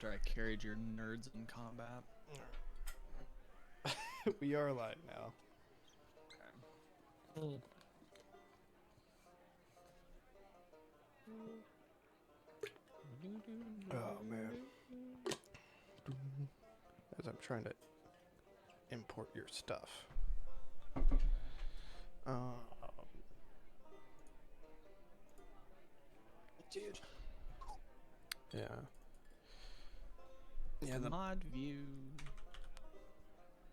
after I carried your nerds in combat. We are live now. Okay. Oh man. As I'm trying to import your stuff. Dude. Yeah. Yeah, the mod view.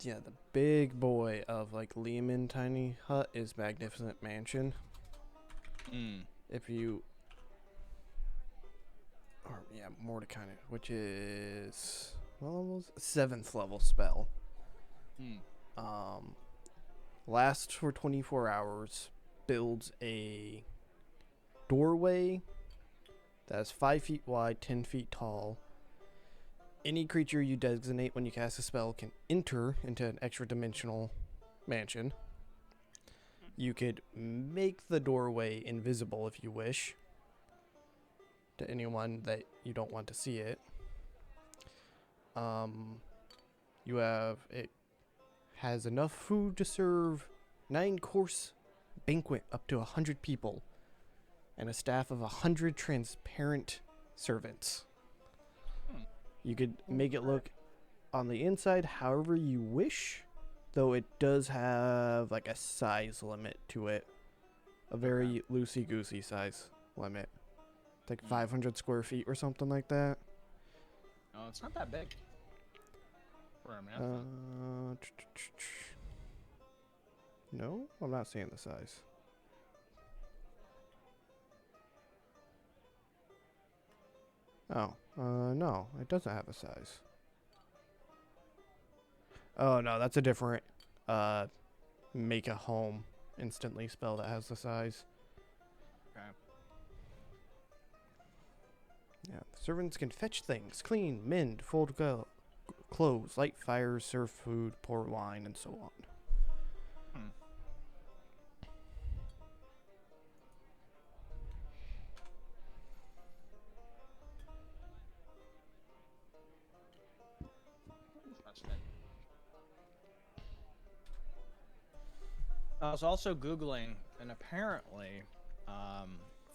Yeah, the big boy of like Lehman Tiny Hut is Magnificent Mansion. If you Mordecai, which is almost 7th level spell. Lasts for 24 hours, builds a doorway that's 5 feet wide, 10 feet tall. Any creature you designate when you cast a spell can enter into an extra dimensional mansion. You could make the doorway invisible if you wish to anyone that you don't want to see it. It has enough food to serve 9-course banquet up to 100 people and a staff of 100 transparent servants. You could make it look on the inside however you wish, though it does have like a size limit to it. A very loosey-goosey size limit. Like 500 square feet or something like that. Oh, it's not that big. For a man. No, I'm not seeing the size. Oh, no, it doesn't have a size. Oh, no, that's a different, make a home instantly spell that has the size. Okay. Yeah, servants can fetch things, clean, mend, fold clothes, light fires, serve food, pour wine, and so on. I was also Googling, and apparently,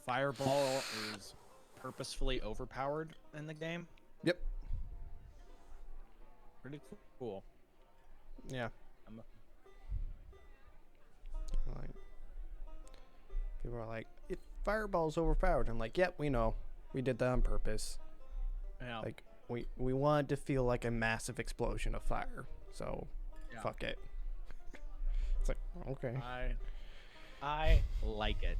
Fireball is purposefully overpowered in the game. Yep. Pretty cool. Yeah. Like, people are like, Fireball's overpowered. I'm like, yep, we know. We did that on purpose. Yeah. Like, we wanted to feel like a massive explosion of fire. So, fuck it. It's like, okay. I like it.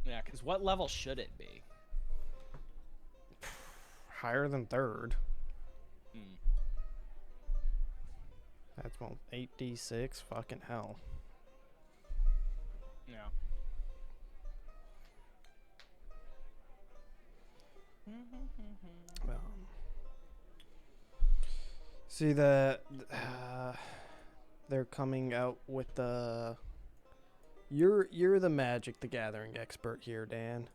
Yeah, because what level should it be? Higher than 3rd. That's 8d6. Fucking hell. Yeah. See that they're coming out with the. You're the Magic the Gathering expert here, Dan.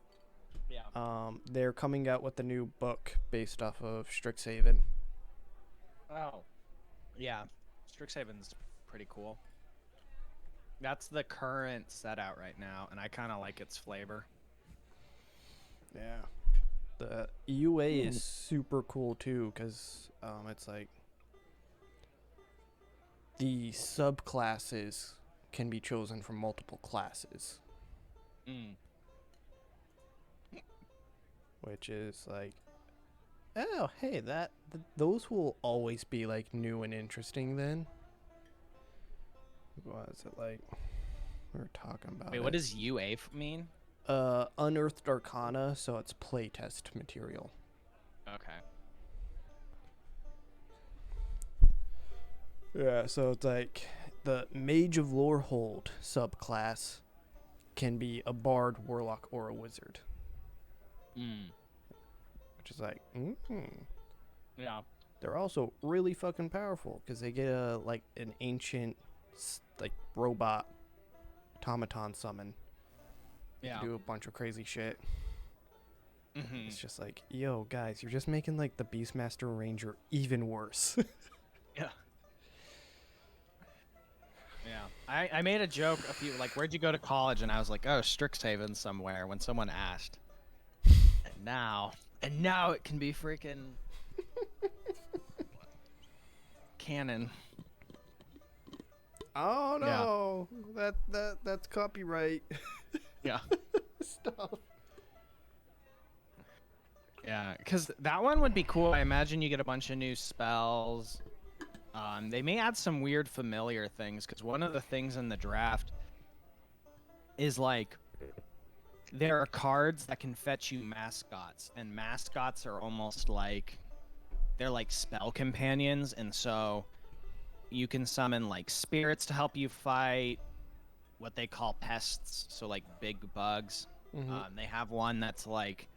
Yeah. They're coming out with a new book based off of Strixhaven. Oh. Yeah. Strixhaven's pretty cool. That's the current set out right now, and I kind of like its flavor. Yeah. The UA is super cool too, because it's like the subclasses can be chosen from multiple classes. Which is like, oh, hey, those will always be like new and interesting then. What is it like? We were talking about Wait, what does UA mean? Unearthed Arcana, so it's playtest material. Okay. Yeah, so it's like the Mage of Lorehold subclass can be a bard, warlock, or a wizard. Which is like, Yeah. They're also really fucking powerful because they get an ancient robot automaton summon. Yeah. Do a bunch of crazy shit. It's just like, yo, guys, you're just making like the Beastmaster Ranger even worse. Yeah. Yeah. I made a joke a few, like, where'd you go to college? And I was like, oh, Strixhaven somewhere, when someone asked. And now it can be freaking canon. Oh no, that's copyright. Yeah. Stop. Yeah, because that one would be cool. I imagine you get a bunch of new spells. They may add some weird familiar things, because one of the things in the draft is, like, there are cards that can fetch you mascots, and mascots are almost like, they're like spell companions, and so you can summon, like, spirits to help you fight what they call pests, so, like, big bugs. They have one that's, like,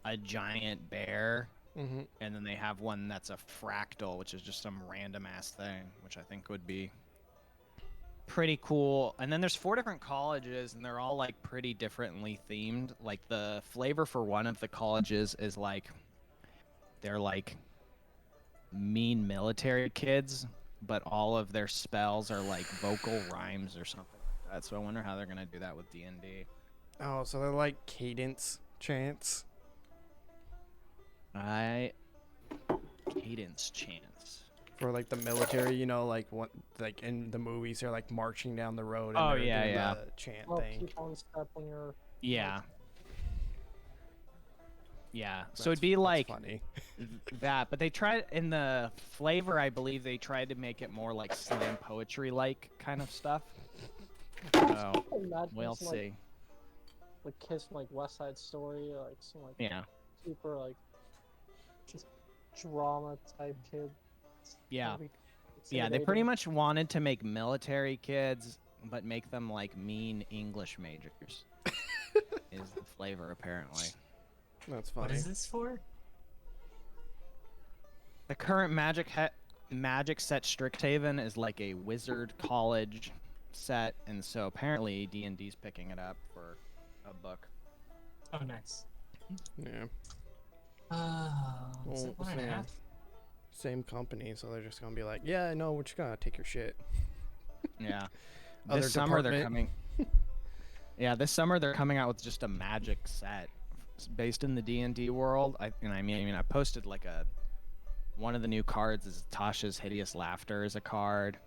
a giant bear, and then they have one that's a fractal, which is just some random-ass thing, which I think would be pretty cool. And then there's 4 different colleges, and they're all, like, pretty differently themed. Like, the flavor for one of the colleges is, like, they're, like, mean military kids, but all of their spells are like vocal rhymes or something like that. So I wonder how they're gonna do that with D&D. Oh, so they're like cadence chants. Cadence chants For like the military, you know, like what, like in the movies, they're like marching down the road. And Oh, they're yeah, doing yeah. the chant Well, thing. keep on step when you're. Yeah. Yeah. So That's- it'd be that's like funny. that, but they tried in the flavor. I believe they tried to make it more like slam poetry like kind of stuff. So Imagine we'll some, see. Like kids from like West Side Story, like some like Yeah. super like just drama type kid. Yeah. That'd be Yeah, they pretty intimidating. much wanted to make military kids, but make them like mean English majors. Is the flavor apparently? That's What funny. is this for? The current Magic set Strixhaven is like a wizard college set, and so apparently D&D's picking it up for a book. Oh, nice. Yeah. Is Well, it 1.5? Same company, so they're just gonna be like, yeah, no, we're just gonna take your shit. Yeah. Other This summer they're department. coming. Yeah, this summer they're coming out with just a Magic set based in the D&D world. I mean, I posted like one of the new cards is Tasha's Hideous Laughter is a card.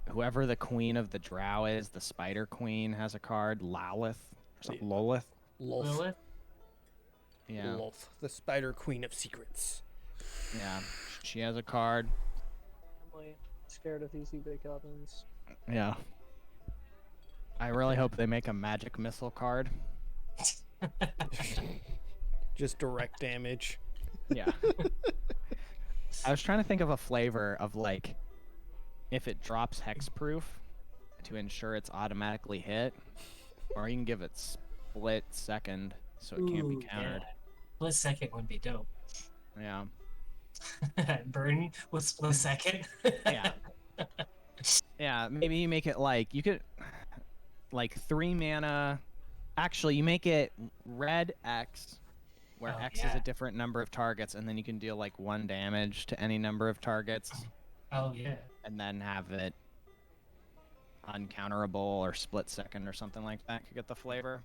Whoever the Queen of the Drow is, the Spider Queen has a card. Lolith, or something. Lolith. Lolth. Lilith? Yeah, Lolth, the Spider Queen of Secrets. yeah, she has a card. I'm like scared of easy bake ovens. Yeah. I really hope they make a magic missile card. Just direct damage. Yeah. I was trying to think of a flavor of like if it drops hexproof to ensure it's automatically hit, or you can give it split second so it can't be Ooh, countered. yeah. Split second would be dope. Yeah. Burn with split second. Yeah. Yeah, maybe you make it like you could like 3 mana. Actually, you make it red X, where Oh, X is yeah. a different number of targets, and then you can deal like 1 damage to any number of targets, Oh yeah. and then have it uncounterable or split second or something like that. Could get the flavor.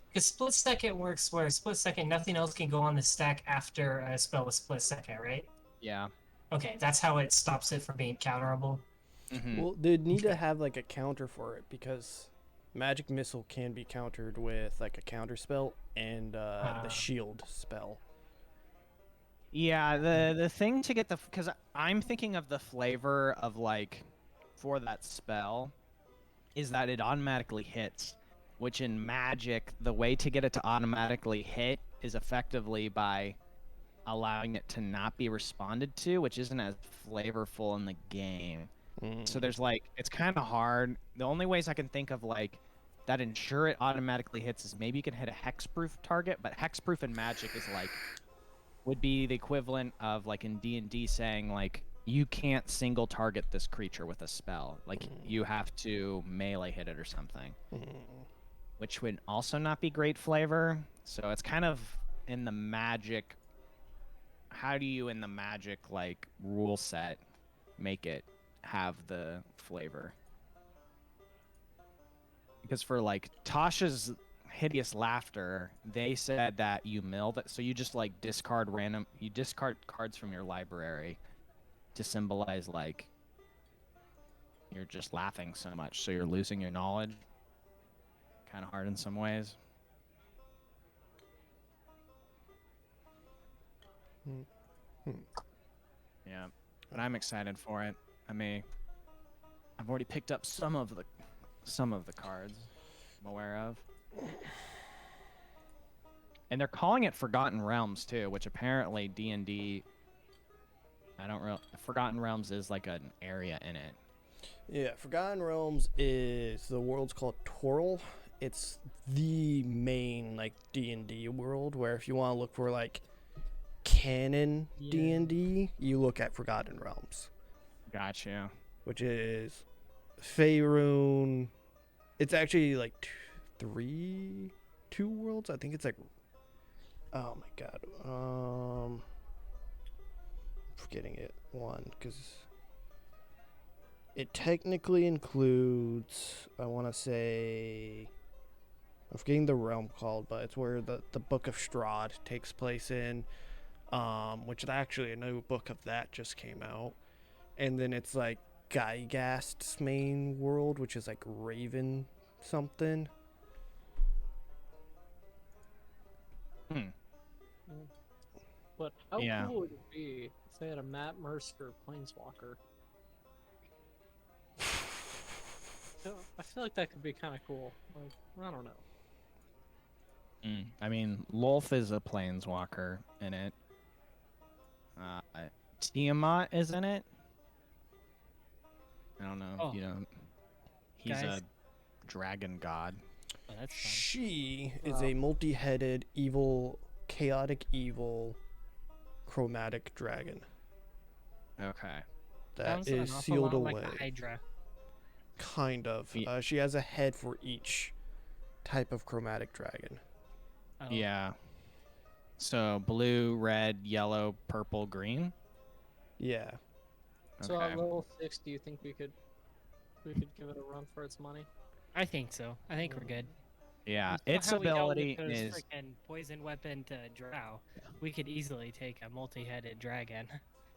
Because split second works where split second nothing else can go on the stack after a spell with split second, right? Yeah. Okay, that's how it stops it from being counterable. Mm-hmm. Well, they'd need to have like a counter for it because Magic Missile can be countered with like a counter spell and the shield spell. Yeah, the thing to get because I'm thinking of the flavor of like for that spell is that it automatically hits, which in Magic the way to get it to automatically hit is effectively by allowing it to not be responded to, which isn't as flavorful in the game. So there's like it's kind of hard. The only ways I can think of like that ensure it automatically hits is maybe you can hit a hexproof target, but hexproof in Magic is like would be the equivalent of like in D&D saying like you can't single target this creature with a spell. Like you have to melee hit it or something. Which would also not be great flavor. So it's kind of in the magic? How do you in the magic like rule set make it have the flavor? Because for like Tasha's hideous laughter, they said that you mill that, so you just like discard cards from your library to symbolize like you're just laughing so much, so you're losing your knowledge. Kind of hard in some ways. Yeah, but I'm excited for it. I've already picked up some of the cards I'm aware of. And they're calling it Forgotten Realms too, which apparently D&D, Forgotten Realms is like an area in it. Yeah, Forgotten Realms is the world's called Toril. It's the main like D&D world where if you want to look for like canon D&D, you look at Forgotten Realms. Gotcha. Which is Faerun. It's actually like two worlds. I think it's like, oh my god, I'm forgetting it. One, because it technically includes, I want to say, I'm forgetting the realm called, but it's where the Book of Strahd takes place in, which is actually a new book of that just came out. And then it's like Geigast's main world, which is like Raven something. But how cool would it be if they had a Matt Mercer Planeswalker? I feel like that could be kind of cool. Like, I don't know. I mean, Lolth is a planeswalker in it. Tiamat is in it. I don't know. Oh. You know, he's a dragon god. Oh, that's fun. She is a multi-headed, evil, chaotic evil, chromatic dragon. Okay. That Sounds an is awful sealed lot away. like a Hydra. Kind of. She has a head for each type of chromatic dragon. Oh. Yeah. So blue, red, yellow, purple, green. Yeah. So Okay. at level 6, do you think we could give it a run for its money? I think so. I think we're good. Yeah, We saw its how we dealt with ability those is frickin' poison weapon to Drow. We could easily take a multi-headed dragon.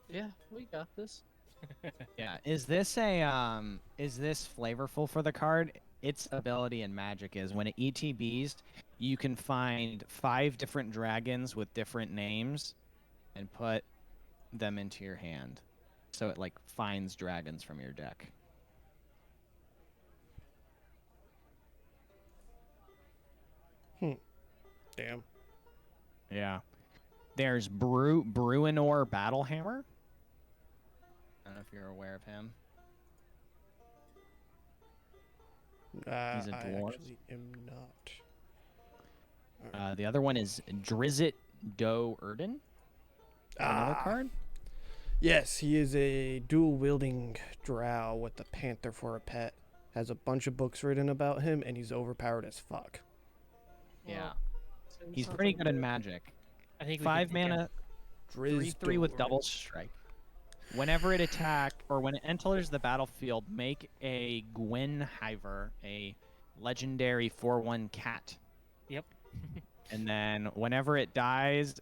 Yeah, we got this. yeah. Is this flavorful for the card? Its ability in Magic is when it ETBs, you can find 5 different dragons with different names, and put them into your hand. So it like finds dragons from your deck. Damn. Yeah. There's Bruinor Battlehammer. I don't know if you're aware of him. He's a I dwarf. actually am not. The other one is Drizzt Do Erden. Another card. Yes, he is a dual-wielding drow with the panther for a pet. Has a bunch of books written about him, and he's overpowered as fuck. Yeah. Seems He's sounds pretty like good a in good- Magic. I think we 5 could take mana, Drizzt 3/3 with Do'Urden. double strike. Whenever it when it enters the battlefield, make a Gwenhyver, a legendary 4/1 cat. Yep. And then whenever it dies,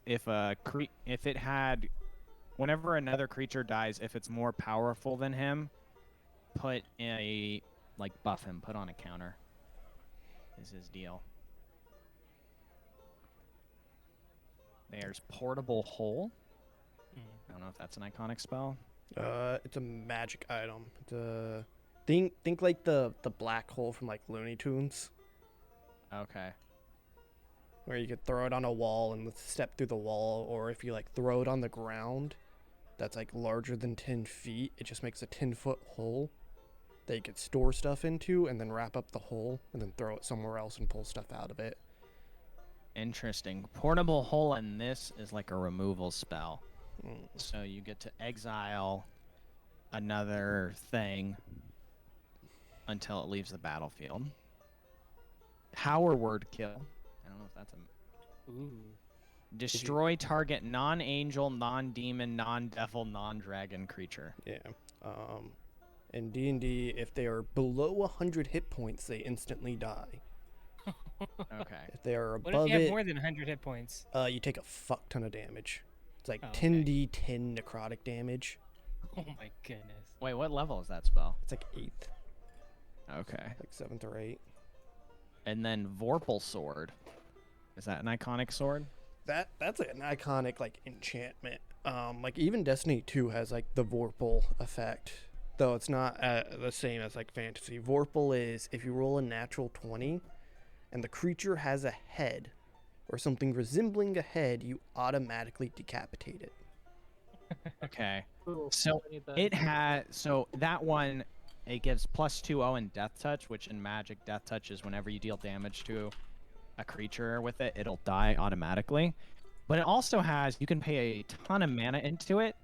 whenever another creature dies, if it's more powerful than him, buff him, put on a counter. Is his deal. There's Portable Hole. I don't know if that's an iconic spell. It's a magic item. Think like the black hole from like Looney Tunes, Okay. where you could throw it on a wall and step through the wall, or if you like throw it on the ground, that's like larger than 10 feet. It just makes a 10-foot hole that you could store stuff into, and then wrap up the hole, and then throw it somewhere else and pull stuff out of it. Interesting. Portable Hole in this is like a removal spell. So you get to exile another thing until it leaves the battlefield. Power Word Kill. I don't know if that's a... Ooh. Destroy target non-angel, non-demon, non-devil, non-dragon creature. Yeah. In D&D, if they are below 100 hit points, they instantly die. Okay. If they are What if above you have it, more than 100 hit points? you take a fuck ton of damage. It's like Oh, okay. 10d10 necrotic damage. Oh my goodness. Wait, what level is that spell? It's like 8th, Okay. like 7th or 8th. And then Vorpal Sword. Is that an iconic sword? That's like an iconic like enchantment. Like even Destiny 2 has like the Vorpal effect, though it's not the same as like fantasy. Vorpal is if you roll a natural 20 and the creature has a head or something resembling a head, you automatically decapitate it. Okay. Ooh, So I need that. it had that one. It gives +2/0 in Death Touch, which in Magic Death Touch is whenever you deal damage to a creature with it, it'll die automatically. But it also has you can pay a ton of mana into it,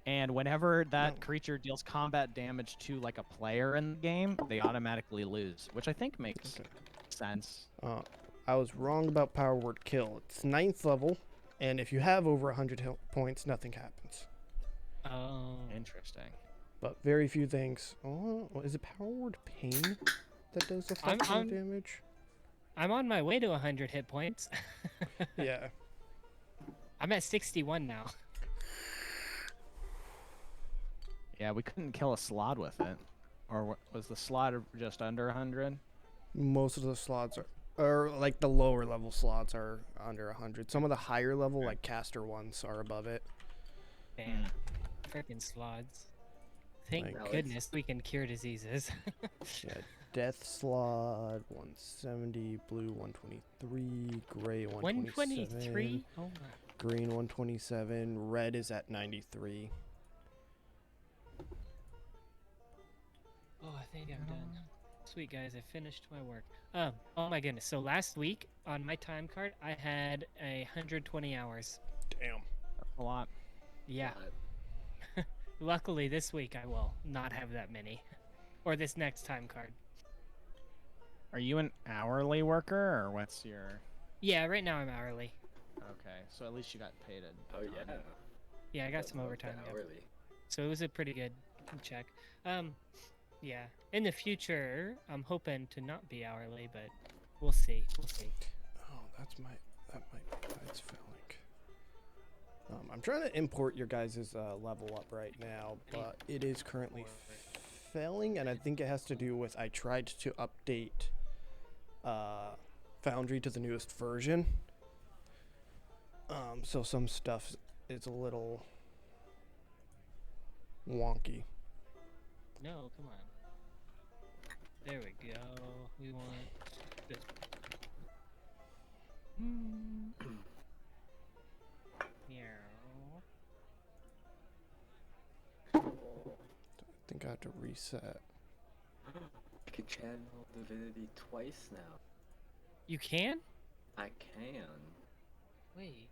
and whenever that creature deals combat damage to like a player in the game, they automatically lose, which I think makes sense. I was wrong about Power Word Kill. It's 9th level, and if you have over 100 hit points, nothing happens. Oh. Interesting. But very few things. Oh, is it Power Word Pain that does the fuck ton of damage? I'm on my way to 100 hit points. Yeah. I'm at 61 now. Yeah, we couldn't kill a slot with it, or was the slot just under 100? Most of the slots are like the lower level slots are under 100. Some of the higher level, like caster ones, are above it. Damn. Freaking slots. Thank Like- goodness we can cure diseases. Yeah, Death Slot 170, blue 123, gray 127, 123? Oh my. green 127, red is at 93. Oh, I think I'm done. Sweet guys, I finished my work. Oh my goodness. So last week on my time card, I had 120 hours. Damn. A lot. Yeah. Luckily, this week I will not have that many. Or this next time card. Are you an hourly worker, or what's your? Yeah, right now I'm hourly. Okay, so at least you got paid a. Oh yeah. Yeah, I got some overtime. Yeah. Hourly. So it was a pretty good check. Yeah. In the future, I'm hoping to not be hourly, but we'll see. We'll see. Oh, that might be why it's failing. I'm trying to import your guys' level up right now, but it is currently failing, and I think it has to do with I tried to update Foundry to the newest version. So some stuff is a little wonky. No, come on. There we go. We want this. Meow. I think I have to reset. I can channel divinity twice now. You can? I can. Wait.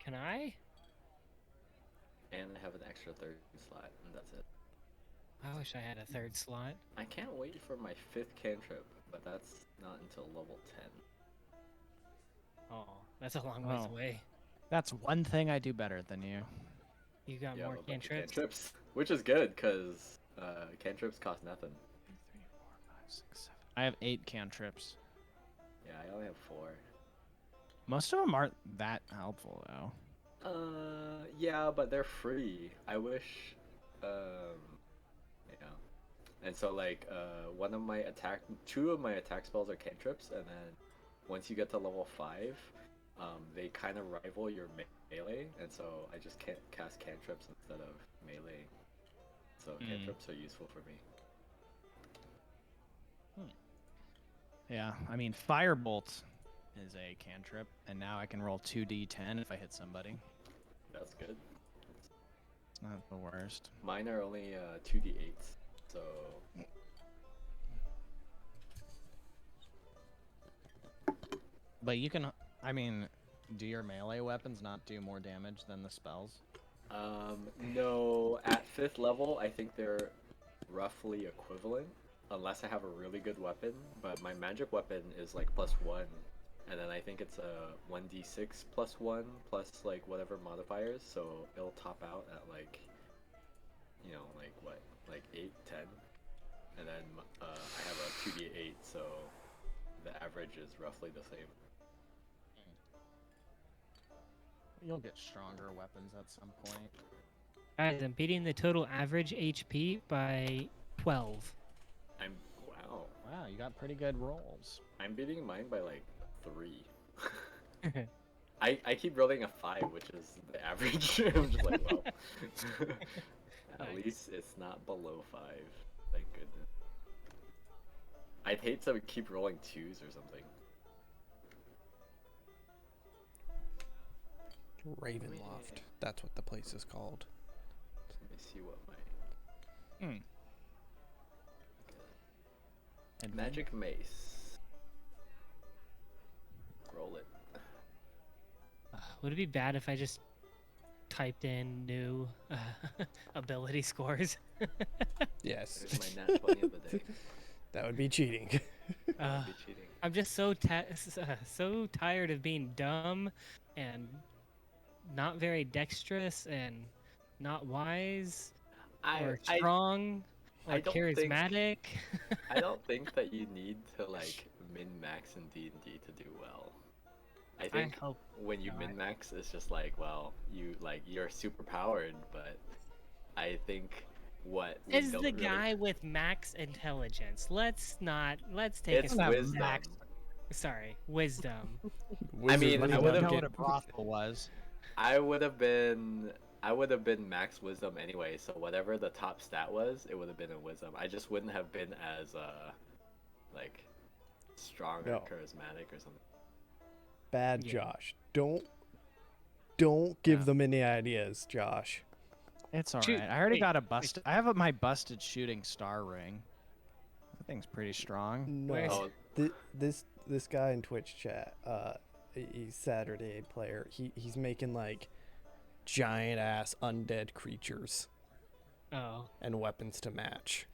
Can I? And I have an extra third slot, and that's it. I wish I had a third slot. I can't wait for my 5th cantrip, but that's not until level 10. Oh, that's a long ways Oh. away. That's one thing I do better than you. You got more a bunch of cantrips? which is good, because cantrips cost nothing. 3, 4, 5, 6, 7. I have 8 cantrips. Yeah, I only have 4. Most of them aren't that helpful though. Yeah, but they're free. I wish, yeah. And so like, two of my attack spells are cantrips, and then once you get to level 5, they kind of rival your melee, and so I just can't cast cantrips instead of melee. So cantrips are useful for me. Yeah, I mean Firebolt is a cantrip, and now I can roll 2d10 if I hit somebody. That's good. It's not the worst. Mine are only 2d8s, so But you can, I mean, do your melee weapons not do more damage than the spells? no, at 5th level, I think they're roughly equivalent, unless I have a really good weapon, but my magic weapon is like +1 and then I think it's a 1d6 plus 1 plus like whatever modifiers, so it'll top out at like, you know, like what, like 8, 10, and then I have a 2d8, so the average is roughly the same. You'll get stronger weapons at some point. Guys, I'm beating the total average HP by 12. Wow, Wow, you got pretty good rolls. I'm beating mine by like 3. I keep rolling a 5, which is the average. I'm just like, wow. At least it's not below 5. Thank goodness. I'd hate to keep rolling 2s or something. Ravenloft. That's what the place is called. Let me see what my And magic mace. Roll it. Would it be bad if I just typed in new ability scores? Yes. There's my nat 20 of the day. That would be cheating. That'd be cheating. I'm just so so tired of being dumb and not very dexterous and not wise or strong or I don't think- charismatic. I don't think that you need to like min-max in D&D to do well. I think hope when you not. min-max, it's just like, well, you're super powered, but I think what we Is don't the really- guy with max intelligence? Let's take it's a wisdom. max. Sorry, wisdom. I mean, Wizard I of would've Dungeon. know what a brothel was. I would have been max wisdom anyway, so whatever the top stat was, it would have been a wisdom. I just wouldn't have been as like strong or No. charismatic or something. Bad Yeah. Josh. Don't give them any ideas, Josh. It's all Shoot, right. I already wait, got a busted. I have my busted shooting star ring. That thing's pretty strong. No. Where's- Oh, This guy in Twitch chat, he's Saturday player. He's making like giant ass undead creatures Oh, and weapons to match.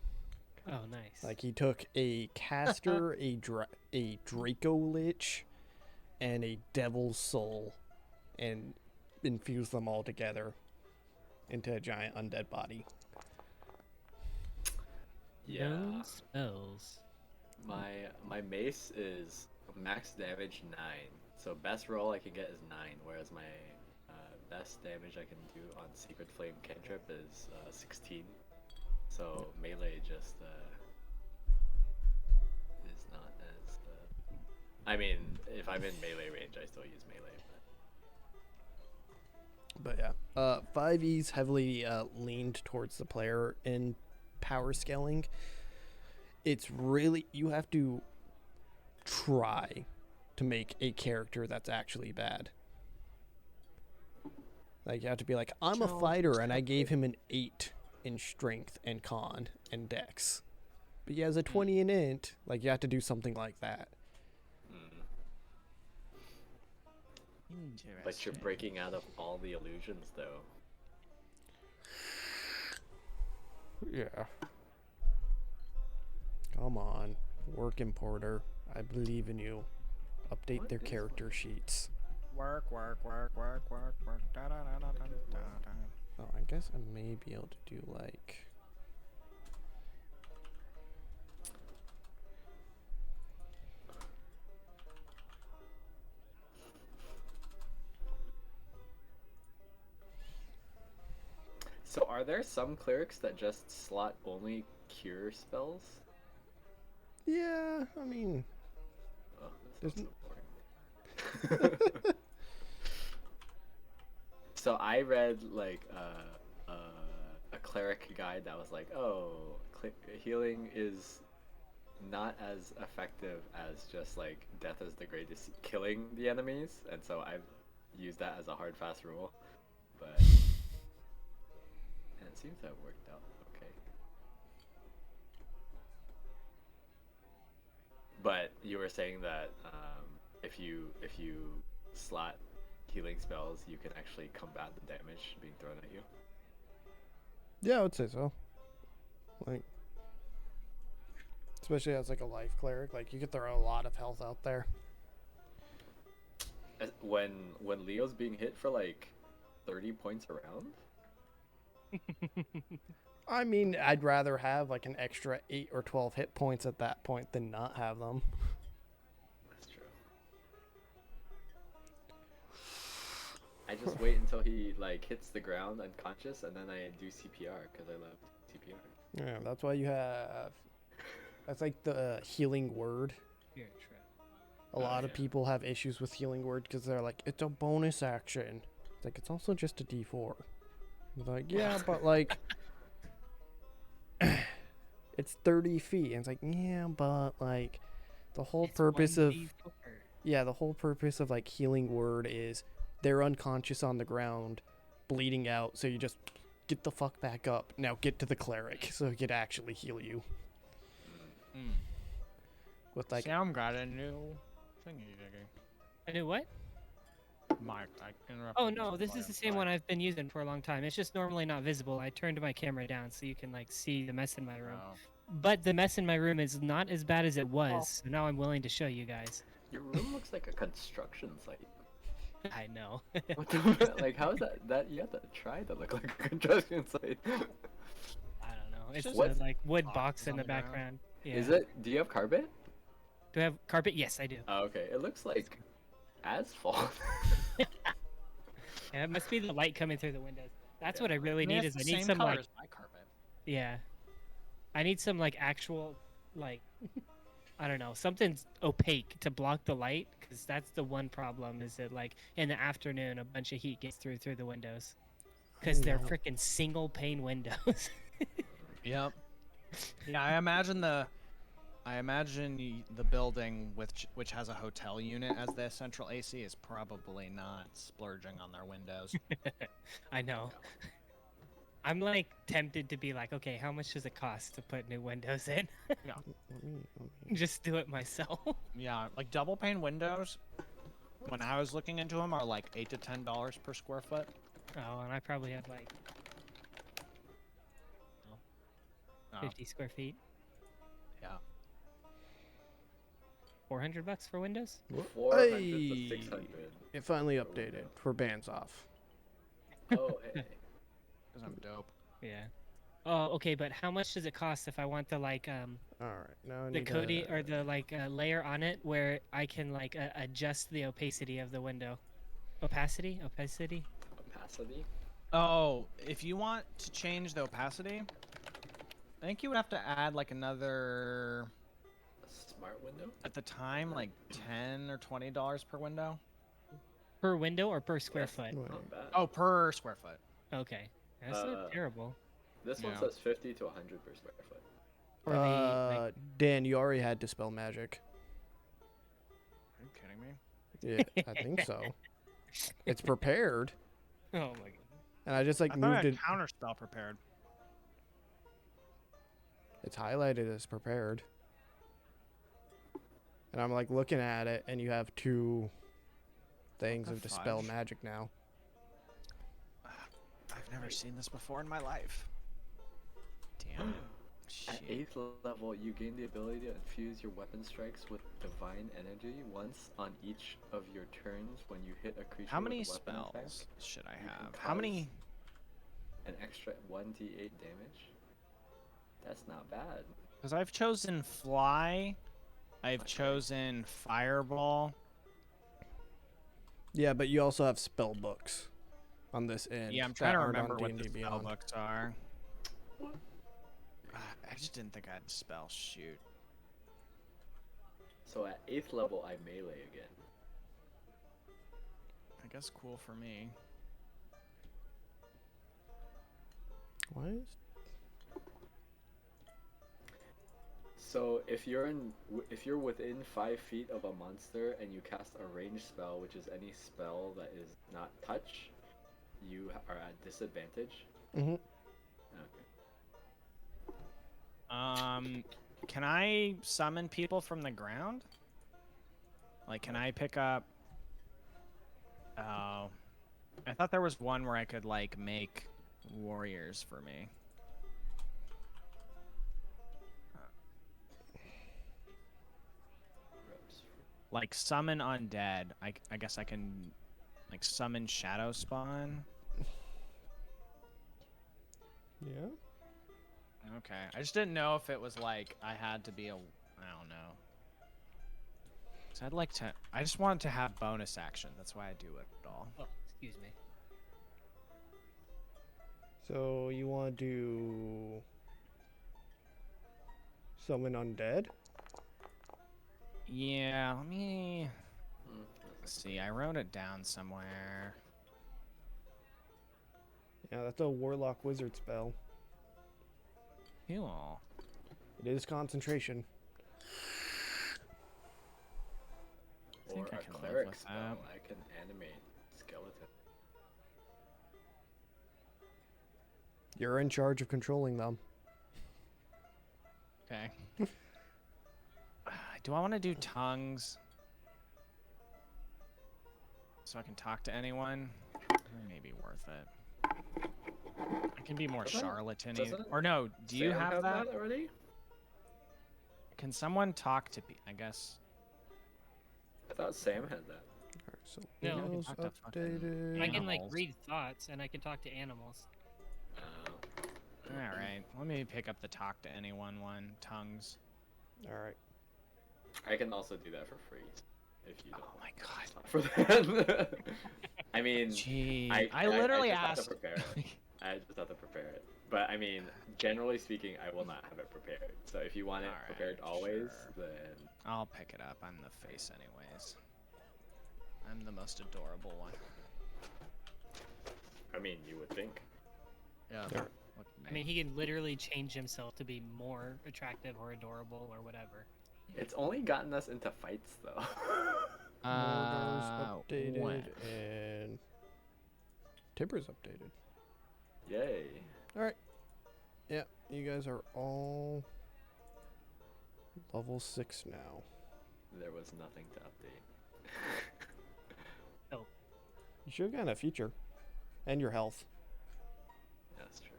oh, nice. Like he took a caster, a Draco Lich, and a Devil's Soul, and infused them all together into a giant undead body. yeah. No spells. My mace is max damage 9, so best roll I can get is 9, whereas my best damage I can do on Secret Flame cantrip is 16. So melee just is not as. I mean, if I'm in melee range, I still use melee. But yeah, 5e's heavily leaned towards the player in power scaling. It's really, you have to try to make a character that's actually bad. Like you have to be like, I'm a fighter and I gave him an 8 in strength and con and dex, but he has a 20 in int. Like you have to do something like that. But you're breaking out of all the illusions, though. Yeah. Come on, work importer. I believe in you. Update What their is character sheets. Work. Da, da, da, da, da, da, da. Oh, I guess I may be able to do like. So are there some clerics that just slot only cure spells? Yeah, I mean, Oh, There's this sounds so boring. So I read like a cleric guide that was like, oh, healing is not as effective as just like death is the greatest killing the enemies, and so I've used that as a hard fast rule, but and it seems to have worked out okay. But you were saying that if you slot healing spells, you can actually combat the damage being thrown at you. yeah, I would say so. Like, especially as like a life cleric, like you could throw a lot of health out there. when Leo's being hit for like 30 points around. I mean, I'd rather have like an extra 8 or 12 hit points at that point than not have them. That's true. I just wait until he like hits the ground unconscious, and then I do CPR because I love CPR. Yeah, that's why you have. That's like the healing word. Spirit trap. A lot of yeah. people have issues with healing word because they're like, it's a bonus action. It's like, it's also just a D4. It's like, yeah, but like, it's 30 feet. And it's like, yeah, but like, the whole It's purpose of 1d4. yeah, the whole purpose of like healing word is they're unconscious on the ground, bleeding out. So you just get the fuck back up. Now get to the cleric so he could actually heal you. Mm. With like, Sam got a new thingy. I knew what? Mike, I interrupted. Oh you, no, so this I is am the same sorry. one I've been using for a long time. It's just normally not visible. I turned my camera down so you can like see the mess in my room. Oh. But the mess in my room is not as bad as it was. So now I'm willing to show you guys. Your room looks like a construction site. I know. What the, like, how is that? That you have to try to look like a construction site. I don't know. It's Just a what- like wood boxes box in on the the ground. background. Yeah. Is it? Do you have carpet? Do I have carpet? Yes, I do. Oh, okay. It looks like asphalt. Yeah, it must be the light coming through the windows. That's Yeah. what I really need it's is I the need same some color like as my carpet. yeah. I need some like actual like I don't know, something's opaque to block the light cuz that's the one problem is that like in the afternoon a bunch of heat gets through the windows cuz they're know. freaking single pane windows. Yep. Yeah, I imagine the building which has a hotel unit as the central AC is probably not splurging on their windows. I know. I'm like tempted to be like, okay, how much does it cost to put new windows in? let me- Just do it myself. Yeah, like double pane windows. When I was looking into them, are like $8 to $10 per square foot. Oh, and I probably have like Oh, 50 square feet. yeah. $400 for windows? 400 to Hey. 600. It finally updated for Baznoff. Oh, hey. Because I'm dope. Yeah. Oh, okay, but how much does it cost if I want the like All right, now I the need coating to- or the like layer on it where I can like adjust the opacity of the window? Opacity? Opacity? Oh, if you want to change the opacity, I think you would have to add like another, A smart window? at the time, like $10 or $20 per window. Per window or per square Yes. foot? Wait, Not bad. Oh, per square foot. Okay. That's not terrible. This one Yeah. says 50 to 100 per square foot. For the, like, Dan, you already had Dispel Magic. Are you kidding me? Yeah, I think so. It's prepared, oh my god. and I just like I thought I moved had it. counterspell prepared. It's highlighted as prepared. And I'm like looking at it, and you have two things the of Dispel fudge? Magic now. I've never seen this before in my life. Damn it. At Shit. 8th level, you gain the ability to infuse your weapon strikes with divine energy once on each of your turns when you hit a creature How with many a weapon attack. spells should I You can have? How many? An extra 1d8 damage. That's not bad. Because I've chosen Fly. I've chosen Fireball. Yeah, but you also have spell books on this end. Yeah, I'm that trying to aren't remember on what D&D the spell Beyond. books are. I just didn't think I'd spell. Shoot. So at 8th level, I melee again. I guess cool for me. What is? So if you're within 5 feet of a monster and you cast a ranged spell, which is any spell that is not touch, you are at disadvantage. Mm-hmm. Okay. Can I summon people from the ground? Like, can I pick up? Oh, I thought there was one where I could like make warriors for me. like summon undead. I guess I can like summon shadow spawn. Yeah. Okay, I just didn't know if it was like I had to be a. I don't know. So I'd like to. I just want to have bonus action. That's why I do it all. Oh, excuse me. So you want to do summon undead? Yeah, let me see. I wrote it down somewhere. Yeah, that's a warlock wizard spell. Cool. It is concentration. I think Or I a can live cleric with spell. that. I can animate skeleton. You're in charge of controlling them. Okay. Do I want to do tongues? So I can talk to anyone? It may be worth it. I can be more Doesn't- charlatan-y. doesn't Or no, do you Sam have that? already? Can someone talk to me? I guess. I thought Sam had that. Alright, so No. Leo's I can talk to updated. I can like Animals. read thoughts and I can talk to animals. Alright, let me pick up the talk to anyone one. Tongues. Alright. I can also do that for free. If you don't Oh my god. for that. I mean, Gee, I I literally just have asked. to prepare it. I just have to prepare it. But I mean, generally speaking, I will not have it prepared. So if you want it Alright, prepared always, sure. then I'll pick it up. I'm the face anyways. I'm the most adorable one. I mean, you would think. Yeah. There. Look at I me. mean, he can literally change himself to be more attractive or adorable or whatever. It's only gotten us into fights though. Mordar's updated when? and Tibbers updated. Yay. Alright. Yeah, you guys are all level 6 now. There was nothing to update. You should have gotten a feature. And your health. That's true.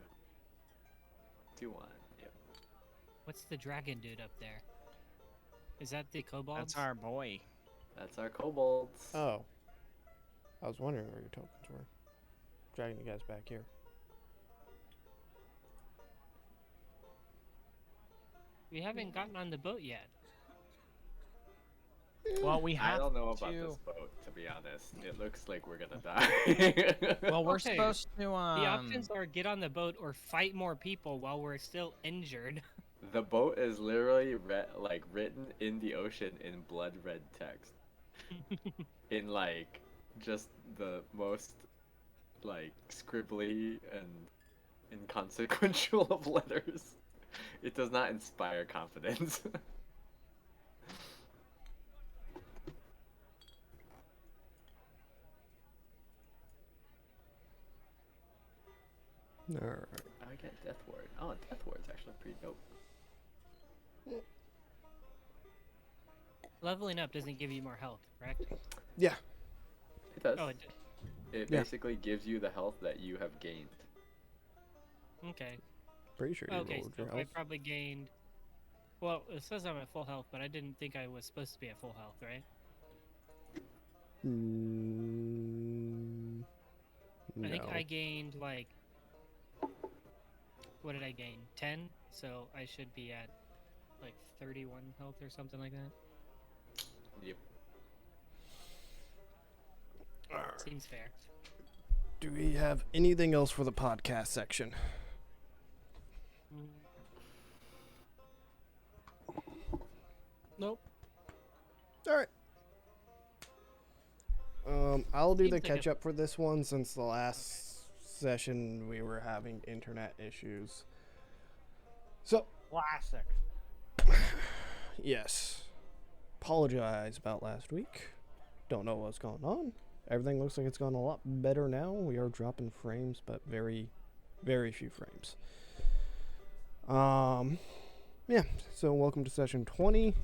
Do one. Yep. What's the dragon dude up there? Is that the kobolds? That's our boy. That's our kobolds. Oh. I was wondering where your tokens were. Dragging you guys back here. We haven't gotten on the boat yet. Well, we have I don't know about to... this boat, to be honest. It looks like we're gonna die. Well, we're Okay. supposed to The options are get on the boat or fight more people while we're still injured. The boat is literally written in the ocean in blood red text. In like just the most like scribbly and inconsequential of letters. It does not inspire confidence. Alright. I get Death Ward. Oh, Death Ward's actually pretty dope. Leveling up doesn't give you more health, correct? Yeah. It does. Oh, it did. It Yeah. basically gives you the health that you have gained. Okay. Pretty sure you Okay, rolled so your I health. probably gained. Well, it says I'm at full health, but I didn't think I was supposed to be at full health, right? No. I think I gained like. What did I gain? 10? So I should be at like 31 health or something like that. Yep. Seems fair. Do we have anything else for the podcast section? Nope. Alright. I'll do Seems the like a- catch up for this one since the last session we were having internet issues. So, Classic. yes. Apologize about last week. Don't know what's going on. Everything looks like it's gone a lot better now. We are dropping frames, but very, very few frames. Yeah, so welcome to session 20.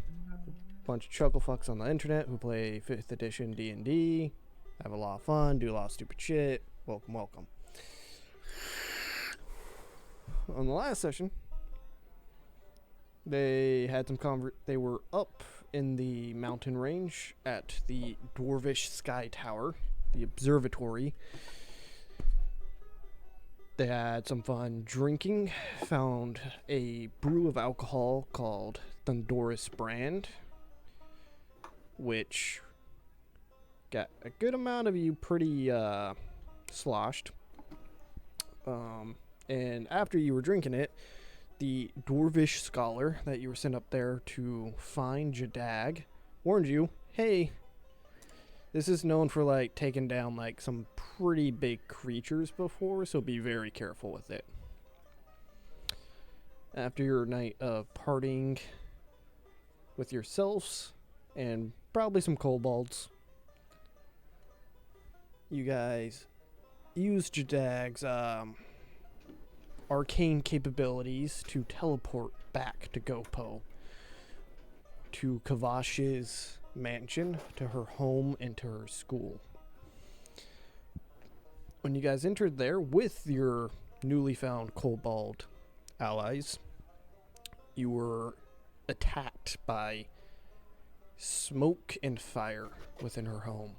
Bunch of chuckle fucks on the internet who play 5th edition D&D. Have a lot of fun, do a lot of stupid shit. Welcome, welcome. On the last session, they had some they were up in the mountain range at the Dwarvish Sky Tower, the observatory. They had some fun drinking, found a brew of alcohol called Thundoris Brand, which got a good amount of you pretty sloshed. And after you were drinking it, the Dwarvish scholar that you were sent up there to find Jadag warned you, hey, this is known for like taking down like some pretty big creatures before, so be very careful with it. After your night of partying with yourselves and probably some kobolds, you guys used Jadag's arcane capabilities to teleport back to Gopo, to Kavash's mansion, to her home, and to her school. When you guys entered there with your newly found kobold allies, you were attacked by smoke and fire within her home.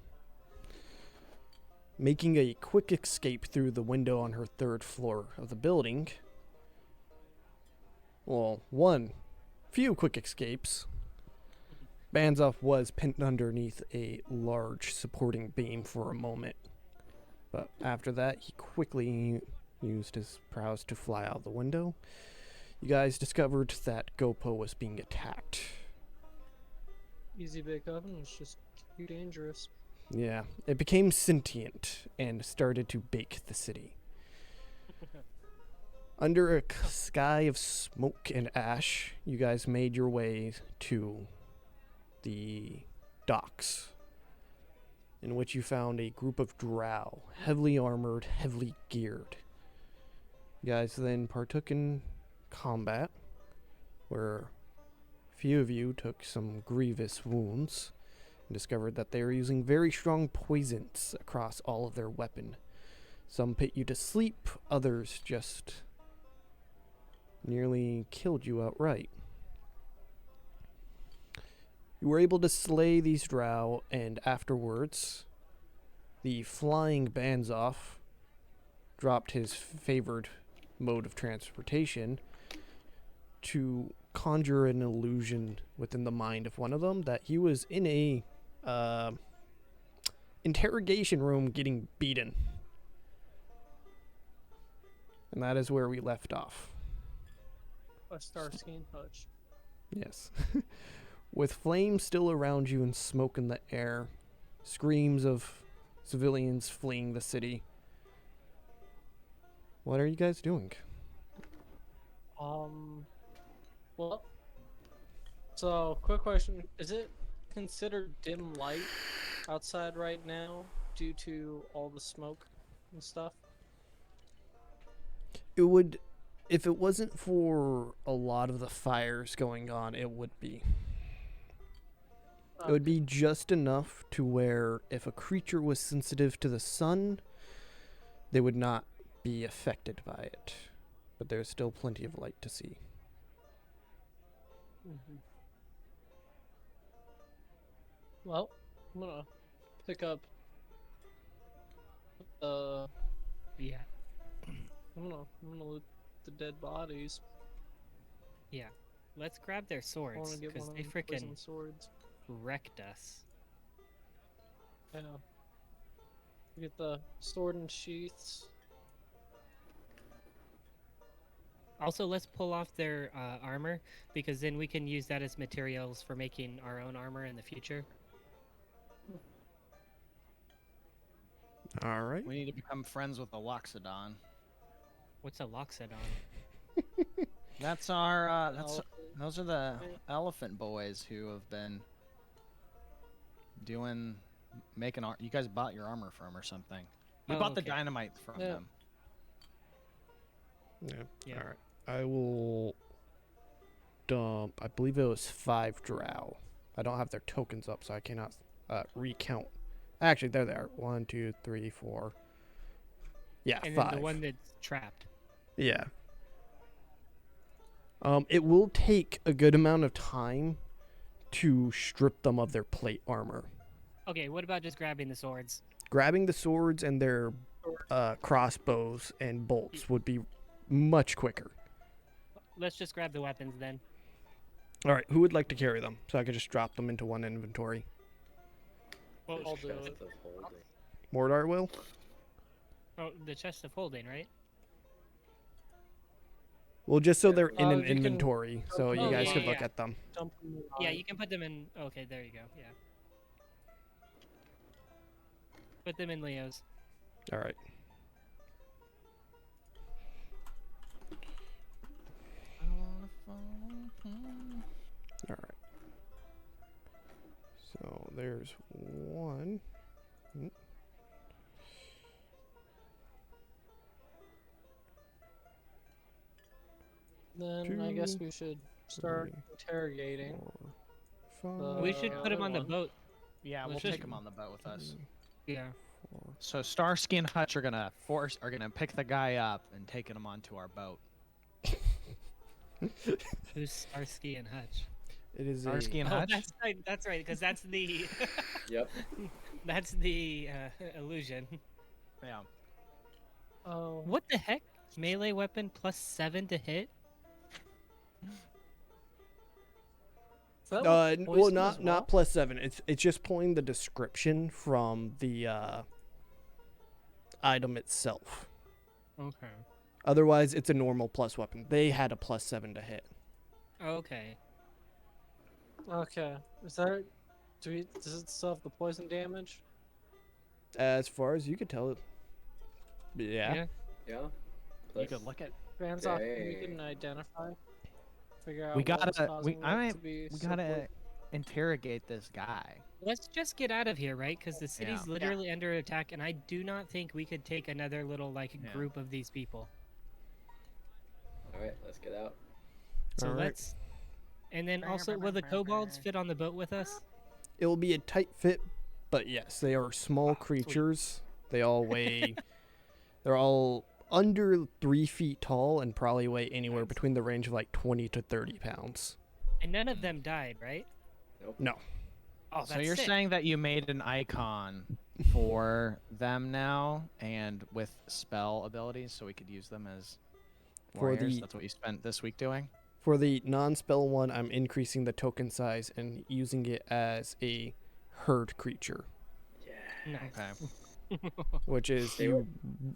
Making a quick escape through the window on her third floor of the building. Well, few quick escapes. Baznoff was pinned underneath a large supporting beam for a moment. But after that, he quickly used his prowess to fly out the window. You guys discovered that Gopo was being attacked. Easy bake oven is just too dangerous. Yeah, it became sentient and started to bake the city. Under a sky of smoke and ash, you guys made your way to the docks, in which you found a group of drow, heavily armored, heavily geared. You guys then partook in combat, where a few of you took some grievous wounds, and discovered that they were using very strong poisons across all of their weapon. Some put you to sleep, others just nearly killed you outright. You were able to slay these drow, and afterwards, the flying Baznoff dropped his favored mode of transportation to conjure an illusion within the mind of one of them that he was in a interrogation room getting beaten. And that is where we left off. A Starsky and Hutch. Yes. With flames still around you and smoke in the air, screams of civilians fleeing the city. What are you guys doing? Well, so quick question: is it considered dim light outside right now due to all the smoke and stuff? It would, if it wasn't for a lot of the fires going on, it would be. It would be just enough to where if a creature was sensitive to the sun, they would not be affected by it. But there's still plenty of light to see. Mm-hmm. Well, I'm gonna pick up Yeah. I'm gonna loot the dead bodies. Yeah. Let's grab their I swords, wanna get because one of they them freaking poison swords. wrecked us. Yeah. Get the sword and sheaths. Also, let's pull off their armor, because then we can use that as materials for making our own armor in the future. All right. We need to become friends with the Loxodon. What's a loxodon? That's our. Elephant. Those are the elephant boys who have been making. You guys bought your armor from or something. We Oh, bought the okay. dynamite from Yeah. them. Yeah. All right. I will dump. I believe it was 5 drow. I don't have their tokens up, so I cannot recount. Actually, there they are. 1, 2, 3, 4. Yeah, And 5. then the one that's trapped. Yeah. It will take a good amount of time to strip them of their plate armor. Okay, what about just grabbing the swords? Grabbing the swords and their crossbows and bolts would be much quicker. Let's just grab the weapons then. All right, who would like to carry them? So I could just drop them into one inventory. Well, I'll do Chest it. of holding. Mordaar will? oh, the chest of holding, right? Well, just so they're in an You can- inventory, so you Oh, guys yeah, could yeah, look yeah. at them. Dump them in Yeah, mine. you can put them in. Okay, there you go. Yeah. Put them in Leo's. All right. All right. So there's one. Then I guess Two, we should start three, interrogating. 4, Uh, 5. We should put them other on the one. boat. Yeah, we'll Let's take just- him on the boat with us. Yeah. 4. So Starsky and Hutch are gonna pick the guy up and taking him onto our boat. Who's Starsky and Hutch? It is Starsky a and Oh, Hutch. that's right, because that's the Yep. that's the illusion. Yeah. Oh, What the heck? Melee weapon plus 7 to hit? is that well, with poison as well? not plus 7. It's just pulling the description from the item itself. Okay. Otherwise, it's a normal plus weapon. They had a plus 7 to hit. Okay. Okay. Is that? Does it still have the poison damage? As far as you could tell, yeah. Yeah. You could look at. Banzoff, we Dang. can identify. Figure out We what was gotta. causing it to be We so gotta poison. interrogate this guy. Let's just get out of here, right? Because the city's Yeah. literally under attack, and I do not think we could take another little Yeah. group of these people. All right, let's get out. So All right. let's. And then also, will the kobolds fit on the boat with us? It will be a tight fit, but yes, they are small sweet. creatures. They all weigh. They're all under 3 feet tall and probably weigh anywhere between the range of like 20 to 30 pounds. And none of them died, right? No. Oh, So that's you're sick. saying that you made an icon for them now, and with spell abilities, so we could use them as For warriors? the- That's what you spent this week doing. For the non-spell one, I'm increasing the token size and using it as a herd creature, Nice. Okay. which is They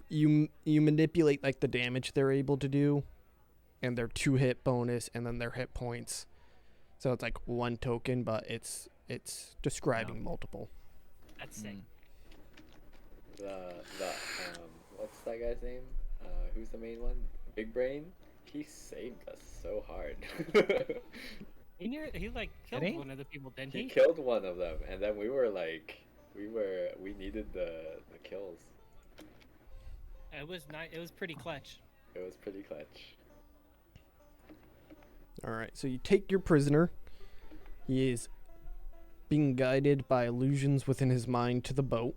you manipulate like the damage they're able to do, and their 2 hit bonus, and then their hit points. So it's like 1 token, but it's describing multiple. That's sick. The what's that guy's name? Who's the main one? Big Brain. He saved us so hard. He like killed he? one of the people, didn't He he? killed one of them, and then we needed the kills. It was nice. It was pretty clutch. It was pretty clutch. All right, so you take your prisoner. He is being guided by illusions within his mind to the boat.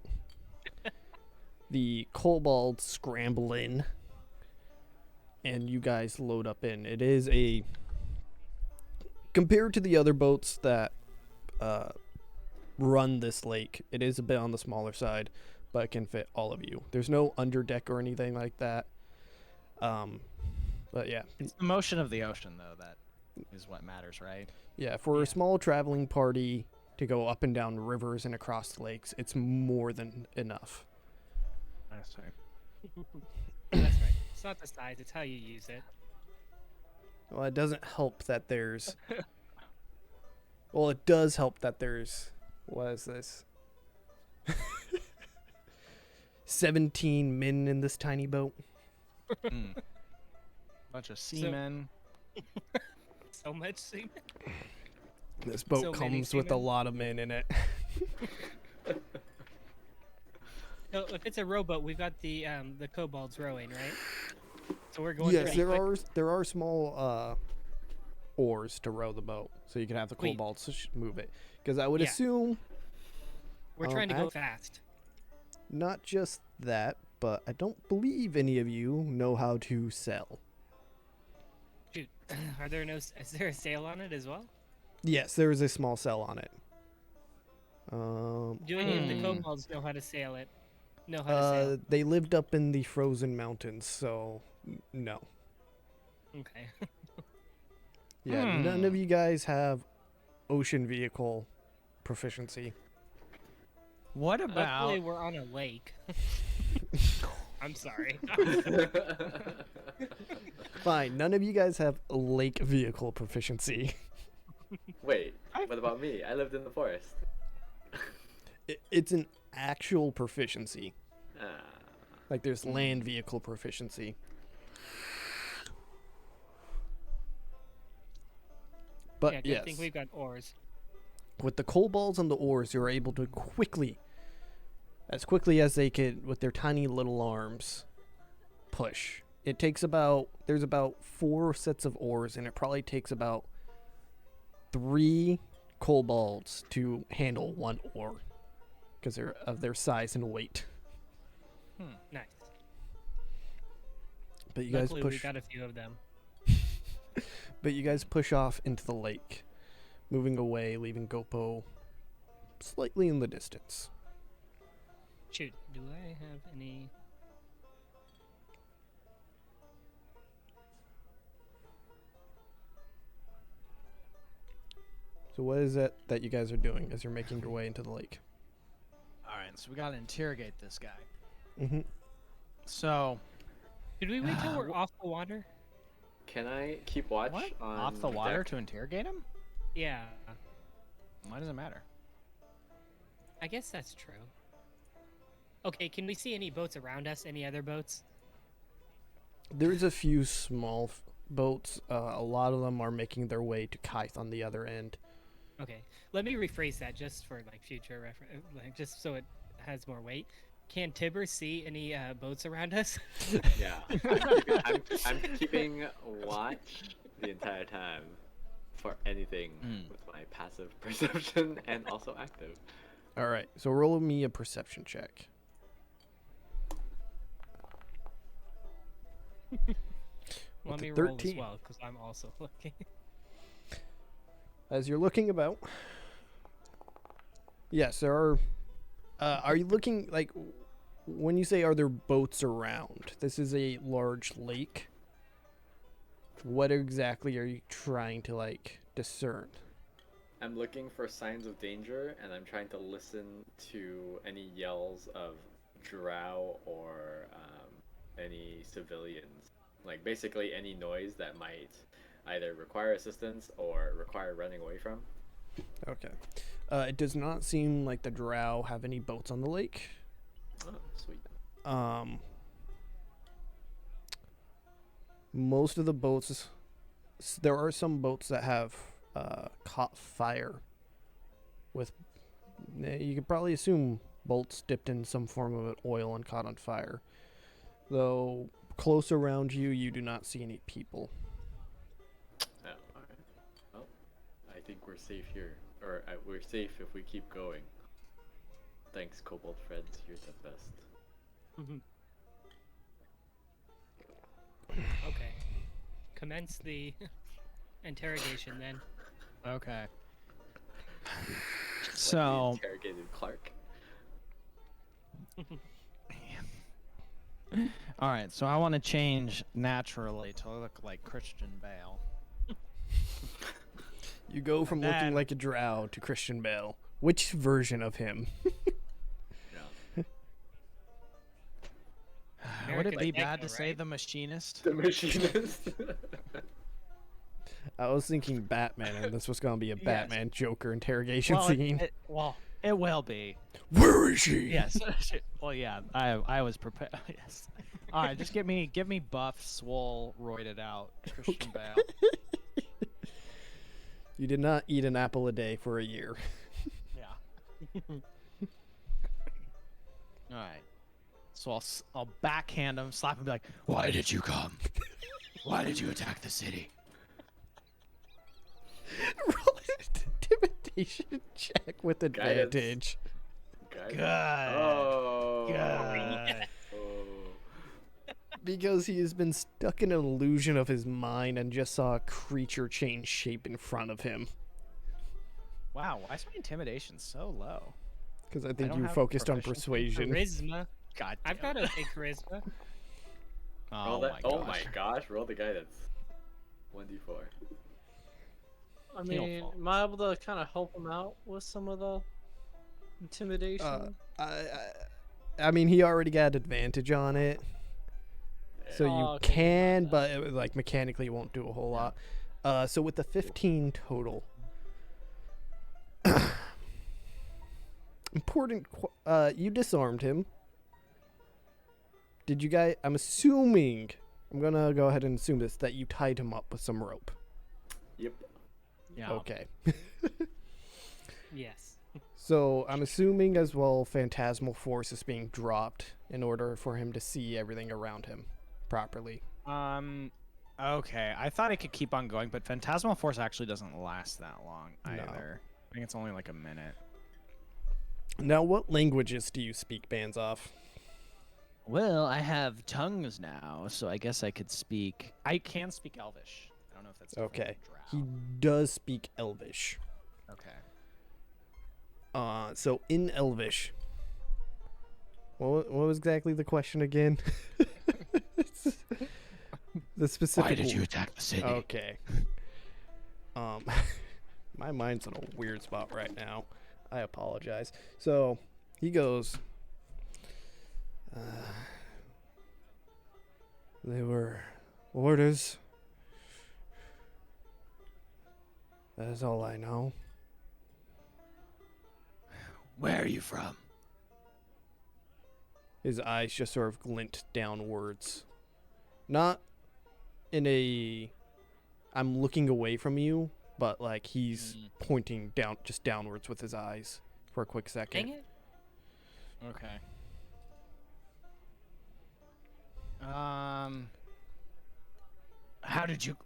The kobolds scramble in, and you guys load up in. It is a compared to the other boats that run this lake, it is a bit on the smaller side, but it can fit all of you. There's no underdeck or anything like that. But yeah, It's the motion of the ocean, though, that is what matters, right? yeah. For Yeah. a small traveling party to go up and down rivers and across lakes, it's more than enough. I see. That's right. It's not the size; it's how you use it. Well, it doesn't help that there's. Well, it does help that there's. What is this? 17 men in this tiny boat. Mm. Bunch of seamen. So much semen. This boat So many comes with a seamen. lot of men in it. So if it's a rowboat, we've got the kobolds rowing, right? So we're going. Yes, pretty there quick. are small oars to row the boat, so you can have the Sweet. kobolds move it. Because I would Yeah. assume We're um, trying to go act- fast. not just that, but I don't believe any of you know how to sail. Shoot, are there no? Is there a sail on it as well? Yes, there is a small cell on it. Do any of the kobolds know how to sail it? Know how to sail? They lived up in the frozen mountains, so no. Okay. Yeah, none of you guys have ocean vehicle proficiency. What about? Luckily, we're on a lake. I'm sorry. Fine, none of you guys have lake vehicle proficiency. Wait, what about me? I lived in the forest. It's an actual proficiency. Ah. Like there's land vehicle proficiency. But yeah, good yes, thing we've got oars. with the kobolds and the oars, you're able to as quickly as they could, with their tiny little arms, push. It takes there's about 4 sets of oars, and it probably takes about 3 kobolds to handle 1 oar, because they're of their size and weight. Nice. But you guys Luckily, push. we got a few of them. But you guys push off into the lake, moving away, leaving Gopo slightly in the distance. Shoot, do I have any? So what is it that you guys are doing as you're making your way into the lake? All right, so we gotta interrogate this guy. Mm-hmm. So, Did we wait till we're off the water? Can I keep watch what? on Off the water deck? to interrogate him? Yeah, Why does it matter? I guess that's true. Okay, can we see any boats around us? Any other boats? There's a few small boats. A lot of them are making their way to Kythe on the other end. Okay, let me rephrase that just for like future reference, like just so it has more weight. Can Tibbers see any boats around us? Yeah. I'm keeping watch the entire time for anything with my passive perception and also active. All right, so roll me a perception check. Let me a roll as 13. well because I'm also looking. As you're looking about, yes, there are. Are you looking like when you say are there boats around? This is a large lake. What exactly are you trying to like discern? I'm looking for signs of danger, and I'm trying to listen to any yells of drow or any civilians. Like basically any noise that might either require assistance or require running away from. Okay. It does not seem like the drow have any boats on the lake. Oh, sweet. Most of the boats, there are some boats that have caught fire with, you could probably assume bolts dipped in some form of oil and caught on fire. Though close around you, you do not see any people. Oh, alright. Well, I think we're safe here. Or we're safe if we keep going. Thanks, Kobold friends. You're the best. Okay, commence the interrogation then. Okay. We So, interrogated Clark. all right. So I want to change naturally to look like Christian Bale. You go from looking then- like a drow to Christian Bale. Which version of him? Yeah. Would it American be Psycho, bad to say right? the machinist? The machinist. I was thinking Batman, and this was going to be a Yes. Batman Joker interrogation Well, scene. it will be. Where is she? Yes. Well, yeah. I was prepared. Yes. All right. Just give me buff, swole, roided out Christian Bale. You did not eat an apple a day for a year. Yeah. All right. So I'll backhand him, slap him, be like, "Why did you come? Why did you attack the city?" Roll an intimidation check with Guidance. advantage. Guys. Good. Oh. Good. Oh. Because he has been stuck in an illusion of his mind and just saw a creature change shape in front of him. Wow, why is my intimidation so low? Because I think don't you have focused on proficiency. persuasion. Charisma. God I've damn got it. okay charisma. Oh my Oh my gosh. gosh, roll the guy that's 1d4. I He'll mean, fall. am I able to kind of help him out with some of the intimidation? I mean, he already got advantage on it, so Oh, you okay, can, got but it, like mechanically it won't do a whole lot. So with the 15 total, you disarmed him. Did you guys? I'm assuming. I'm gonna go ahead and assume this that you tied him up with some rope. Yep. Yeah. Okay. Yes. So I'm assuming as well phantasmal force is being dropped in order for him to see everything around him properly. Okay. I thought it could keep on going, but Phantasmal Force actually doesn't last that long No. either. I think it's only like a minute. Now, what languages do you speak, Baznoff? Well, I have tongues now, so I guess I could speak. I can speak Elvish. I don't know if that's different Okay. from He Drow. does speak Elvish. Okay. So in Elvish, what was exactly the question again? The specific. Why did you attack the city? Okay. My mind's in a weird spot right now. I apologize. So he goes. They were orders. That is all I know. Where are you from? His eyes just sort of glint downwards. Not in a I'm looking away from you, but like he's pointing down just downwards with his eyes for a quick second. Dang it. Okay. How did you?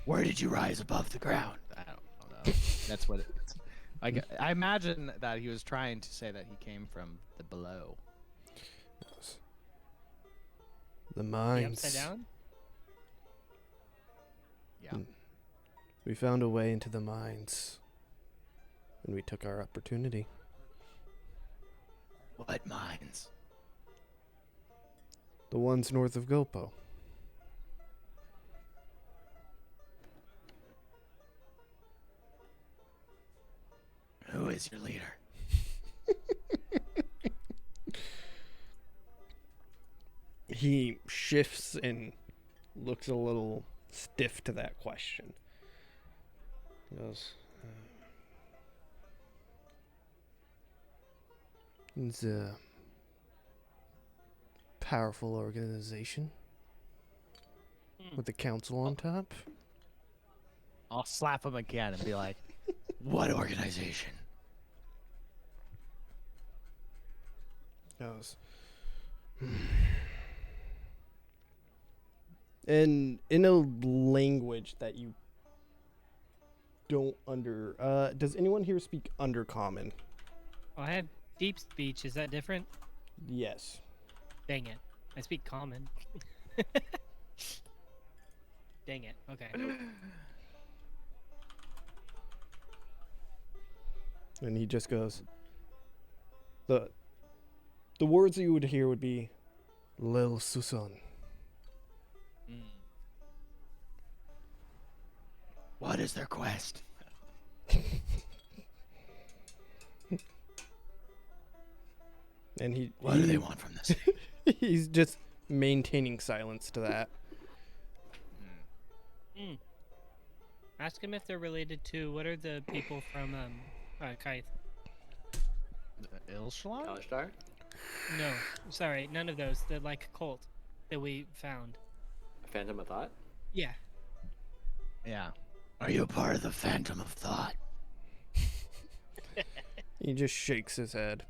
Where did you rise above the ground? I don't know. That's what it's. I imagine that he was trying to say that he came from the below. The The mines. upside down? Yeah. We found a way into the mines. And we took our opportunity. What mines? The ones north of Gopo. Who is your leader? He shifts and looks a little stiff to that question. He goes, it's a powerful organization with the council on top. I'll slap him again and be like, "What organization?" Goes. And in a language that you don't does anyone here speak Undercommon? Oh, I have deep speech. Is that different? Yes. Dang it. I speak common. Dang it. Okay. And he just goes, the words that you would hear would be Lil Susan. What is their quest? And What do they want from this? he's just maintaining silence to that. Ask him if they're related to what are the people from Kaith? Ilshalon? Alistar? No, sorry, none of those. The like cult that we found. Phantom of Thought? Yeah. Yeah. Are you a part of the Phantom of Thought? He just shakes his head.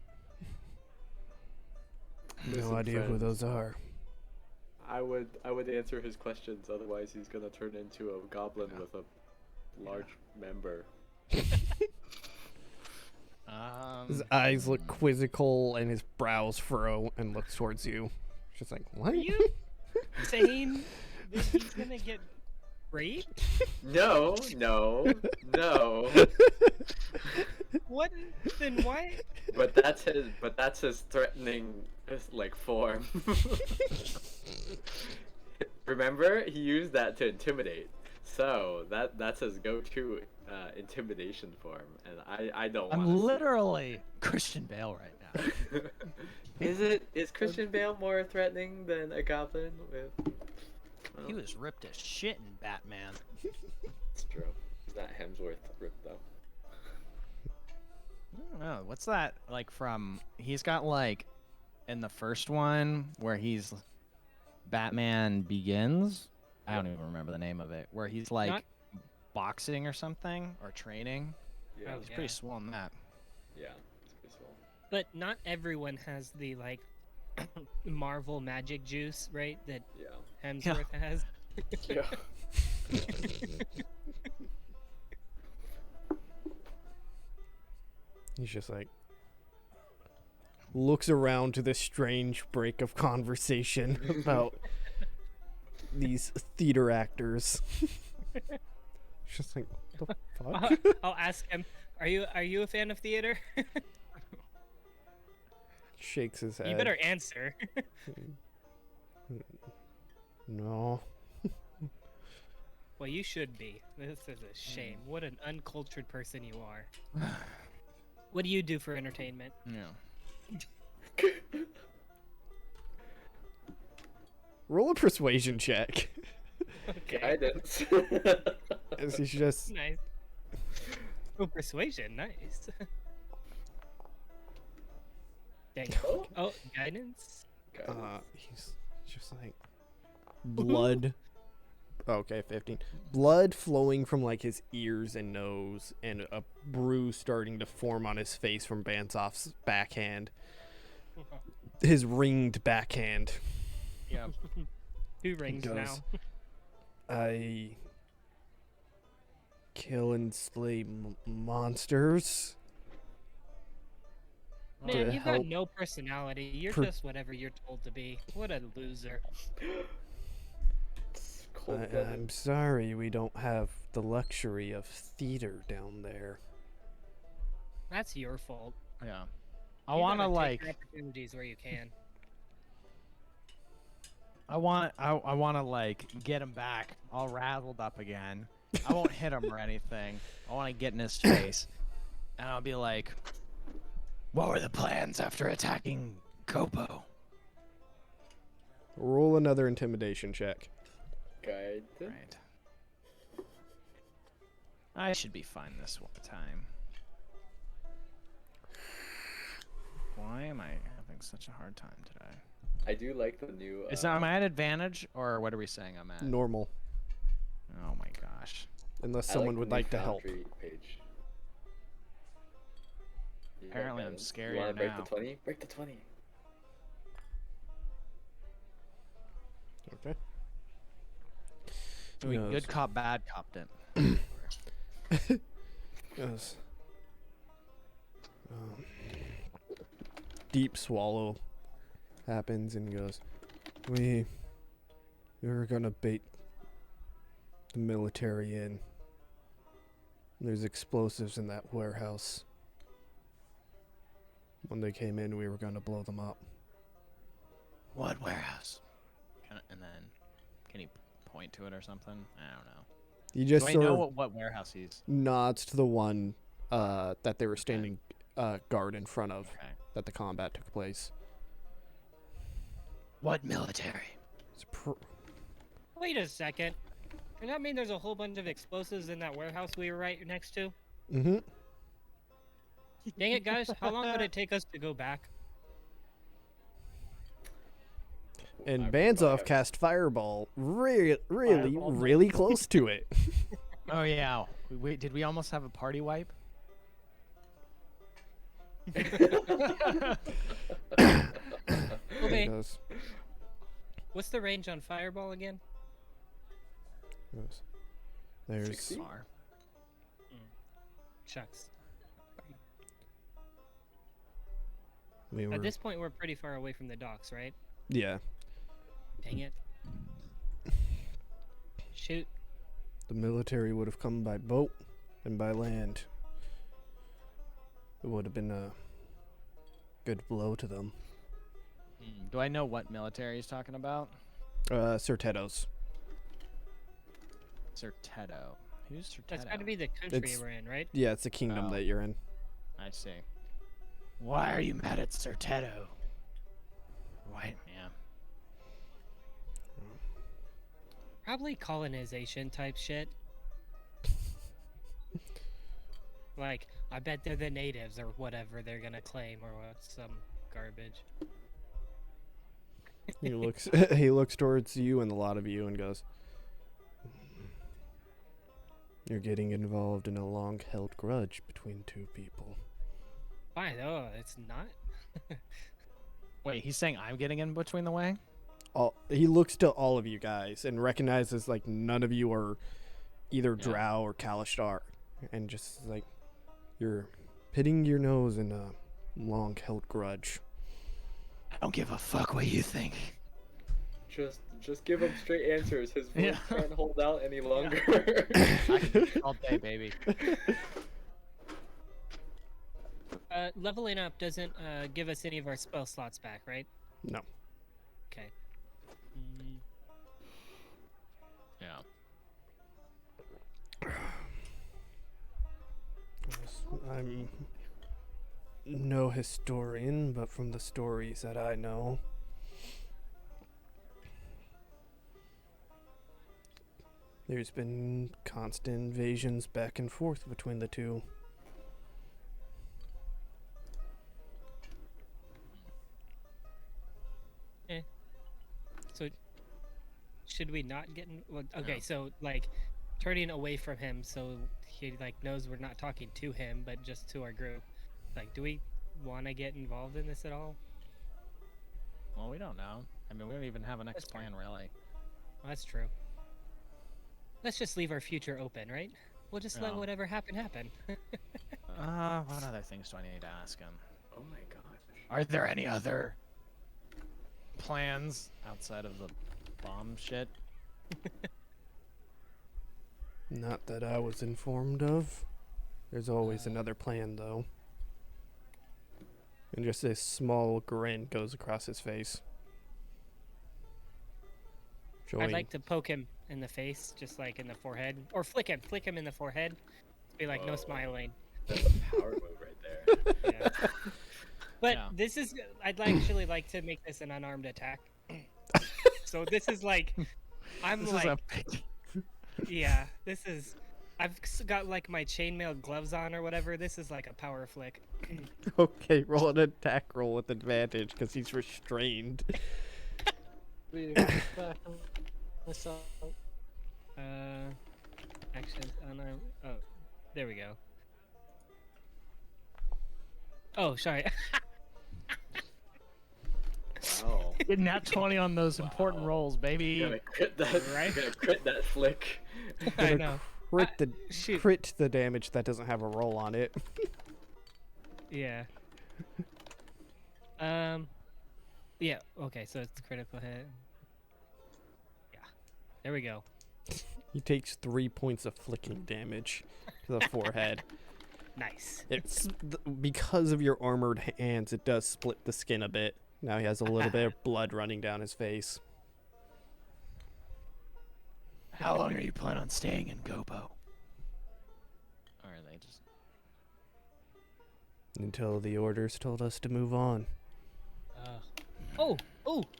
Listen, No idea who friends. those are. I would answer his questions, otherwise he's gonna turn into a goblin with a large member. His eyes look quizzical and his brows furrow and looks towards you. Just like, what? Are you saying that he's gonna get Great? No, no, no. What? Then why? But that's his threatening like form. Remember, he used that to intimidate. So that's his go-to intimidation form, and I don't want. I'm literally Christian Bale right now. Is Christian Bale more threatening than a goblin with? Well, He was ripped as shit in Batman. it's true. He's not Hemsworth ripped though. I don't know. What's that like from? He's got like in the first one where he's Batman Begins. I don't even remember the name of it. Where he's like Not- boxing or something or training. Yeah, Oh, He's yeah. pretty swole in that. yeah, it's pretty swell. But not everyone has the like Marvel magic juice, right? That Yeah. Hemsworth has. Yeah. He's just like looks around to this strange break of conversation about these theater actors. Just like, what the fuck? I'll ask him. Are you a fan of theater? Shakes his head. You better answer. No. Well, you should be. This is a shame. What an uncultured person you are. What do you do for entertainment? Yeah. Roll a persuasion check. Okay. Guidance. As he's just Nice. Oh, persuasion. Nice. Dang it. Oh. Oh, guidance? he's just like blood. Okay, 15. Blood flowing from like his ears and nose, and a bruise starting to form on his face from Baznoff's backhand. His ringed backhand. Yeah. Who rings goes, now? I kill and slay monsters. Man, to you've help got no personality. You're pr- just whatever you're told to be. What a loser. I'm sorry, we don't have the luxury of theater down there. That's your fault. Yeah. I You want to gotta like. take your opportunities where you can. I want to like get him back all razzled up again. I won't hit him or anything. I want to get in his face, and I'll be like, "What were the plans after attacking Kopo?" Roll another intimidation check. Guide. Right. I should be fine this one time. Why am I having such a hard time today? I do like the new. Am I at advantage, or what are we saying I'm at? Normal, Oh my gosh. unless I someone the would new like to help. Foundry page. You got Apparently I'm guidance. scarier You wanna break now. the 20? Break the 20. Okay. So we Yes. good cop, bad cop it. Yes. Deep swallow happens and goes, we were gonna bait the military in. There's explosives in that warehouse. When they came in, we were gonna blow them up. What warehouse? And then, can he point to it or something? I don't know. He just Do I sort know of what warehouse he's? nods to the one that they were standing guard in front of, Okay. that the combat took place. What military? It's Wait a second. Does that mean there's a whole bunch of explosives in that warehouse we were right next to? mm-hmm. Dang it, guys. How long would it take us to go back? And I Baznoff forgot. cast Fireball really Fireball. close to it. Oh yeah. Wait, did we almost have a party wipe? Okay. It does. What's the range on Fireball again? Yes. There's 60? Far. Shucks. we were At this point, we're pretty far away from the docks, right? yeah. Dang it. Shoot. the military would have come by boat and by land, it would have been a good blow to them. Do I know what military he's talking about? Sertetos. Serteto. Who's Serteto? That's got to be the country It's- we're in, right? Yeah, it's the kingdom Oh. that you're in. I see. Why are you mad at Serteto? Why? Yeah. Probably colonization type shit. Like, I bet they're the natives or whatever they're gonna claim or what, some garbage. He looks he looks towards you and a lot of you and goes, "You're getting involved in a long-held grudge between two people." Fine, oh, it's not. Wait, he's saying I'm getting in between the way? He looks to all of you guys and recognizes like none of you are either Yeah. Drow or Kalishtar, and just like you're pitting your nose in a long-held grudge. I don't give a fuck what you think. Just give him straight answers. His voice Yeah. can't hold out any longer. I can do this all day, baby. Leveling up doesn't give us any of our spell slots back, right? No. Okay. Yeah. I'm no historian, but from the stories that I know, there's been constant invasions back and forth between the two. So, should we not get in? Well, okay, No. so like turning away from him, so he like knows we're not talking to him, but just to our group. Like, do we want to get involved in this at all? Well, we don't know. I mean, we don't even have a next That's fair. plan, really. Well, that's true. Let's just leave our future open, right? We'll just let No. whatever happen happen. What other things do I need to ask him? Oh my gosh. Are there any other plans outside of the bomb shit? Not that I was informed of. There's always another plan, though. And just a small grin goes across his face. Showing, I'd like to poke him in the face, just like in the forehead, or flick him in the forehead. Be like, no Whoa. smiling. That's a power move right there. Yeah. But Yeah. this is, I'd actually like to make this an unarmed attack. So this is like, I'm This like, is yeah, this is, got like my chainmail gloves on or whatever. This is like a power flick. okay, roll an attack roll with advantage because he's restrained. Back on myself. Actions unarmed. Oh, there we go. Oh, sorry. Wow. Getting that 20 on those important Wow. rolls, baby. You gotta crit that. Right? You gotta crit that flick. I know. Crit the Shoot. crit the damage that doesn't have a roll on it. Yeah. Yeah. Okay, so it's critical hit. Yeah. There we go. He takes 3 points of flicking damage to the forehead. Nice. It's because of your armored hands, it does split the skin a bit. Now he has a little bit of blood running down his face. How long are you planning on staying in Gobo? Or are they just... Until the orders told us to move on. Oh,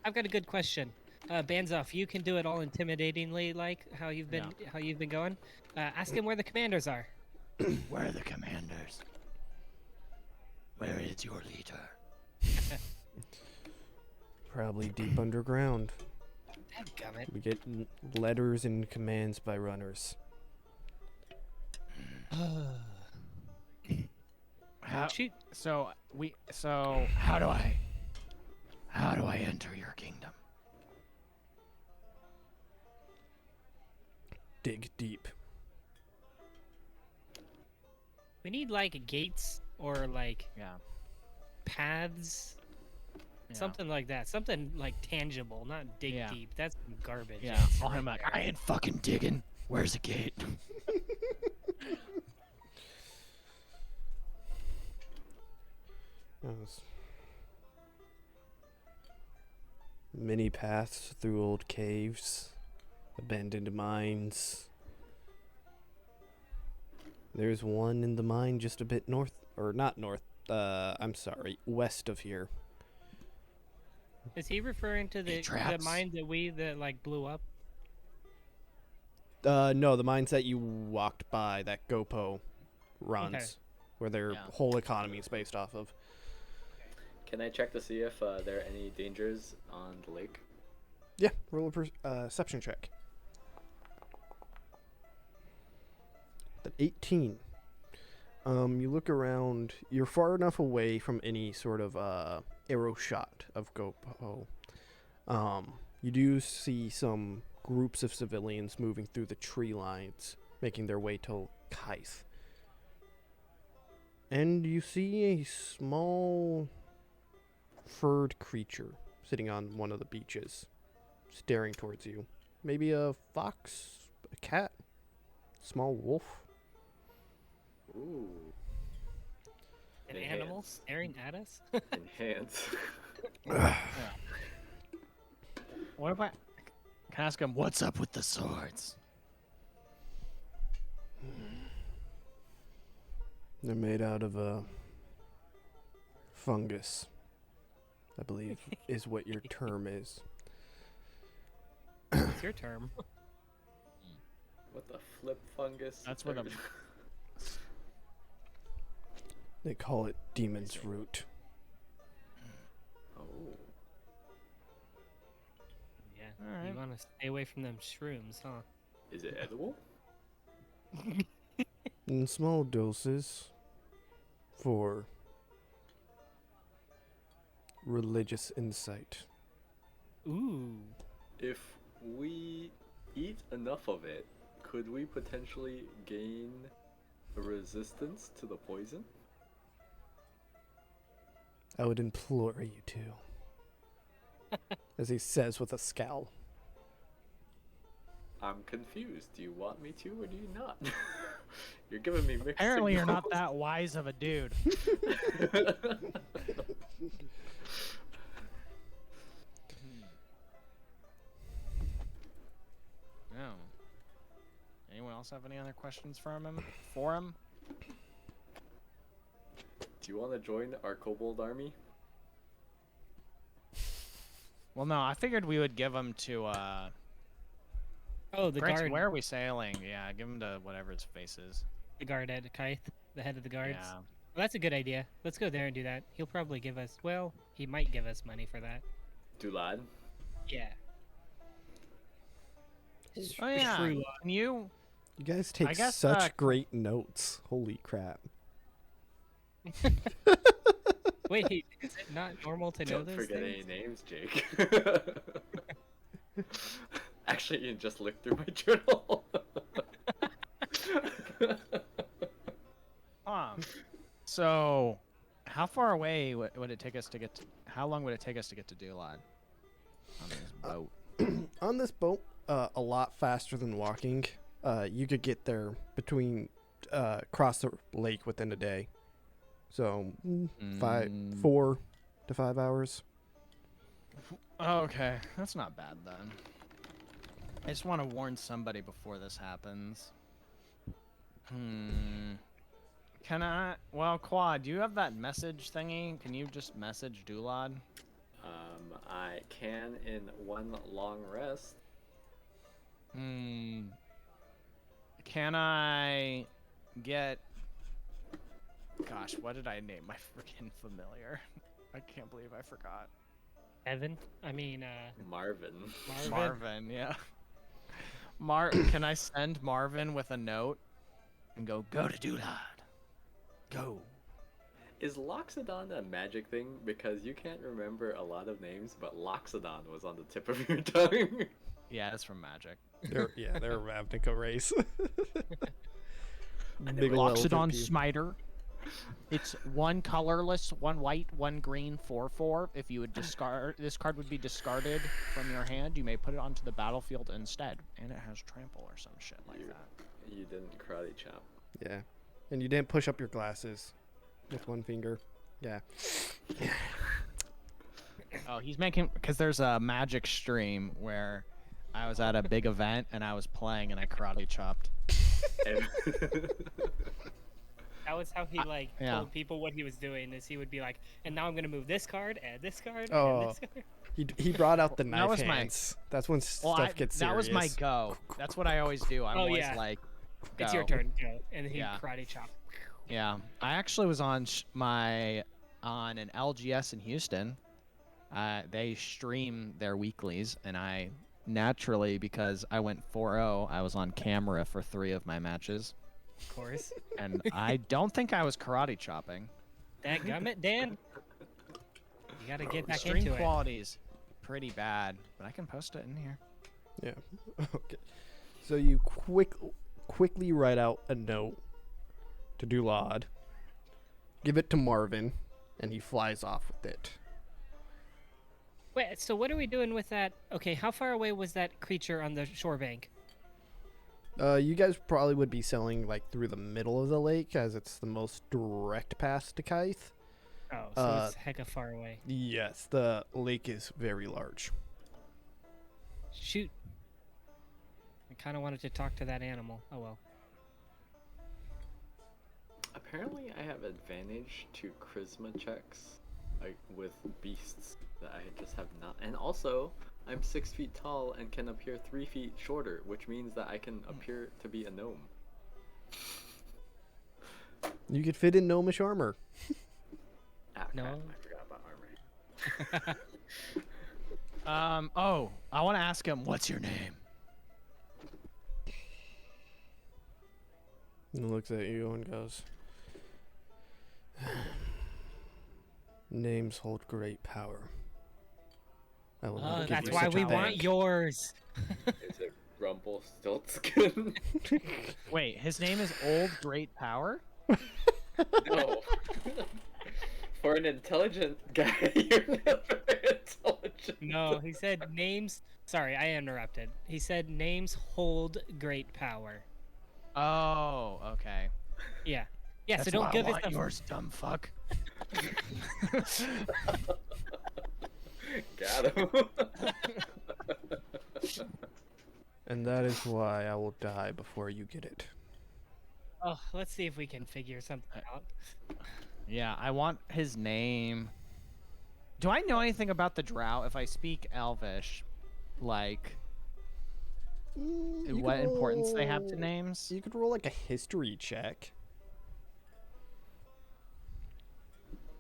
I've got a good question. Baznoff, you can do it all intimidatingly, like how you've been going. Ask him where the commanders are. Where are the commanders? Where is your leader? Probably deep underground. Dadgummit. We get letters and commands by runners. How, Shoot. so how do I enter your kingdom? Dig deep. We need like gates or like Yeah. paths, Yeah. something like that. Something like tangible, not dig Yeah. deep. That's some garbage. Yeah. I'll him back. I ain't fucking digging. Where's the gate? Yes. Many paths through old caves, abandoned mines. There's one in the mine just a bit north, or not north, I'm sorry, west of here. Is he referring to the traps. mine that like blew up? No, the mines that you walked by that GoPo runs, Okay. where their Yeah. whole economy is based off of. Can I check to see if there are any dangers on the lake? Yeah, roll a perception check. At 18. You look around. You're far enough away from any sort of arrow shot of GoPo. You do see some groups of civilians moving through the tree lines, making their way to Kaith. And you see a small furred creature sitting on one of the beaches, staring towards you. Maybe a fox, a cat, small wolf. Ooh. An Enhance. animal staring at us? Enhance. What if I can I ask him what's up with the swords? They're made out of a fungus, I believe, is what your term is. It's your term. What the flip fungus? That's what I'm- They call it demon's root. Oh. Yeah. Alright. You want to stay away from them shrooms, huh? Is it edible? In small doses for religious insight. Ooh. If we eat enough of it, could we potentially gain a resistance to the poison? I would implore you to. As he says with a scowl. I'm confused. Do you want me to or do you not? You're giving me mixed Apparently you're not signals. that wise of a dude. No. Anyone else have any other questions for him? Do you want to join our kobold army? Well, no, I figured we would give him to Oh, the Greg's, guard. where are we sailing? Yeah, give him to whatever its face is. The guard at Kaith, the head of the guards. Yeah. Well, that's a good idea. Let's go there and do that. He'll probably give us. Well, he might give us money for that. Dulad? Yeah. Oh yeah. True. Can you? You guys take guess, such great notes. Holy crap. Wait, is it not normal to know Don't those forget things? any names, Jake. Actually, you just looked through my journal. So, how far away would it take us to get to? How long would it take us to get to Dulad on this boat? On this boat, a lot faster than walking. You could get there cross the lake within a day. So, 4 to 5 hours. Oh, okay, that's not bad then. I just want to warn somebody before this happens. Can I? Well, Quad, do you have that message thingy? Can you just message Dulad? I can in one long rest. Can I get? Gosh, what did I name my freaking familiar? I can't believe I forgot. Evan? I mean, Marvin. Marvin, yeah. Can I send Marvin with a note and go to Dulad? Go. Is Loxodon a magic thing? Because you can't remember a lot of names, but Loxodon was on the tip of your tongue. Yeah, it's from Magic. They're a Ravnica race. I Big never- ol' Loxodon elephant Smiter. It's one colorless, one white, one green, 4/4. If you would discard, this card would be discarded from your hand. You may put it onto the battlefield instead, and it has trample or some shit like that. You didn't karate chop. Yeah. And you didn't push up your glasses with one finger. Yeah. Oh, he's making, because there's a Magic stream where I was at a big event and I was playing and I karate chopped. That was how he like yeah. told people what he was doing. Is he would be like, and now I'm gonna move this card and this card Oh. and this card. He brought out the That knife was hands. That's when stuff gets serious. That was my go. That's what I always do. I'm always yeah. like, go. It's your turn, go, and he Yeah. karate chop. Yeah, I actually was on on an LGS in Houston. They stream their weeklies, and I naturally, because I went 4-0, I was on camera for 3 of my matches, Of course. and I don't think I was karate chopping. Dadgummit, Dan. You gotta get back Stream into it. quality's pretty bad, but I can post it in here. Yeah. Okay. So you quickly write out a note to Dulad, give it to Marvin, and he flies off with it. Wait, so what are we doing with that? Okay, how far away was that creature on the shore bank? You guys probably would be sailing like through the middle of the lake, as it's the most direct path to Kythe. Oh, so it's hecka far away. Yes, the lake is very large. Shoot. I kind of wanted to talk to that animal. Oh well. Apparently, I have advantage to charisma checks, like with beasts that I just have not. And also, I'm 6 feet tall and can appear 3 feet shorter, which means that I can appear to be a gnome. You could fit in gnomish armor. Ah, No. crap, I forgot about armor. Oh, I want to ask him, what's your name? He looks at you and goes, names hold great power. I will not Oh, give that's you why such we a want thank. yours. Is it Rumpelstiltskin? Wait, his name is Old Great Power? No. For an intelligent guy, you're never intelligent. No, he said names. Sorry, I interrupted. He said names hold great power. Oh, okay. Yeah. Yeah, That's so don't why give I us want the yours, dumb fuck. Got him. And that is why I will die before you get it. Oh, let's see if we can figure something out. Yeah, I want his name. Do I know anything about the drow? If I speak Elvish, like, You what could importance they have to roll- names? You could roll like a history check.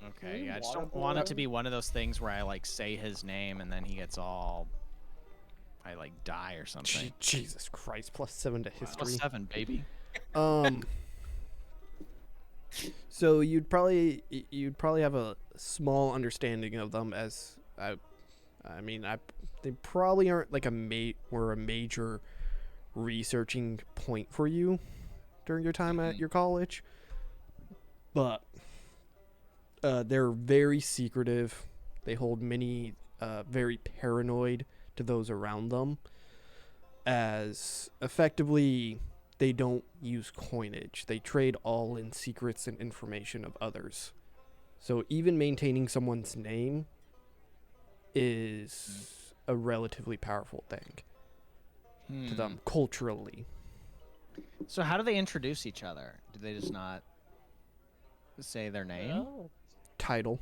Okay, yeah, I just don't want it to be one of those things where I, like, say his name and then he gets all... I, like, die or something. Jesus Christ, +7 to history. +7, baby. So you'd probably have a small understanding of them, as they probably aren't like a major researching point for you during your time at your college, but they're very secretive. They hold many very paranoid to those around them, as effectively they don't use coinage. They trade all in secrets and information of others. So even maintaining someone's name is a relatively powerful thing to them culturally. So how do they introduce each other? Do they just not say their name? Oh, Title,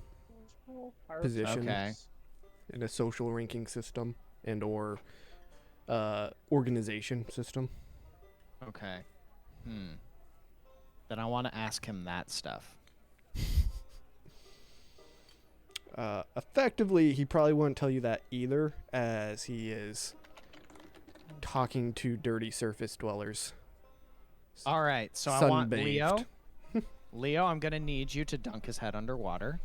position Okay. in a social ranking system and or organization system. Okay. Then I want to ask him that stuff. Effectively, he probably wouldn't tell you that either, as he is talking to dirty surface dwellers. All right, so I want Sunbathed. Leo. Leo, I'm going to need you to dunk his head underwater.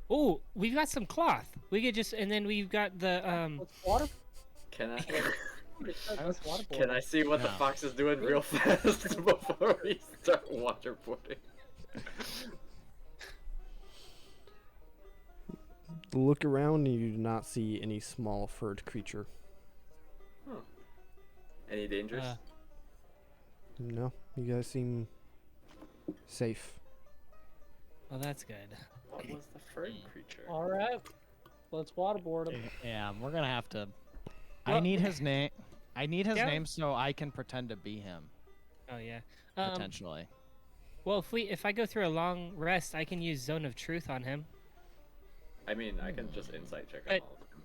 Oh, we've got some cloth. We could just, and then we've got the water. Can I? That's waterboarding. Can I see what the No. fox is doing real fast before we start waterboarding? Look around and you do not see any small furred creature. Any dangers? No, you guys seem safe. Well, that's good. What was the furry creature? All right, let's waterboard him. Yeah, we're gonna have to. I Well- need his name. I need his Yeah. name so I can pretend to be him Oh yeah. potentially. Well, if I go through a long rest, I can use Zone of Truth on him. I mean, I can just insight check on But- all of them.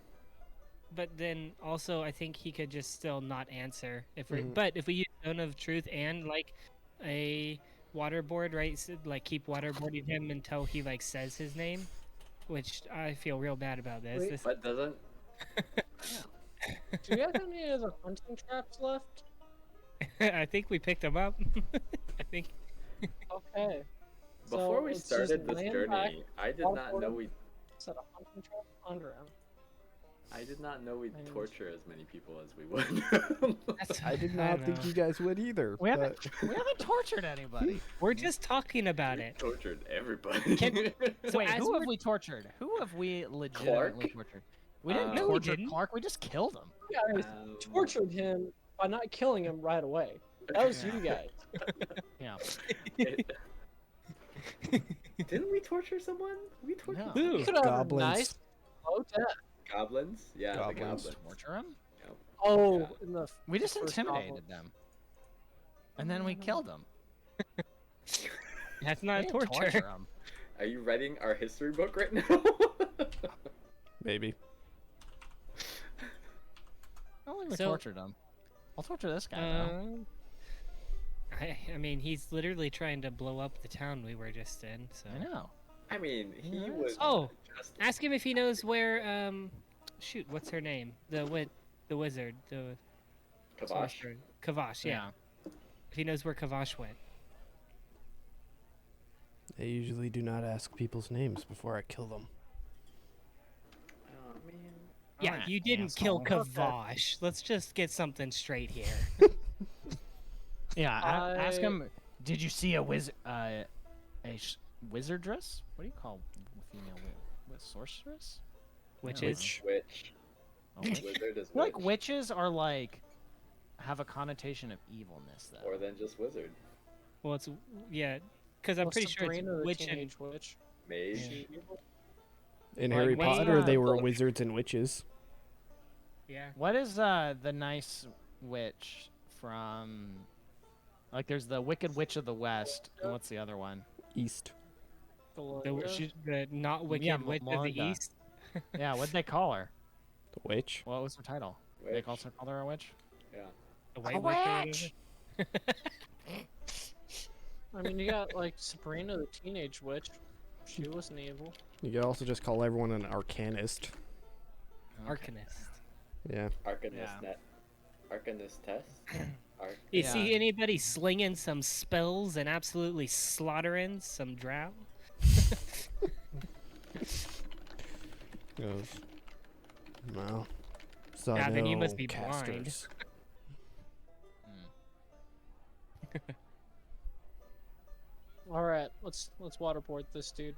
But then also, I think he could just still not answer if we. Mhm. But if we use Zone of Truth and like a waterboard, right? So, like keep waterboarding him until he like says his name, which I feel real bad about this. Wait, This But doesn't... Do you have any of the hunting traps left? I think we picked him up. I think. Okay. Before So we let's just started this land journey, back, I did not know waterboard we... set a hunting trap under him. I did not know we'd And- torture as many people as we would. That's, I did not think you guys would either. We haven't but we haven't tortured anybody. We're just talking about it. tortured everybody. So Wait, as who have we're- we tortured? Who have we legitimately Clark? tortured? We didn't No, we torture didn't. Clark. We just killed him. You guys tortured him by not killing him right away. That was you guys. Yeah. Didn't we torture someone? We tortured No. Who? You could have Goblins. a nice low death. goblins. Yeah, the Goblins. goblins. Torture him? Oh, Yeah. in the We just first intimidated them. And then we killed them. That's We not didn't torture. them. Are you writing our history book right now? maybe. I don't think we So- tortured them. I'll torture this guy now. I mean, he's literally trying to blow up the town we were just in. So. I know. I mean, he Yeah. was. Oh, just ask him if he knows where. Shoot, what's her name? The wizard, the Kavash. sorcerer. Kavash, yeah. If he knows where Kavash went. I usually do not ask people's names before I kill them. Oh man. Yeah, Alright, you didn't kill asshole. Kavash. Let's just get something straight here. Yeah, ask I- him. Did you see a wizardress? What do you call female sorceress? Which Yeah, is Witch. Oh, witch. Wizard is I feel like witch. witches are like have a connotation of evilness, though. More than just wizard. well, it's yeah, because I'm well, pretty sure Sabrina, it's the witch and teenage witch. Mage. She evil? In Like, Harry what's Potter, they the- were wizards and witches. yeah. What is the nice witch from? Like, there's the Wicked Witch of the West. And what's the other one? East. Belinda? The not wicked Yeah, witch of the Melinda. east. Yeah, what'd they call her? The witch. What was her title? They Witch. also called her a witch. Yeah. The white witch. or witch! I mean, you got like Sabrina, the teenage witch. She wasn't evil. You could also just call everyone an arcanist. whatever. Arcanist. Yeah. Arcanist Yeah. net. Arcanist test. You Yeah. see anybody slinging some spells and absolutely slaughtering some drow? Goes. No. So Yeah, then you must no be blind. casters. All right, let's waterboard this dude.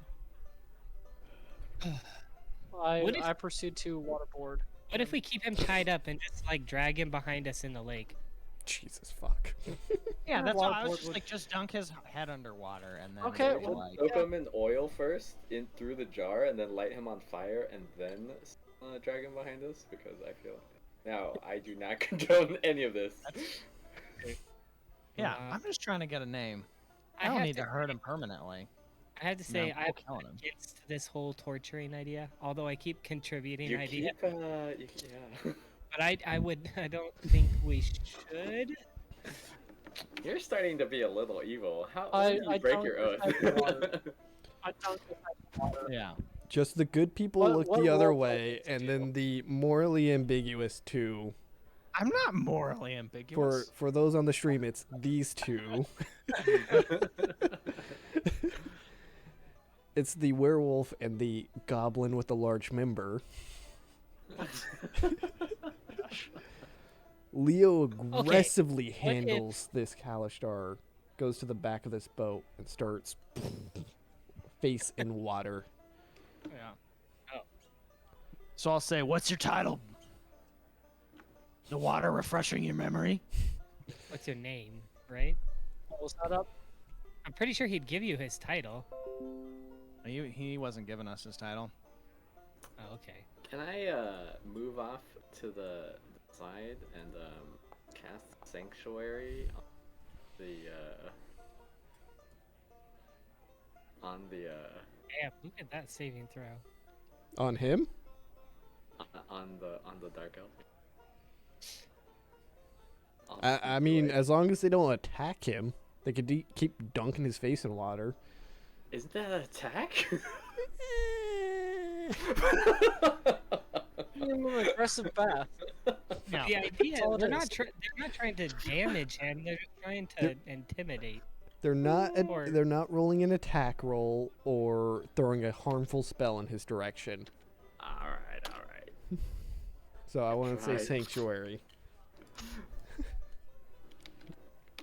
I What if- I proceed to waterboard. What if we keep him tied up and just like drag him behind us in the lake? Jesus fuck. Yeah, that's why I was Waterboard just would- like, just dunk his head underwater and then. Okay, maybe, well, like, Soak him in oil first, in through the jar, and then light him on fire, and then drag him behind us. Because I feel. Now I do not condone any of this. yeah, Uh, I'm just trying to get a name. I I don't have need to to- hurt him permanently. I have to say, No, I'm we'll kill him. against this whole torturing idea. Although I keep contributing You ideas, keep. Yeah. but I don't think we should. You're starting to be a little evil. How I- when do you I break don't your oath? think I water. I don't think I water. Yeah. Just the good people What- look what the other role way, players and do? then the morally ambiguous two. I'm not morally For ambiguous. for those on the stream, it's these two. It's the werewolf and the goblin with the large member. Leo aggressively handles this Kalishtar goes to the back of this boat and starts face in water. Yeah. Oh. So I'll say, what's your title? The water refreshing your memory? What's your name, right? What was that up? I'm pretty sure he'd give you his title. He wasn't giving us his title. Oh, okay. Can I move off to the side and cast Sanctuary on the Damn, look at that saving throw. On him? on the dark elf? I mean, as long as they don't attack him, they could keep dunking his face in water. Isn't that an attack? An aggressive bath. No. The idea, That's all it they're is. not trying to damage him. They're just trying to intimidate. They're not Or- they're not rolling an attack roll or throwing a harmful spell in his direction. All right. So I want to say Right. Sanctuary.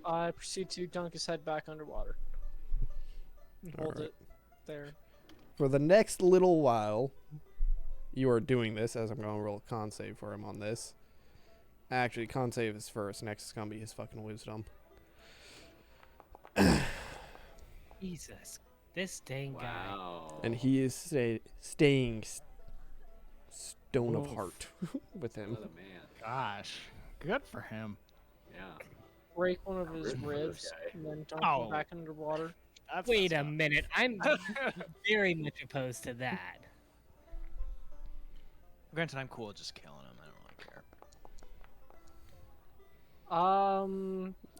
I proceed to dunk his head back underwater. And hold Alright. it there. For the next little while, you are doing this, as I'm going to roll a con save for him on this. Actually, con save is first. Next is going to be his fucking wisdom. Jesus, this dang guy. Wow. And he is staying stone of Oof. heart with him. What a man. Gosh. Good for him. Yeah. Break one of his Room for this ribs guy. and then dunk Oh. him back underwater. That's Wait a messed up. minute, I'm very much opposed to that. Granted, I'm cool with just killing him. I don't really care.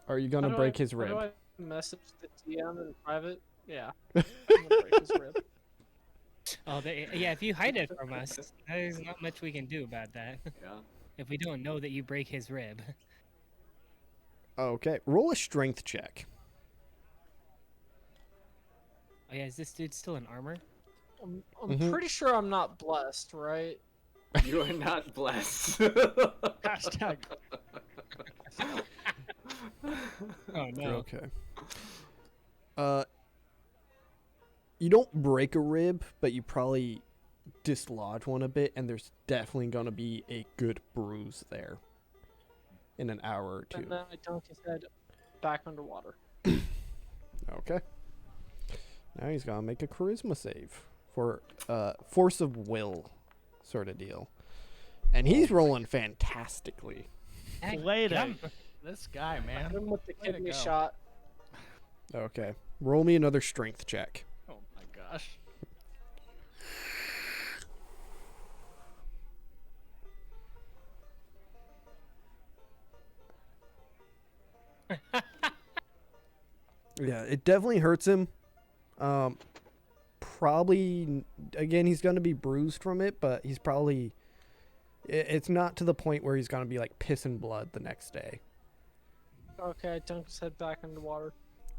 Are you going how to do break I- his rib? How do I message the DM in private? Yeah. I'm gonna break his rib. Oh, yeah, if you hide it from us, there's not much we can do about that. Yeah. If we don't know that you break his rib. Okay, roll a strength check. Oh yeah, is this dude still in armor? I'm Mhm. pretty sure I'm not blessed, right? You are not blessed. Hashtag. Oh You're no. okay. You don't break a rib, but you probably dislodge one a bit, and there's definitely going to be a good bruise there in an hour or two. And then I dunk his head back underwater. Okay. Now he's going to make a charisma save for force of will sort of deal. And he's rolling fantastically. Heck, Later. come. This guy, man. Hit him with the Way to kidney go. shot. Okay. Roll me another strength check. Oh my gosh. Yeah, it definitely hurts him. Probably, again, he's going to be bruised from it, but he's probably... It's not to the point where he's going to be, like, pissing blood the next day. Okay, I dunk his head back underwater.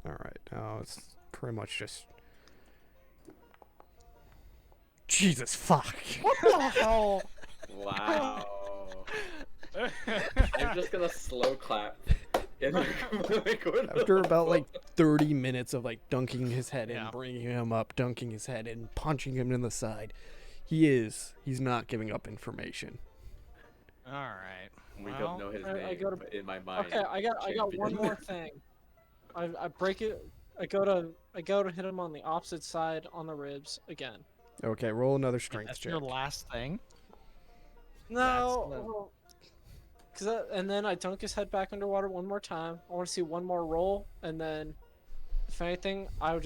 Alright, now it's pretty much just... Jesus, fuck. What the hell? Wow. I'm just gonna slow clap. In the corner. After about, like, 30 minutes of, like, dunking his head in, Yeah. bringing him up, dunking his head in, punching him in the side, he's not giving up information. All right. We Well, don't know his I name, gotta- but in my mind. Okay, I got one champion. more thing. I break it. I go to hit him on the opposite side on the ribs again. Okay, roll another strength That's check. your last thing. No. And then I dunk his head back underwater one more time. I want to see one more roll, and then, if anything, I'll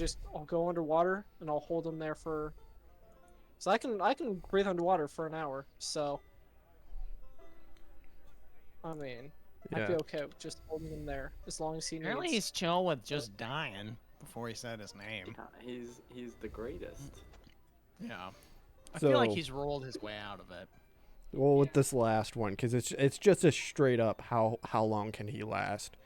go underwater and I'll hold him there for. So I can breathe underwater for an hour. So. I mean, I'd be Yeah. okay with just holding him there as long as he Apparently needs. he's chill with just dying before he said his name. Yeah, he's the greatest. Yeah. I feel like So- he's rolled his way out of it. Well, with this last one, because it's just a straight up how long can he last.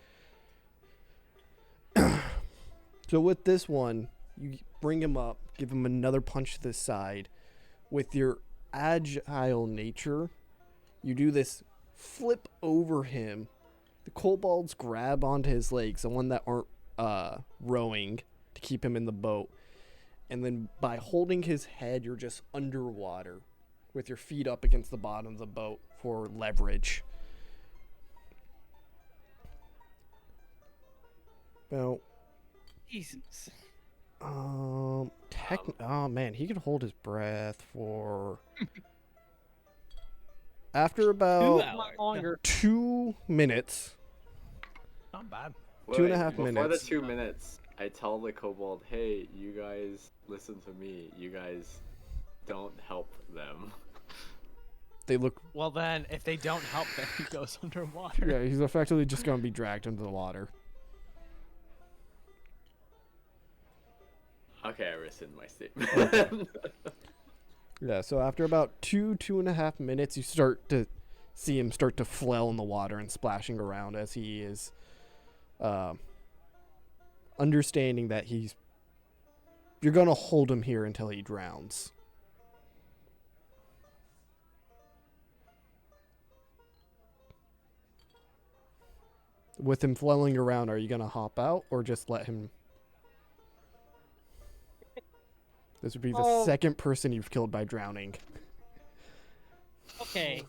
So with this one, you bring him up, give him another punch to the side. With your agile nature, you do this flip over him. The kobolds grab onto his legs, the one that aren't rowing to keep him in the boat. And then by holding his head, you're just underwater with your feet up against the bottom of the boat for leverage. Now, Jesus. oh man, he can hold his breath for after about 2 minutes. Not bad. 2.5 Before minutes. the 2 minutes, I tell the kobold, hey, you guys listen to me. You guys don't help them. They look. Well, then, if they don't help, then he goes underwater. Yeah, he's effectively just gonna be dragged into the water. Okay, I rescind my statement. Yeah, so after about 2.5 minutes, you start to see him start to flail in the water and splashing around as he is understanding that you're going to hold him here until he drowns. With him flailing around, are you going to hop out or just let him... This would be the second person you've killed by drowning. Okay,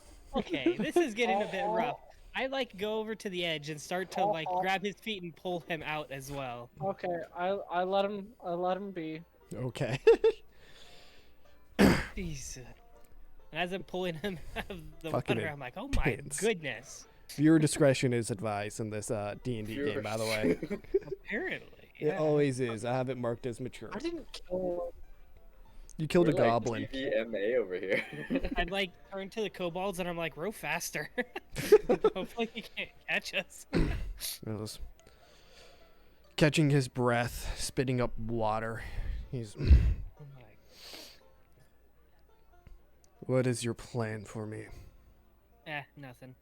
this is getting a bit rough. I go over to the edge and start to grab his feet and pull him out as well. Okay, I let him be. Okay. Jesus. And as I'm pulling him out of the Fucking water, I'm like, oh my intense. goodness. Viewer discretion is advised in this D&D game, by the way. Apparently. It always is. I have it marked as mature. I didn't kill. You killed a We're like goblin. TVMA over here. I'd turn to the kobolds and I'm like, row faster. Hopefully he can't catch us. It was catching his breath, spitting up water. He's. Oh my. What is your plan for me? Nothing.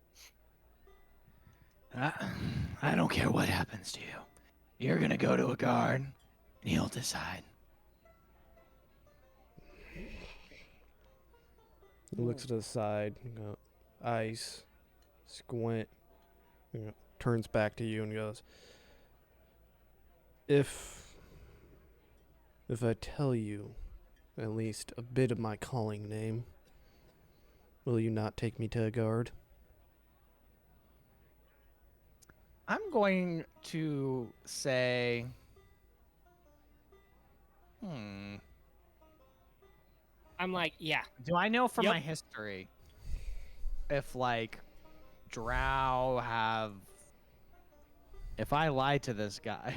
I don't care what happens to you. You're gonna go to a guard, and he'll decide. He looks to the side, eyes, squint, turns back to you and goes, If I tell you at least a bit of my calling name, will you not take me to a guard? I'm going to say... I'm like, yeah. Do I know from Yep. my history if, drow have... If I lie to this guy,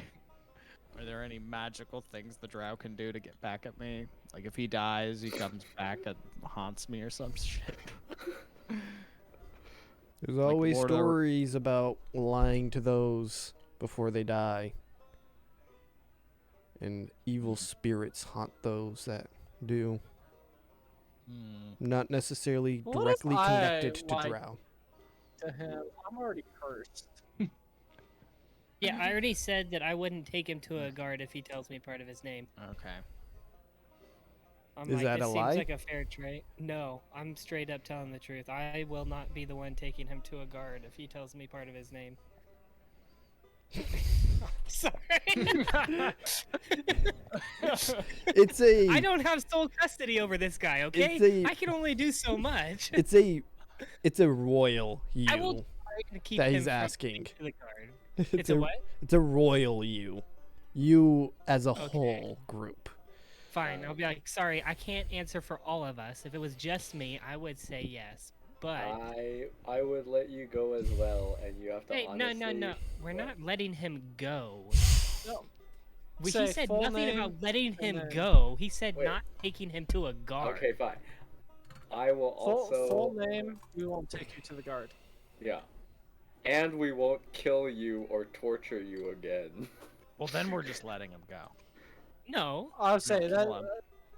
are there any magical things the drow can do to get back at me? Like, if he dies, he comes back and haunts me or some shit. There's always Lord of- stories about lying to those before they die. And evil spirits haunt those that do. Not necessarily What if directly I connected to lied drow. To him, I'm already cursed. Yeah, I already said that I wouldn't take him to a guard if he tells me part of his name. Okay. I'm Is like, that this a seems lie? like a fair trade. No, I'm straight up telling the truth. I will not be the one taking him to a guard if he tells me part of his name. Sorry. It's a I don't have sole custody over this guy, okay? It's a- I can only do so much. it's a royal you I will try to keep that him he's from asking. to the guard. It's a what? It's a royal you. You as a Okay. whole group. Fine, I'll be like, sorry, I can't answer for all of us. If it was just me, I would say yes. But I would let you go as well, and you have to hey, honestly... no. We're not letting him go. No. He Say said full nothing name, about letting him then- go. He said Wait. not taking him to a guard. Okay, fine. I will also... Full name. We won't take you to the guard. Yeah. And we won't kill you or torture you again. Well, then we're just letting him go. No, I would say that Kill him.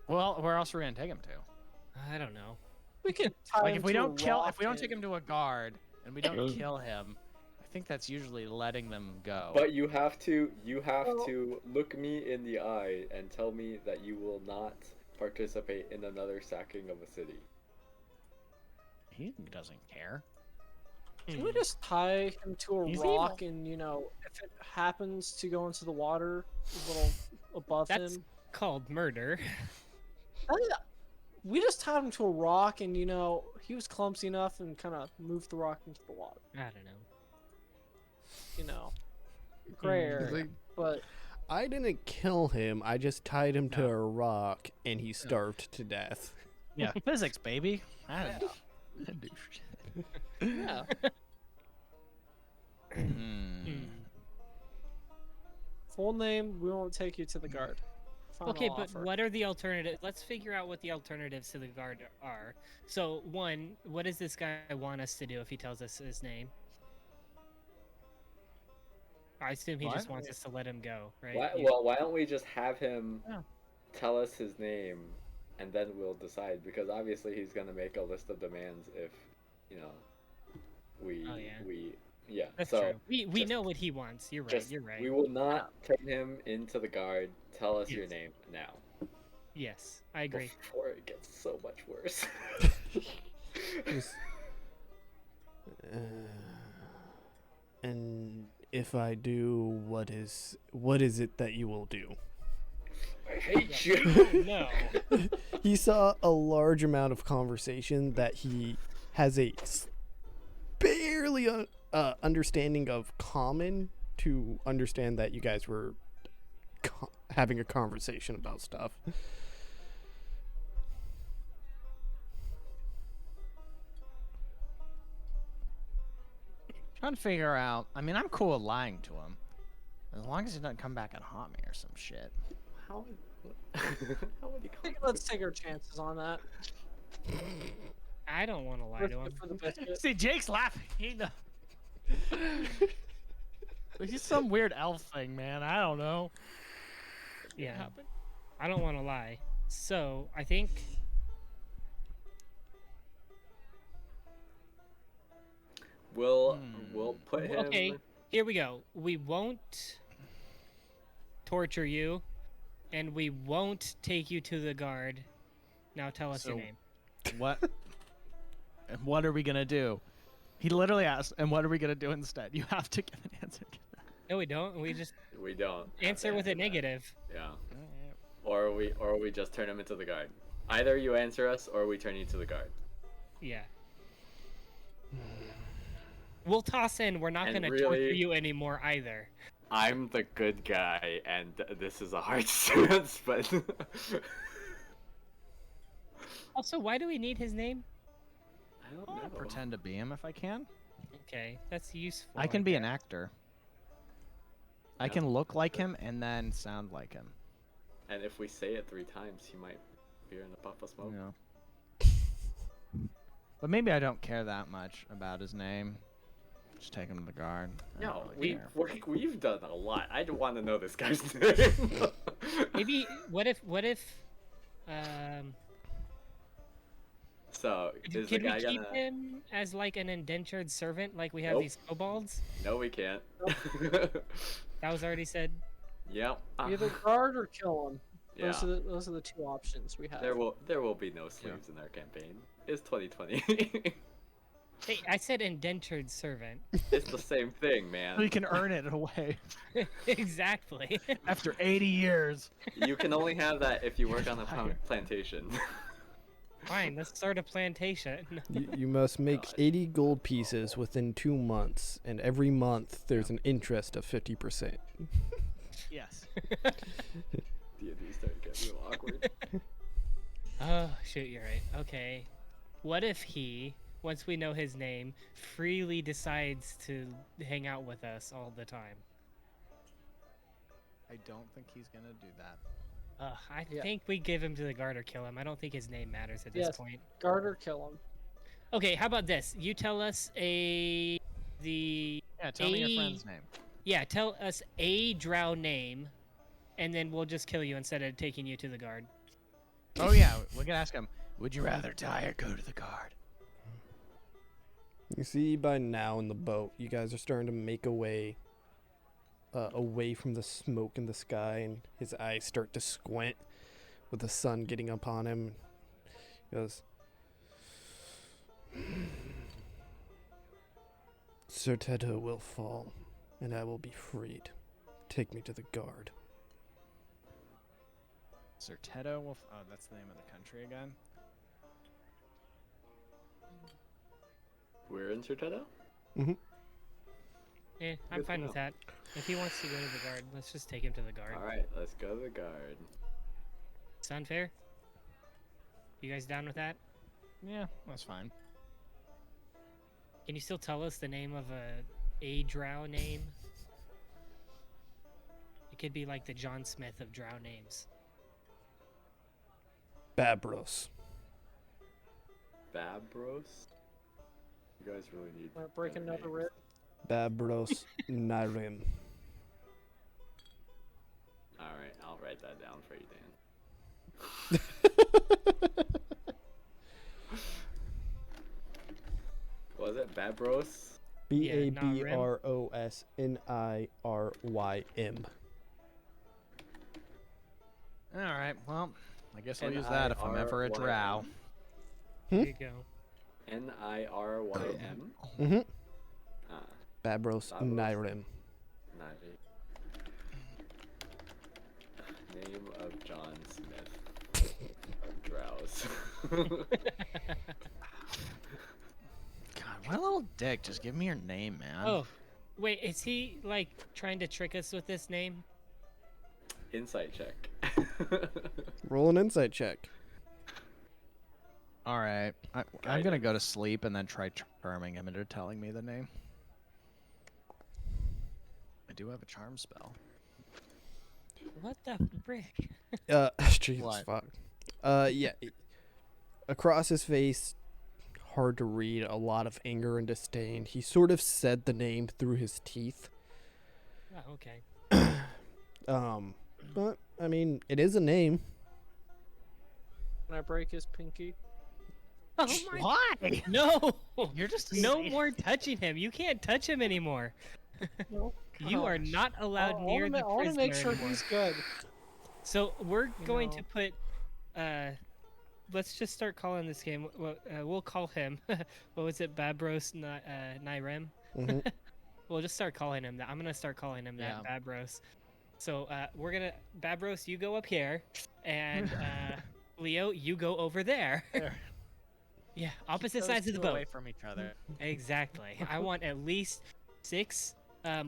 Well, where else are we gonna take him to? I don't know. we can tie Like, him if we to a don't kill, if we don't rocket. take him to a guard and we don't kill him, I think that's usually letting them go. But you have to Well- look me in the eye and tell me that you will not participate in another sacking of a city. He doesn't care. Can we just tie him to a He's rock and, you know, if it happens to go into the water a little above That's him? called murder. We just tied him to a rock and, you know, he was clumsy enough and kind of moved the rock into the water. I don't know. You know, gray area. Like, But I didn't kill him. I just tied him to No. a rock, and he starved to death. Yeah, physics, baby. I yeah, didn't do shit. yeah. Full name, we won't take you to the guard. Final Okay, but offer. what are the alternatives? Let's figure out what the alternatives to the guard are. So, one, what does this guy want us to do if he tells us his name? I assume he just What? wants us to let him go, right? Why, You- well, why don't we just have him Yeah. tell us his name, and then we'll decide? Because obviously he's gonna make a list of demands if, you know, we Oh, yeah. yeah. That's so true. We just- know what he wants. You're right. just You're right. we will not turn him into the guard. Tell us your Yes. name now. Yes, I agree. Before it gets so much worse. Just, and if I do, what is it that you will do? I hate you. No. He saw a large amount of conversation that he has a barely understanding of common to understand that you guys were having a conversation about stuff. Trying to figure out. I mean, I'm cool with lying to him, as long as he doesn't come back and haunt me or some shit. How would he I think let's take our chances on that. I don't want to lie to him. For the biscuit. See, Jake's laughing. He knows. He's some weird elf thing, man. I don't know. Yeah. I don't want to lie. So, I think We'll put him. okay, here we go. We won't torture you, and we won't take you to the guard. Now tell us your So- name. What? And what are we gonna do? He literally asked, "And what are we gonna do instead?" You have to give an answer. No, we don't. We just We don't have to answer with a that. negative. Yeah. Or we just turn him into the guard. Either you answer us or we turn you to the guard. Yeah. We'll toss in. We're not And going to really- torture you anymore either. I'm the good guy, and this is a hard stance, but Also, why do we need his name? I don't I'll know. pretend to be him if I can. Okay, that's useful. I can be an guess. actor. I Yeah. can look like him and then sound like him. And if we say it 3 times, he might appear in a puff of smoke. Yeah. But maybe I don't care that much about his name. Just take him to the guard. I don't No, really care. we've done a lot. I don't want to know this guy's name. Maybe. What if? Um. So is the Can we guy keep gonna? him as like an indentured servant, like we have Nope. these kobolds? No, we can't. That was already said. Yep. Either guard or kill him. Yeah. Those are the 2 options we have. There will be no slaves in our campaign. It's 2020. Hey, I said indentured servant. It's the same thing, man. We can earn it away Exactly. after 80 years. You can only have that if you work on a plantation. Fine, let's start a plantation. You must make God. 80 gold pieces within 2 months, and every month there's an interest of 50%. Yes. D&D's starting to get real awkward. Oh, shoot, you're right. Okay. What if he, once we know his name, freely decides to hang out with us all the time? I don't think he's gonna do that. I Yeah. think we give him to the guard or kill him. I don't think his name matters at this Yes. point. Guard or kill him. Okay, how about this? You tell us the Yeah, tell me your friend's name. yeah, tell us a drow name, and then we'll just kill you instead of taking you to the guard. Oh yeah, we can ask him. Would you rather die or go to the guard? You see by now in the boat, you guys are starting to make away from the smoke in the sky, and his eyes start to squint with the sun getting upon him. He goes, Serteto will fall, and I will be freed. Take me to the guard. Serteto will. Oh, that's the name of the country again. We're in Serteto? Mm-hmm. Yeah, I'm Good to fine with know. that. If he wants to go to the guard, let's just take him to the guard. Alright, let's go to the guard. Sound fair? You guys down with that? Yeah, that's fine. Can you still tell us the name of a drow name? It could be like the John Smith of drow names. Babros. Babros? You guys really need. Wanna break better another names. rib? Babros Nyrim. Alright, I'll write that down for you, Dan. What was it? Babros? Babros Nirym. All right. Well, I guess I'll use that if I'm ever a drow. There you go. Nirym? Mm-hmm. Ah, Babros Babros. Nyrim. Nari. Name of John Smith. Drows. God, what a little dick. Just give me your name, man. Oh, wait, is he like trying to trick us with this name? Insight check. Roll an insight check. All right. I'm going to go to sleep and then try charming him into telling me the name. I do have a charm spell. What the frick? Jesus What? fuck. Yeah. Across his face, hard to read, a lot of anger and disdain. He sort of said the name through his teeth. Oh, okay. But I mean, it is a name. Can I break his pinky? Oh my! Why? No! You're just No more touching him. You can't touch him anymore. No. You are not allowed near the I want to prisoner make sure anymore. he's good. So we're going know. to put. Let's just start calling this game. We'll call him. What was it? Babros Nirem. hmm We'll just start calling him that. I'm gonna start calling him that, Babros. So we're gonna Babros, you go up here, and Leo, you go over there. There. Yeah, opposite Those sides of the two away boat. from each other. Exactly. I want at least 6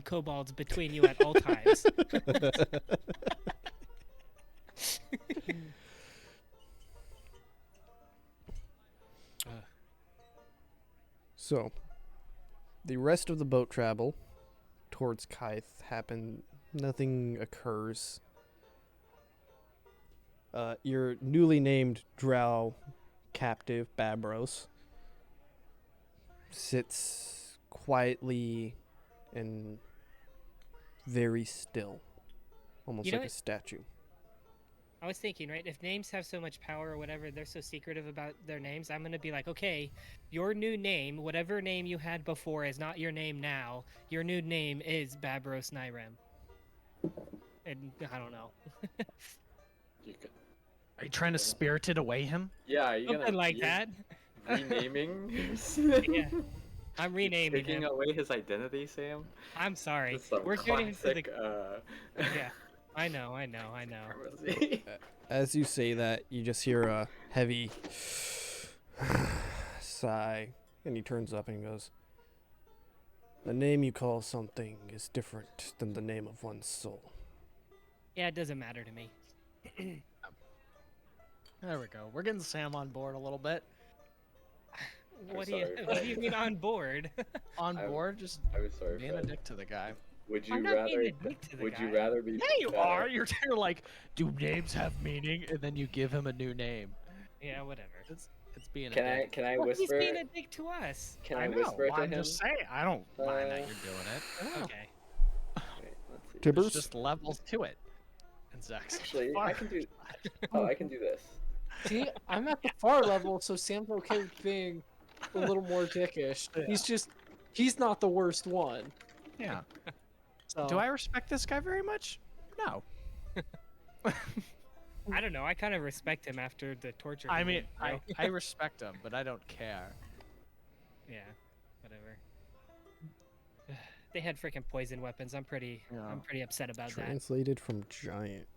kobolds between you at all times. So, the rest of the boat travel towards Kythe happen. Nothing occurs. Your newly named drow captive, Babros, sits quietly and very still, almost You know like a what? statue. I was thinking, right? If names have so much power or whatever, they're so secretive about their names. I'm gonna be like, okay, your new name, whatever name you had before, is not your name now. Your new name is Babros Nirem. And I don't know. You could, Are you trying to spirited away him? yeah, are you Something gonna like that. renaming? Yeah. I'm renaming Taking him. away his identity, Sam. I'm sorry. That's some We're getting into the. classic, Yeah. I know. pharmacy. As you say that, you just hear a heavy sigh, and he turns up and he goes, "The name you call something is different than the name of one's soul." Yeah, it doesn't matter to me. There we go. We're getting Sam on board a little bit. What do sorry, you mean on board? On I'm- board, just I was sorry. being a Fred. dick to the guy. Would you I'm not rather? being a dick to the Would you guy. rather be? Yeah, you are. You're like, do names have meaning? And then you give him a new name. Yeah, whatever. It's being Can a I? dick. Can I Well, he's whisper? being a dick to us. Can I know. whisper to I'm him? just saying. I don't mind that Uh, you're doing it. Okay. Wait, let's see. Tibbers? There's just levels to it. And Zach's Actually, I can do. Fuck. Oh, I can do this. See, I'm at the far level, so Sam's okay with being a little more dickish. Yeah. He's not the worst one. Yeah. So. Do I respect this guy very much? No. I don't know. I kind of respect him after the torture. I he mean, did, you know? I respect him, but I don't care. Yeah. Whatever. they had freaking poison weapons. I'm pretty upset about that. Translated from giant.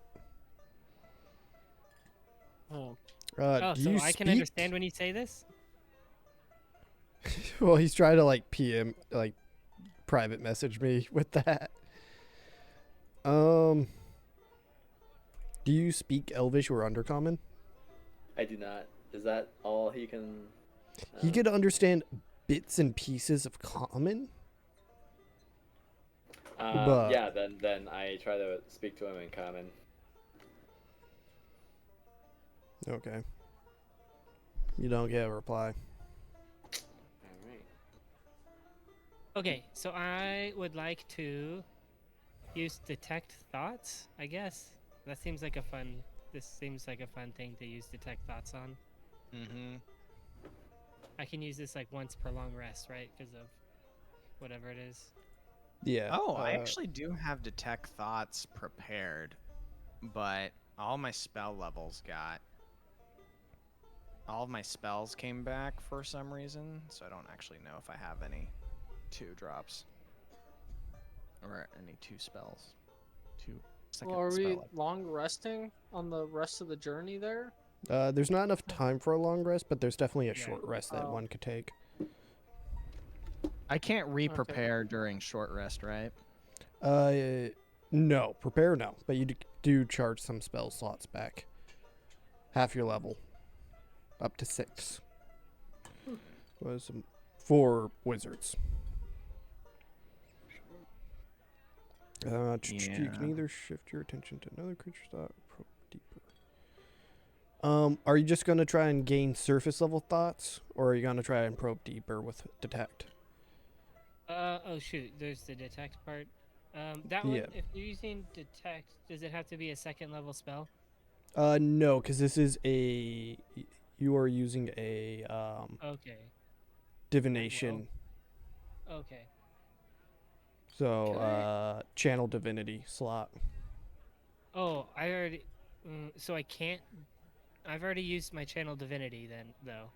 Oh. Oh, Do so you I can speak? understand when you say this? Well, he's trying to like PM, like private message me with that. Do you speak Elvish or Undercommon? I do not. Is that all he can? He could understand bits and pieces of Common. but- Yeah. Then I try to speak to him in common. Okay. You don't get a reply. All right. Okay, so I would like to use detect thoughts, I guess. That seems like a fun. This seems like a fun thing to use detect thoughts on. Mm-hmm. I can use this like once per long rest, right? Because of whatever it is. Yeah. Oh, I actually do have detect thoughts prepared, but all my spell levels got. All of my spells came back for some reason, so I don't actually know if I have any 2 drops or any 2 spells. 2 second Well, are we spell. long resting on the rest of the journey there? There's not enough time for a long rest, but there's definitely a Yeah. short rest that Oh. one could take. I can't re-prepare during short rest, right? No, prepare no, but you do charge some spell slots back. Half your level, up to 6. Was for wizards. You Yeah. can either shift your attention to another creature's thought or probe deeper. Are you just gonna try and gain surface level thoughts, or are you gonna try and probe deeper with detect? Oh shoot, there's the detect part. That one, Yeah. if you're using detect, does it have to be a second level spell? No, because this is you are using a Okay. divination, Okay. so channel divinity slot. Oh, I already. So I can't. I've already used my channel divinity then, though.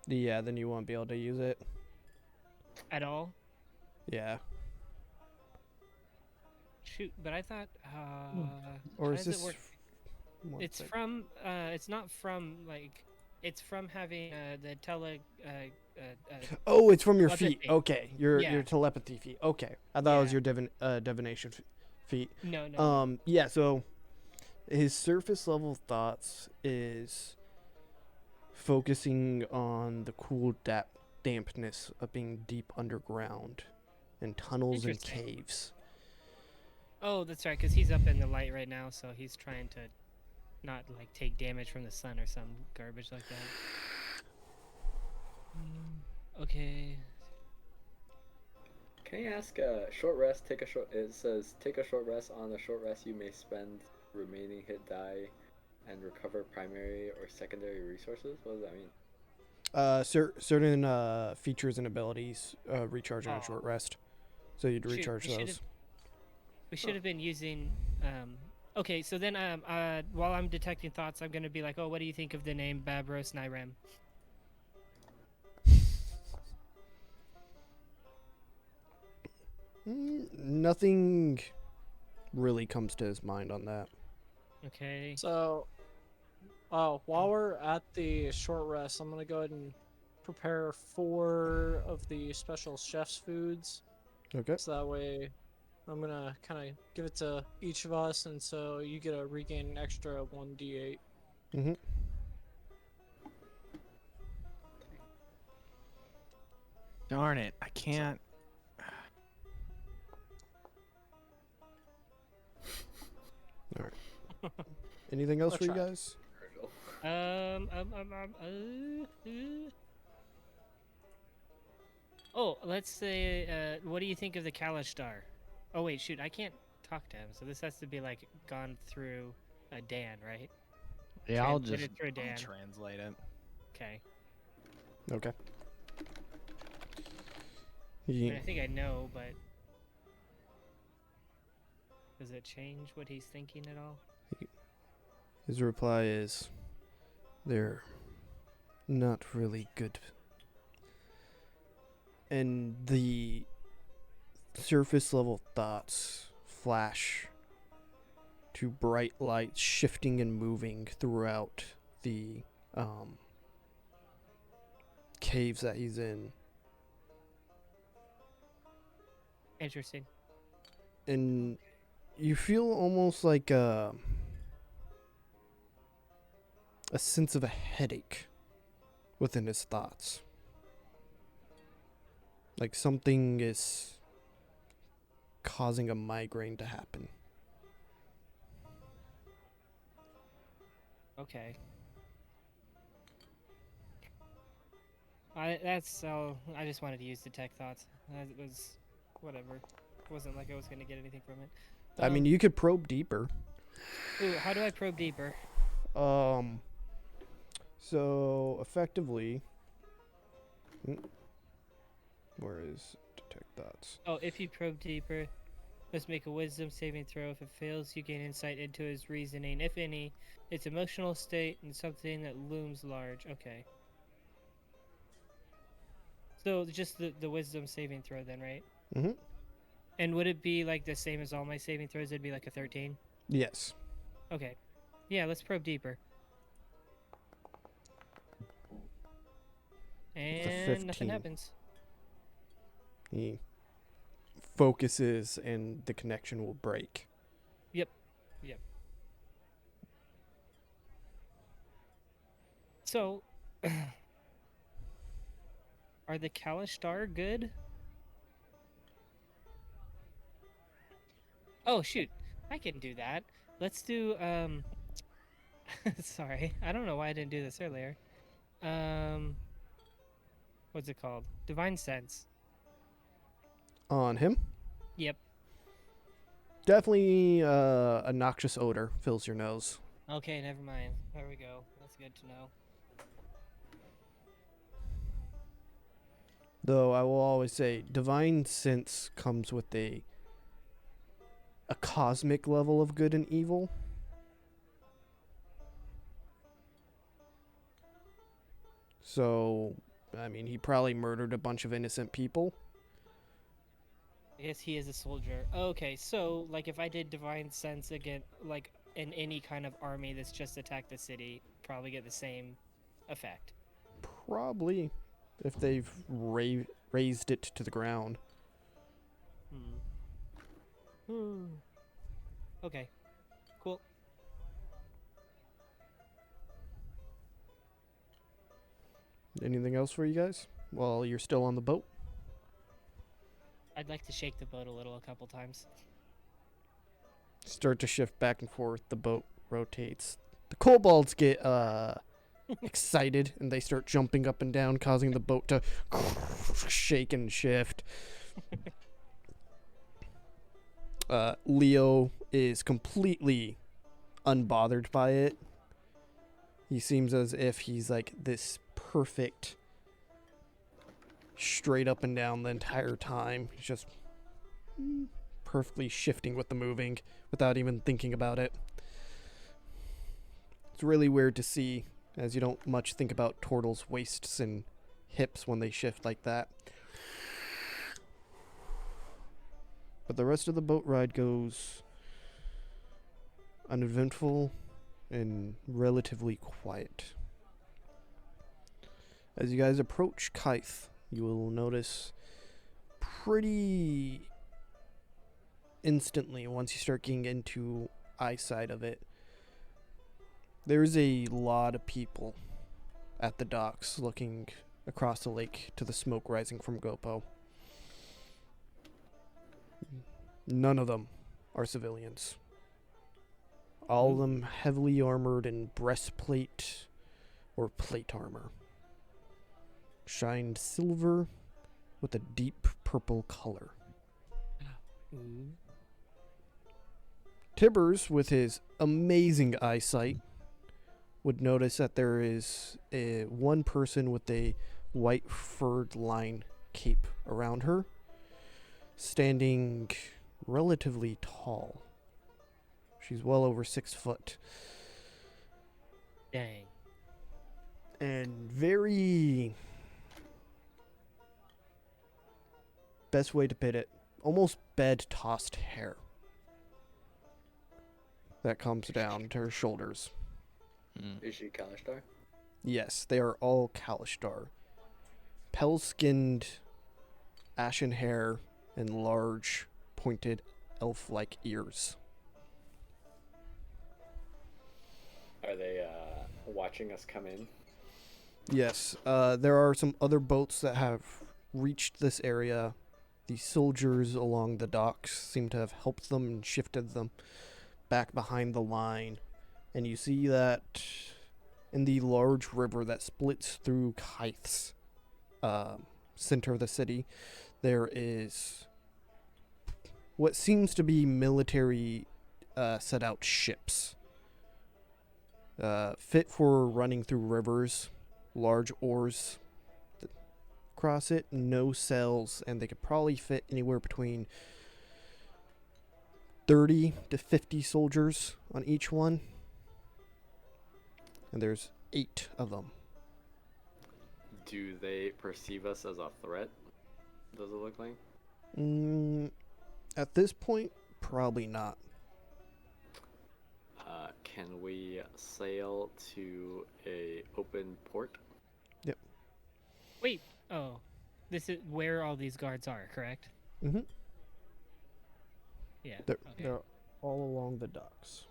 Yeah, then you won't be able to use it. At all? Yeah. Shoot, but I thought. Or how is does it this? work? One It's sec. from. It's not from like. It's from having the tele. Oh, it's from your telepathy. feet. Okay, your Yeah. telepathy feet. Okay, I thought it was Yeah. your divination feet. No. Yeah. So his surface level thoughts is focusing on the cool dampness of being deep underground, in tunnels and Interesting. caves. Oh, that's right, because he's up in the light right now, so he's trying to not like take damage from the sun or some garbage like that. Okay. Can I ask short rest? It says take a short rest. On the short rest, you may spend remaining hit die and recover primary or secondary resources. What does that mean? Certain features and abilities recharge on a short rest, so you'd Shoot, recharge those. We should have been using. Okay, so then while I'm detecting thoughts, I'm gonna be like, oh, what do you think of the name Babros Nyrem? Nothing really comes to his mind on that. Okay. So, while we're at the short rest, I'm gonna go ahead and prepare 4 of the special chef's foods. Okay. So that way, I'm gonna kind of give it to each of us, and so you get to regain an extra 1d8. Mm-hmm. Darn it, I can't. Anything else I'll for you try. guys? Virgil. Oh, let's say, what do you think of the Kalishtar? Oh wait, shoot, I can't talk to him, so this has to be like gone through Dan, right? Yeah, I'll Translate just it through Dan. translate it. Okay. Okay. I mean, He, I think I know, but does it change what he's thinking at all? his reply is, they're not really good. And the surface level thoughts flash to bright lights shifting and moving throughout the caves that he's in. Interesting. And you feel almost like a sense of a headache within his thoughts. Like something is causing a migraine to happen. Okay. I just wanted to use detect thoughts. It was whatever. It wasn't like I was gonna get anything from it. I mean, you could probe deeper. Ooh, how do I probe deeper? So effectively, where is detect thoughts? Oh, if you probe deeper, must make a wisdom saving throw. If it fails, you gain insight into his reasoning, if any, its emotional state, and something that looms large. Okay. So just the wisdom saving throw then, right? Mm-hmm. And would it be like the same as all my saving throws? It'd be like a 13? Yes. Okay. Yeah, let's probe deeper. And nothing 15. happens. He focuses and the connection will break. Yep. So, are the Kalishtar good? Oh, shoot. I can do that. Let's do, sorry. I don't know why I didn't do this earlier. What's it called? Divine Sense. On him, Yep. definitely a noxious odor fills your nose. Okay, never mind. There we go. That's good to know. Though I will always say, divine sense comes with a cosmic level of good and evil. So, I mean, he probably murdered a bunch of innocent people. I guess he is a soldier. Okay, so, like, if I did Divine Sense again, like, in any kind of army that's just attacked the city, probably get the same effect. Probably, if they've raised it to the ground. Okay, cool. Anything else for you guys while you're still on the boat? I'd like to shake the boat a couple times. Start to shift back and forth. The boat rotates. The kobolds get excited and they start jumping up and down, causing the boat to shake and shift. Leo is completely unbothered by it. He seems as if he's like this perfect straight up and down the entire time. He's just perfectly shifting with the moving without even thinking about it. It's really weird to see, as you don't much think about turtles' waists and hips when they shift like that. But the rest of the boat ride goes uneventful and relatively quiet. As you guys approach Kythe, you will notice pretty instantly, once you start getting into eyesight of it, there's a lot of people at the docks looking across the lake to the smoke rising from Gopo. None of them are civilians. All of them heavily armored in breastplate or plate armor. Shined silver with a deep purple color. Tibbers, with his amazing eyesight, would notice that there is one person with a white furred line cape around her, standing relatively tall. She's well over 6 foot. Dang. And very best way to put it, almost bed-tossed hair that comes down to her shoulders. Is she Kalishtar? Yes, they are all Kalishtar. Pale-skinned, ashen hair, and large, pointed, elf-like ears. Are they watching us come in? Yes, there are some other boats that have reached this area. The soldiers along the docks seem to have helped them and shifted them back behind the line. And you see that in the large river that splits through Kythe's center of the city, there is what seems to be military set out ships. Fit for running through rivers, large oars that cross it, no sails, and they could probably fit anywhere between 30 to 50 soldiers on each one. And there's 8 of them. Do they perceive us as a threat? Does it look like? At this point, probably not. Can we sail to a open port? Yep. Wait. Oh, this is where all these guards are, correct? Mm-hmm. Yeah. They're all along the docks.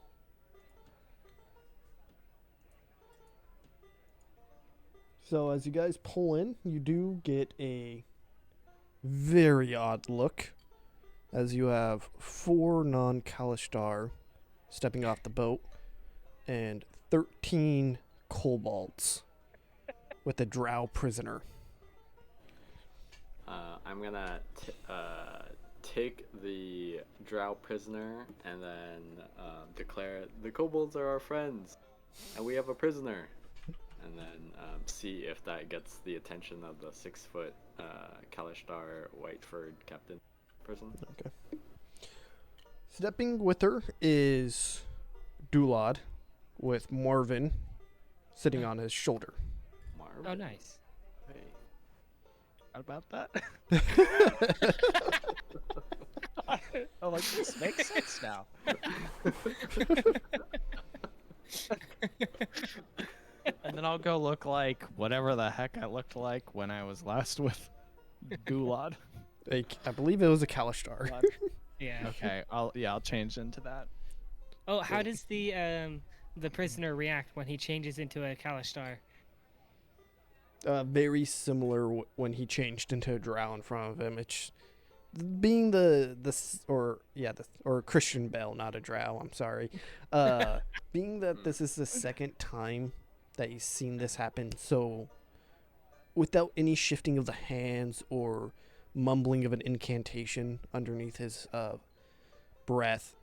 So as you guys pull in, you do get a very odd look as you have 4 non-Kalishtar stepping off the boat and 13 kobolds with a drow prisoner. I'm gonna take the drow prisoner and then declare the kobolds are our friends and we have a prisoner. And then see if that gets the attention of the 6-foot Kalishtar white furred captain person. Okay. Stepping with her is Dulad with Marvin sitting on his shoulder. Marvin. Oh, nice. Hey. What about that? Oh, like this makes sense now. And then I'll go look like whatever the heck I looked like when I was last with Gulad. I believe it was a Kalishtar. Yeah. Okay, I'll change into that. Oh, how does the prisoner react when he changes into a Kalishtar? Very similar when he changed into a drow in front of him. It's being or Christian Bale, not a drow. I'm sorry. Being that this is the second time that he's seen this happen, so without any shifting of the hands or mumbling of an incantation underneath his breath,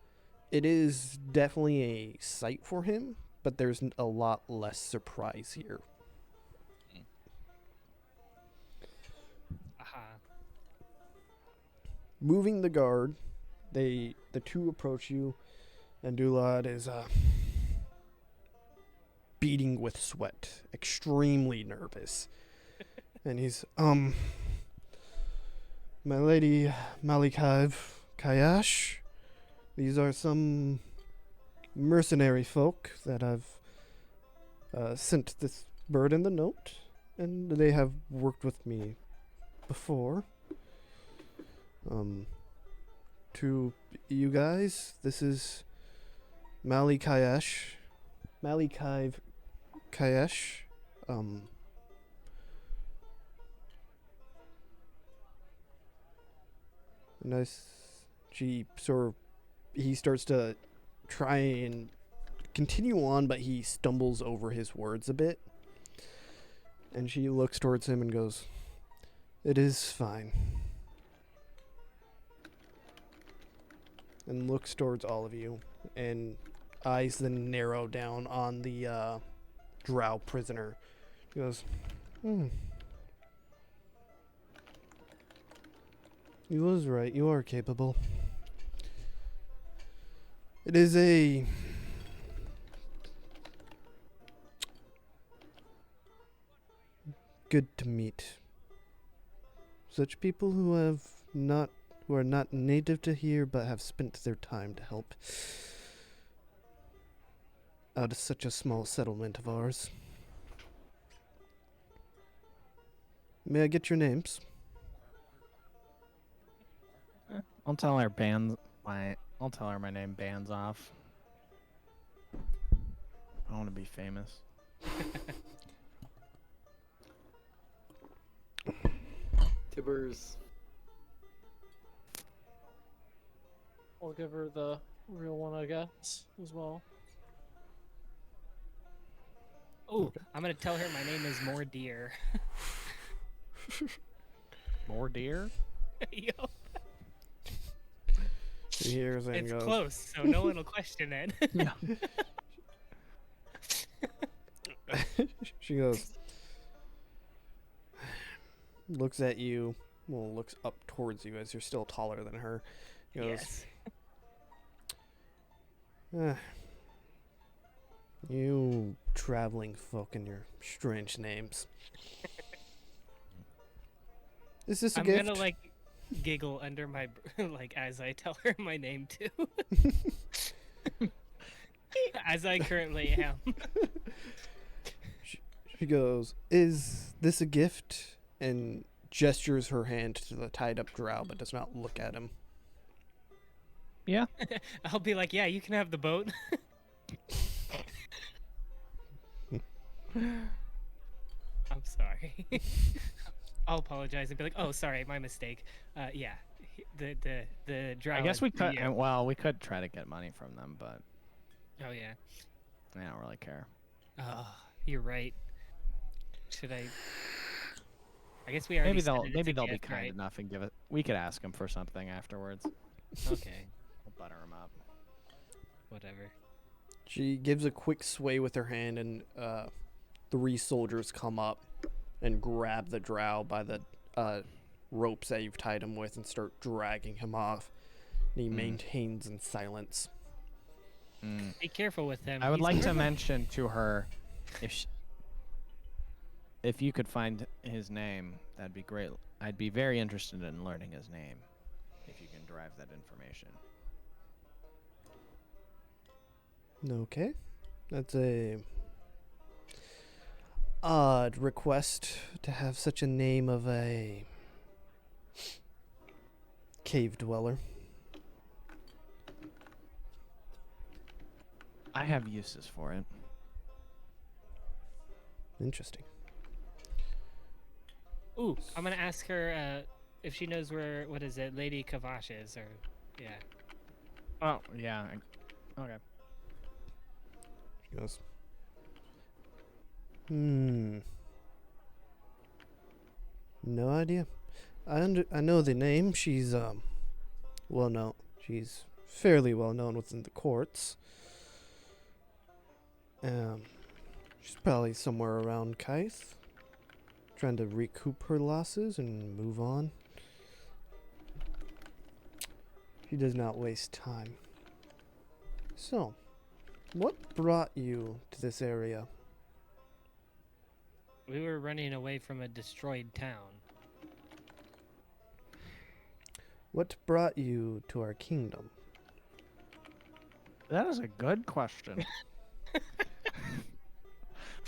it is definitely a sight for him, but there's a lot less surprise here. Aha. Moving the guard, the 2 approach you, and Dulad is beating with sweat, extremely nervous. And he's, my lady Malikav Kayash, these are some mercenary folk that I've sent this bird in the note, and they have worked with me before. To you guys, this is Malikav Kayesh. Nice. He starts to try and continue on, but he stumbles over his words a bit. And she looks towards him and goes, "It is fine." And looks towards all of you, and eyes then narrow down on the drow prisoner. He goes, He was right, you are capable. It is good to meet such people who have who are not native to here but have spent their time to help out of such a small settlement of ours. May I get your names? I'll tell her I'll tell her my name Baznoff. I want to be famous. Tibbers. I'll give her the real one, I guess, as well. Oh, I'm gonna tell her my name is Mordaar. Mordaar? Yo, She hears and it's goes, close, so no one will question it. Yeah. she goes, looks at you, well, looks up towards you as you're still taller than her. Goes, Yes. You traveling folk and your strange names. Is this a I'm gift? gonna like giggle under my like as I tell her my name too. As I currently am. She goes, is this a gift? And gestures her hand to the tied up drow but does not look at him. Yeah. I'll be like, yeah, you can have the boat. I'm sorry. I'll apologize and be like, oh, sorry, my mistake. Yeah, the drow. I guess we could. Yeah. Well, we could try to get money from them, but Oh yeah. I don't really care. Oh, you're right. Should I? I guess we already. Maybe said they'll it's maybe a they'll be gift, kind right? enough and give it. We could ask them for something afterwards. Okay, We'll butter them up. whatever. She gives a quick sway with her hand, and 3 soldiers come up and grab the drow by the ropes that you've tied him with and start dragging him off. And he maintains in silence. Be careful with him. I would He's like to purple. mention to her if you could find his name, that'd be great. I'd be very interested in learning his name if you can derive that information. Okay. That's a odd request to have such a name of a cave dweller. I have uses for it. Interesting. Ooh, I'm gonna ask her if she knows where what is it, Lady Kavash is, or yeah. Oh yeah. Okay. She goes, no idea. I know the name. She's well known. She's fairly well known within the courts. She's probably somewhere around Kythe, trying to recoup her losses and move on. She does not waste time. So, what brought you to this area? We were running away from a destroyed town. What brought you to our kingdom? That is a good question.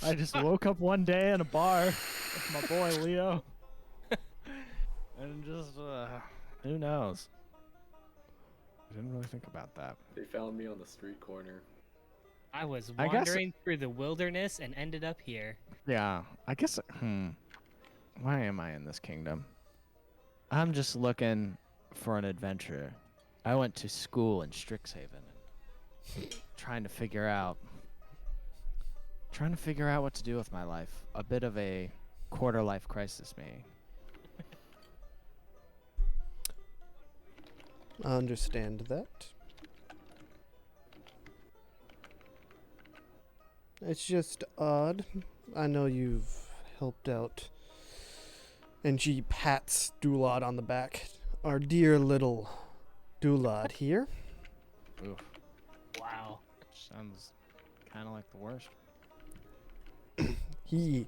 I just woke up one day in a bar with my boy Leo, and just who knows? I didn't really think about that. They found me on the street corner. I was I guess- wandering through the wilderness and ended up here. Yeah, I guess. Why am I in this kingdom? I'm just looking for an adventure. I went to school in Strixhaven, trying to figure out what to do with my life. A bit of a quarter life crisis, me. I understand that. It's just odd. I know you've helped out. And she pats Dulad on the back. Our dear little Dulad here. Oof, Wow. sounds kind of like the worst. He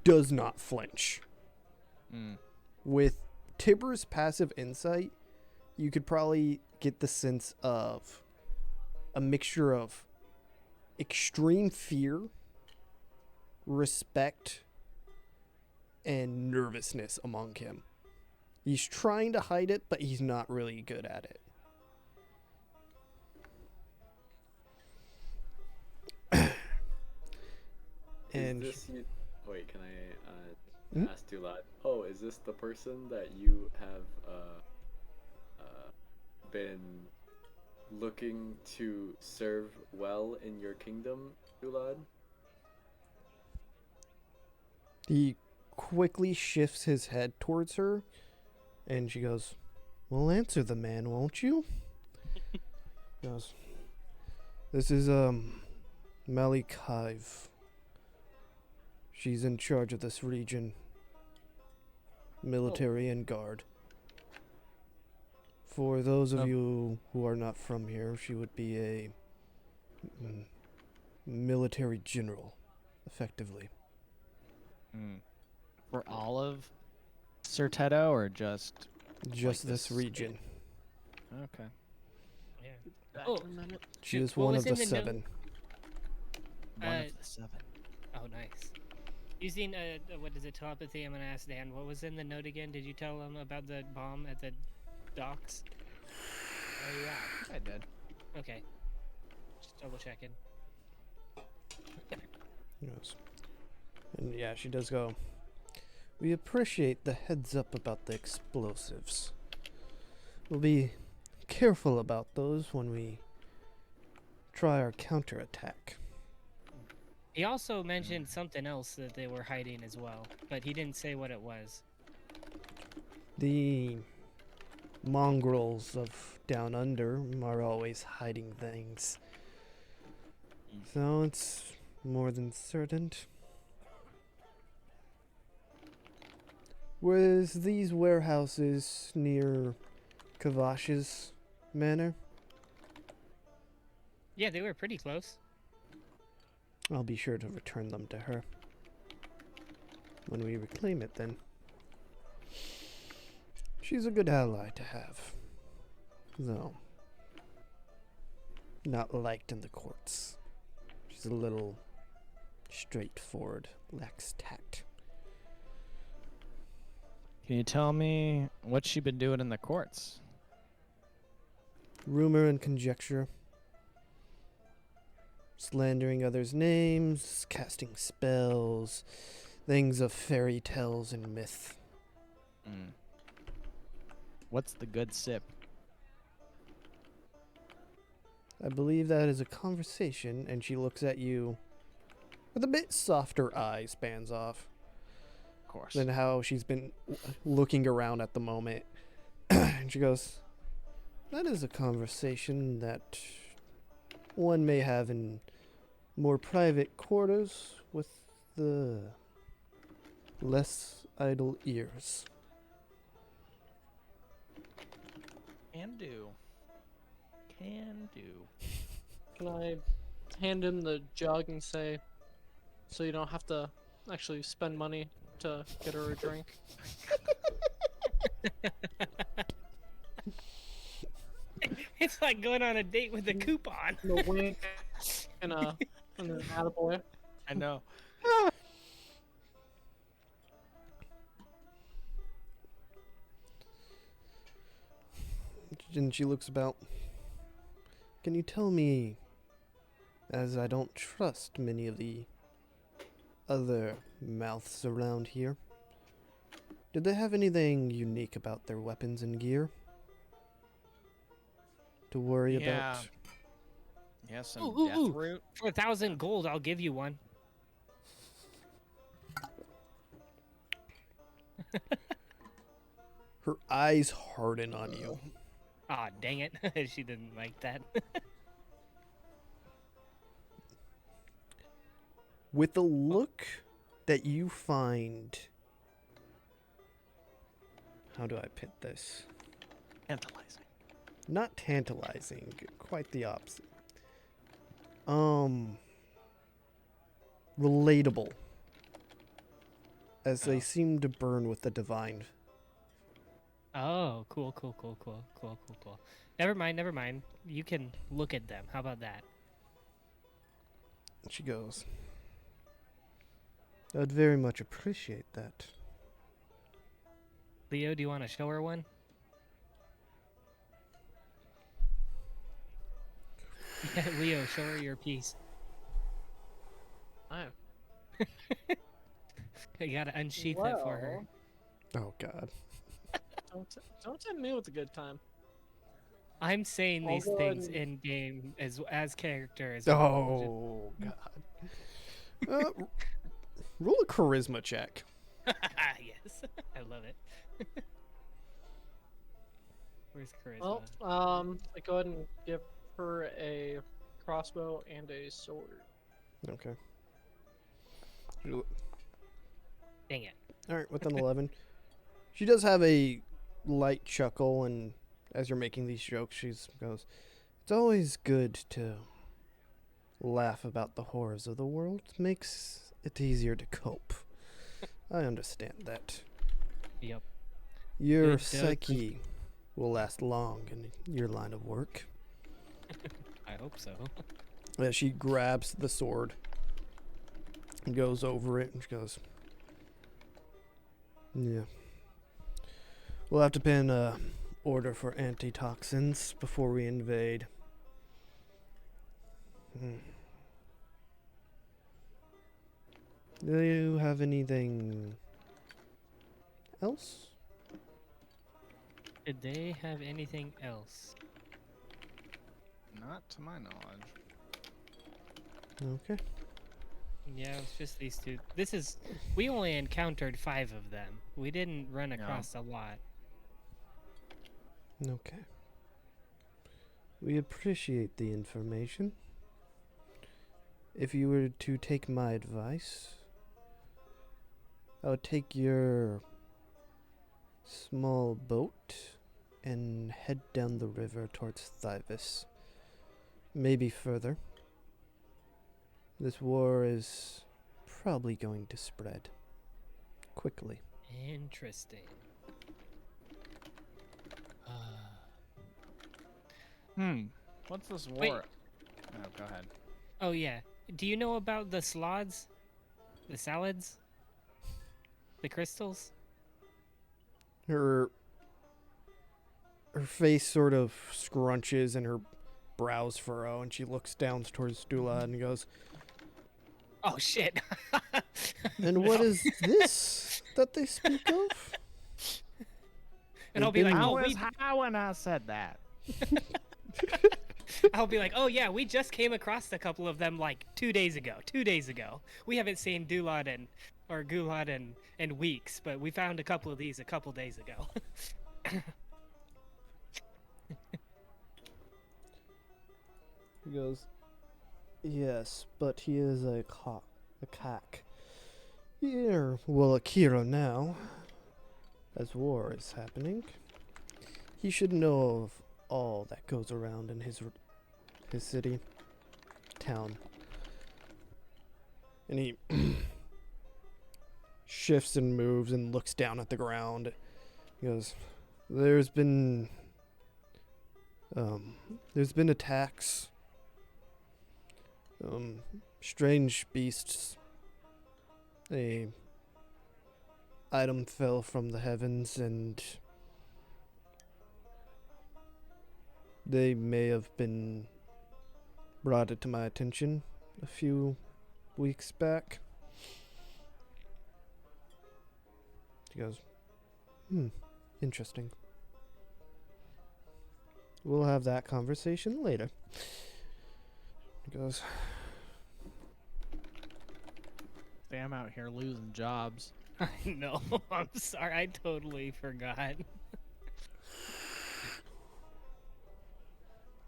does not flinch. Mm. With Tibbers' passive insight, you could probably get the sense of a mixture of extreme fear, respect, and nervousness among him. He's trying to hide it, but he's not really good at it. And Is this you... Wait, can I Hmm? ask too loud? Oh, is this the person that you have been looking to serve well in your kingdom, Dulad? he quickly shifts his head towards her, and she goes, "Well, answer the man, won't you?" He goes, "This is, Malikaiv. She's in charge of this region. Military and guard. For those of Oh. you who are not from here, she would be a military general, effectively. For all of Serteto or just Just Like this this region. okay? Yeah. Back Oh. in a minute. She Dude, is what one was of the in the note? 7. One Uh, of the 7. Oh, nice. Using what is it, telepathy? I'm gonna ask Dan. What was in the note again? Did you tell him about the bomb at the docks? Oh yeah, I think I did. Okay. Just double checking. Yes. And yeah, she does go, "We appreciate the heads up about the explosives. We'll be careful about those when we try our counterattack." He also mentioned something else that they were hiding as well, but he didn't say what it was. The mongrels of down under are always hiding things. So it's more than certain. Was these warehouses near Kavash's manor? Yeah, they were pretty close. I'll be sure to return them to her. When we reclaim it, then. She's a good ally to have. Though, not liked in the courts. She's a little straightforward, lacks tact. Can you tell me what she been doing in the courts? Rumor and conjecture. Slandering others' names, casting spells, things of fairy tales and myth. What's the good sip? I believe that is a conversation, and she looks at you with a bit softer eyes, Baznoff, Of course. than how she's been looking around at the moment. And she goes, "That is a conversation that one may have in more private quarters with the less idle ears." Can do. Can do. Can I hand him the jug and say, so you don't have to actually spend money to get her a drink? It's like going on a date with a coupon. And a wink and an attaboy. I know. And she looks about. "Can you tell me, as I don't trust many of the other mouths around here, did they have anything unique about their weapons and gear to worry Yeah. about?" Yeah, some Ooh, ooh, death ooh. root. For 1,000 gold, I'll give you one. Her eyes harden on you. Ah, dang it. She didn't like that. With the look that you find. How do I put this? Tantalizing. Not tantalizing, quite the opposite. Relatable. As they Oh. seem to burn with the divine Oh, cool, cool, cool, cool, cool, cool, cool. Never mind, never mind. You can look at them. How about that? She goes, I'd very much appreciate that. Leo, do you want to show her one? Yeah, Leo, show her your piece. Oh. You gotta unsheath it for her. Oh, God. Don't tempt me with a good time. I'm saying I'll these go things ahead in game as characters. Oh, God. Roll a charisma check. Yes, I love it. Where's charisma? Well, I go ahead and give her a crossbow and a sword. Okay. Dang it. All right, with an 11. She does have a light chuckle, and as you're making these jokes, she goes, it's always good to laugh about the horrors of the world. It makes it easier to cope. I understand that. Yep. Your It does. psyche will last long in your line of work. I hope so. As she grabs the sword and goes over it, and she goes, yeah. We'll have to pin a order for antitoxins before we invade. Do you have anything else? Did they have anything else? Not to my knowledge. Okay. Yeah, it's just these two. We only encountered 5 of them. We didn't run across a lot. Okay. We appreciate the information. If you were to take my advice, I would take your small boat and head down the river towards Thivus. Maybe further. This war is probably going to spread quickly. Interesting. What's this war? Wait. Oh, go ahead. Oh, yeah. Do you know about the slods? The salads? The crystals? Her face sort of scrunches and her brows furrow, and she looks down towards Dula and goes, Oh, shit. and what is this that they speak of? And I'll be like, They've oh, How we... was how when I said that? I'll be like, oh, yeah, we just came across a couple of them like 2 days ago. 2 days ago. We haven't seen Gulad in weeks, but we found a couple of these a couple days ago. He goes, yes, but he is a cack. Here, well, Akira now, as war is happening. He should know of all that goes around in his city, town. And he shifts and moves and looks down at the ground. He goes, there's been attacks. Strange beasts. A item fell from the heavens, and they may have been brought it to my attention a few weeks back. He goes, interesting. We'll have that conversation later. He goes, I'm out here losing jobs. I know. I'm sorry. I totally forgot.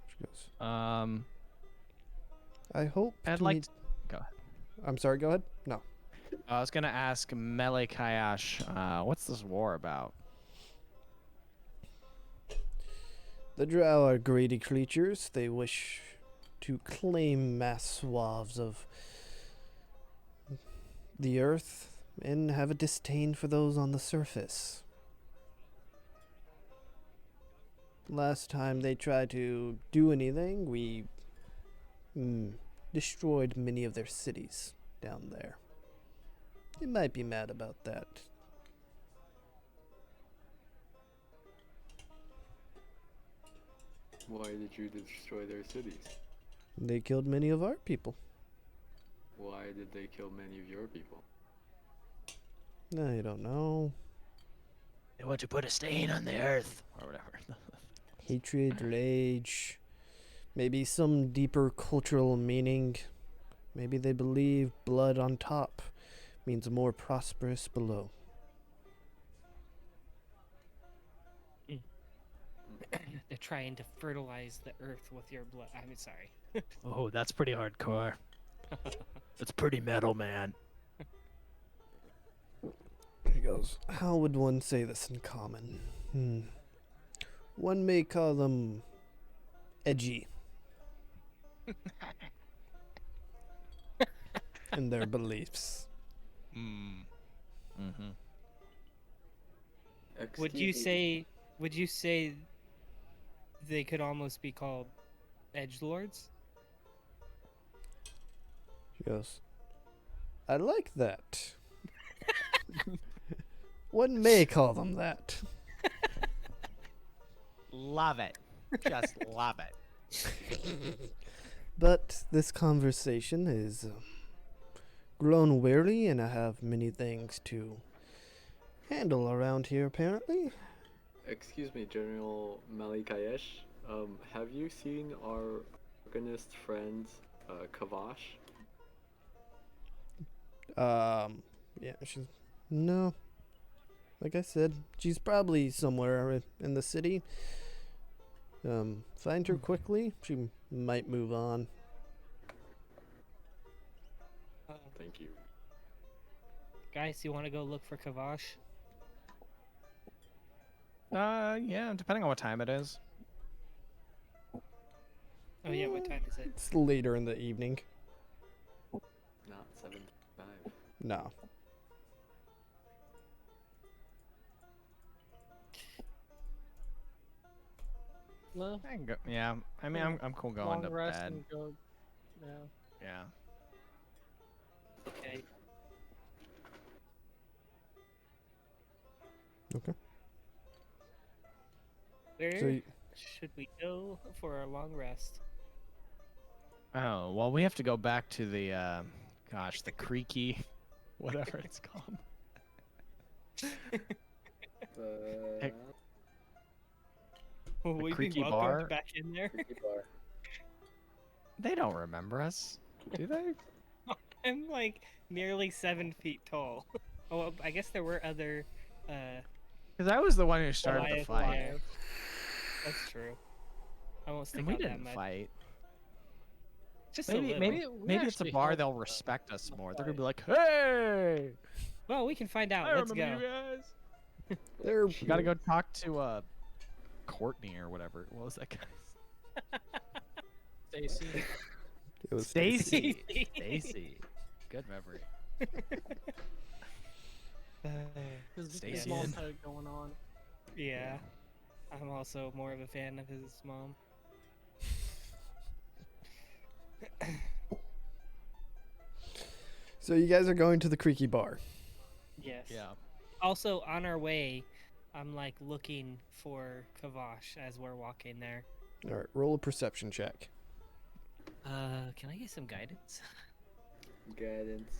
she goes, I hope I'd to like meet- to go ahead. I'm sorry, go ahead. No. I was gonna ask Mele Kayash, what's this war about? The drow are greedy creatures. They wish to claim mass swaths of the earth and have a disdain for those on the surface. Last time they tried to do anything, we destroyed many of their cities down there. They might be mad about that. Why did you destroy their cities? They killed many of our people. Why did they kill many of your people? I don't know. They want to put a stain on the earth or whatever. Hatred, rage, maybe some deeper cultural meaning. Maybe they believe blood on top means more prosperous below. They're trying to fertilize the earth with your blood. I mean, sorry. Oh, that's pretty hardcore. That's pretty metal, man. He goes, how would one say this in common? One may call them edgy in their beliefs. Mm-hmm. Would you say they could almost be called edgelords? He goes, I like that. One may call them that. Love it. Just love it. But this conversation is grown weary, and I have many things to handle around here, apparently. Excuse me, General Malikayesh. Have you seen our organist friend, Kavash? Yeah, no. Like I said, she's probably somewhere in the city. Find her quickly. She might move on. Thank you. Guys, you want to go look for Kavash? Yeah, depending on what time it is. Oh yeah, what time is it? It's later in the evening. Not 7:05. No. No. I can go. Yeah, I mean, I'm cool going Long to rest bed. and go. Yeah. Yeah. Okay. Okay. Where So should we go for our long rest? Oh well, we have to go back to the gosh, the creaky, whatever it's called. Heck. Will we be creaky welcomed bar? back in there? They don't remember us, do they? I'm like nearly 7 feet tall. Oh, well, I guess there were other. Because I was the one who started the Goliath fight, liars. That's true. I won't stick and we out that didn't much. fight. Just a Maybe, little. maybe, We maybe it's a actually bar helped they'll them respect us more. They're fight. gonna be like, "Hey, Well, we can find out. I Let's go. remember you guys." they're We gotta go talk to Courtney or whatever. What was that guy's? Stacy. it was Stacy. Stacy. Good memory. There's a Stacy small in. tug going on. Yeah. I'm also more of a fan of his mom. So you guys are going to the creaky bar. Yes. Yeah. Also, on our way, I'm like looking for Kavash as we're walking there. All right, roll a perception check. Can I get some guidance? Guidance.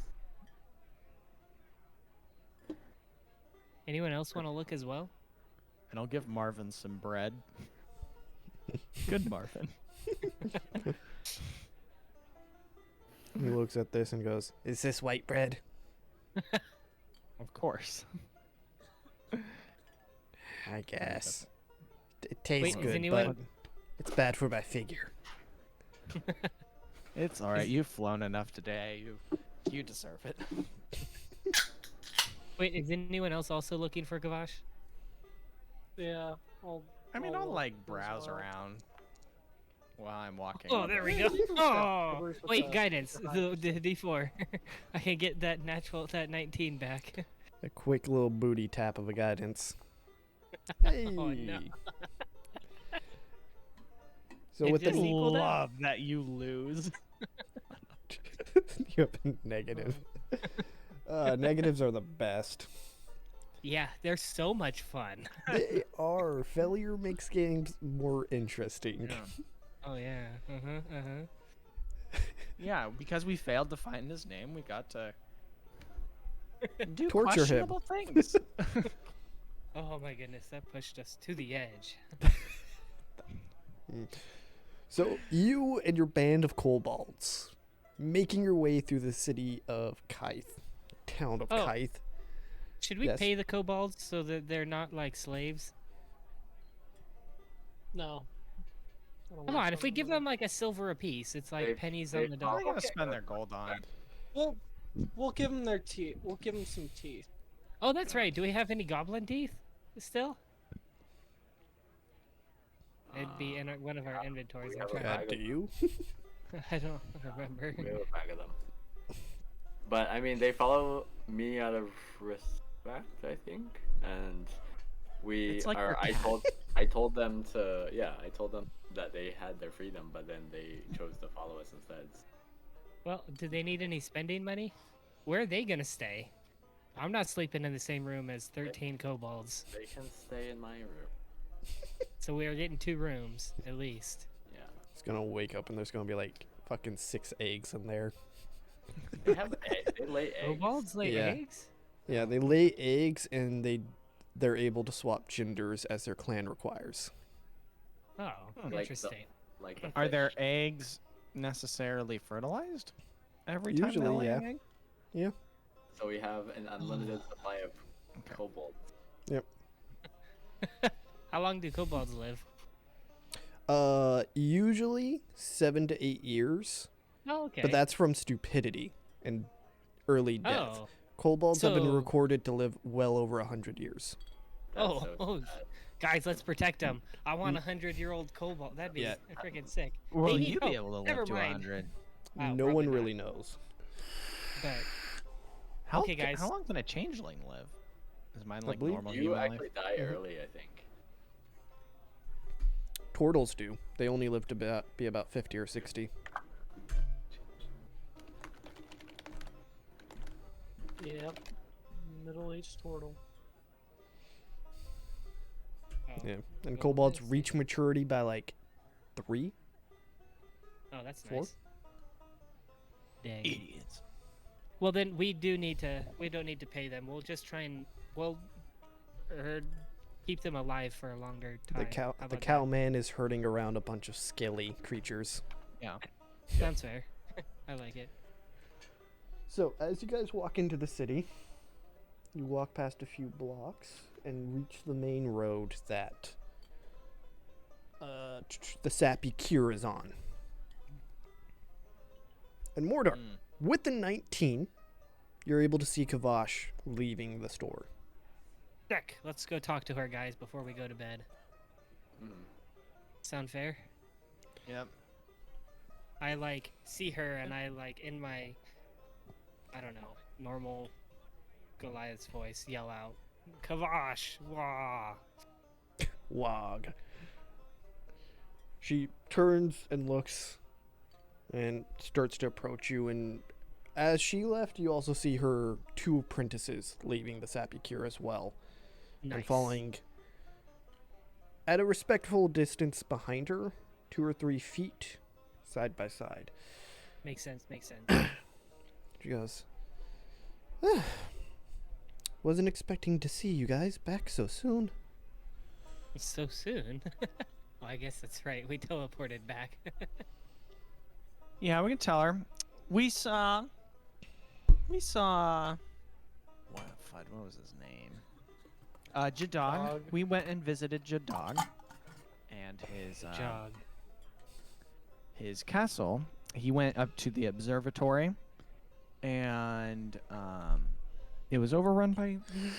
Anyone else want to look as well? And I'll give Marvin some bread. Good Marvin. He looks at this and goes, "Is this white bread?" Of course. I guess. It tastes Wait, is good, anyone- but it's bad for my figure. It's all right. You've flown enough today. You deserve it. Wait, is anyone else also looking for Kavash? Yeah. I mean, I'll look like as browse well. around while I'm walking. Oh, there we go. Tibbers Oh, with wait, the- guidance. the The D4. I can get that 19 back. A quick little booty tap of a guidance. Hey. Oh, no. So Is with this the equal to- love that you lose. you have a negative. Negatives are the best. Yeah, they're so much fun. They are. Failure makes games more interesting. Oh yeah. Yeah, because we failed to find his name, we got to do Torture him. questionable things. Oh my goodness, that pushed us to the edge. So you and your band of kobolds making your way through the city of Kythe, town of Oh. Kythe. Should we Yes. pay the kobolds so that they're not like slaves? No. I don't Come want on, if we some give money. them like a silver apiece, it's like They- pennies they on the What dollar. are they gonna Okay. spend their gold on? We'll give them their teeth. We'll give them some teeth. Oh, that's right. Do we have any goblin teeth still? It'd be in one of our inventories. we I'm have a trying bag Do of- you? I don't remember. We have a bag of them. But I mean, they follow me out of respect, I think, and we It's like are. your I cat. told them to. Yeah, I told them that they had their freedom, but then they chose to follow us instead. Well, do they need any spending money? Where are they gonna stay? I'm not sleeping in the same room as 13 kobolds, They can stay in my room. so we are getting 2 rooms at least. Yeah, It's gonna wake up and there's gonna be like fucking 6 eggs in there. they have they lay eggs. Kobolds lay Yeah. eggs? Yeah, they lay eggs and they're able to swap genders as their clan requires. Oh, the- interesting. Like the Are fish. their eggs necessarily fertilized every time Usually, they lay yeah. an egg? So we have an unlimited supply of kobolds. How long do kobolds live? Usually 7 to 8 years, Oh, okay. but that's from stupidity and early death. Oh, Kobolds have been So- recorded to live well over 100 years. That's Oh, so oh, sad. guys, let's protect them. I want a 100-year-old kobold. That'd be Yeah. freaking sick. Will Maybe- you oh, be able to never live to mind. 100? Oh, No probably one not. really knows. But How, Okay, guys. How long can a changeling live? Is mine like believe normal You human actually life? die Mhm. early, I think. Turtles do. They only live to be about 50 or 60. Yep. Middle-aged turtle. oh, Yeah. And Well, kobolds let's reach maturity by like 3. oh, that's 4? nice. Dang. Idiots. Well, then we don't need to pay them. We'll just try and keep them alive for a longer time. The How the about cowman is herding around a bunch of scaly creatures. Yeah. that? Sounds fair. I like it. So, as you guys walk into the city, you walk past a few blocks and reach the main road that the sappy cure is on. And Mordaar, Mm. with the 19, you're able to see Kavash leaving the store. Sick. Let's go talk to her, guys, before we go to bed. Mhm. Sound fair? Yep. I like see her and I like in my, I don't know, normal Goliath's voice yell out, Kavash, wah. Wog. She turns and looks and starts to approach you, and as she left, you also see her 2 apprentices leaving the sappy cure as well. And Nice. falling at a respectful distance behind her, 2 or 3 feet side by side. Makes sense, makes sense. She goes, wasn't expecting to see you guys back so soon. So soon? Well, I guess that's right. We teleported back. Yeah, we can tell her. We saw. What was his name? Jadog. Dog. We went and visited Jadog, and Jog. his castle. He went up to the observatory, and it was overrun by these.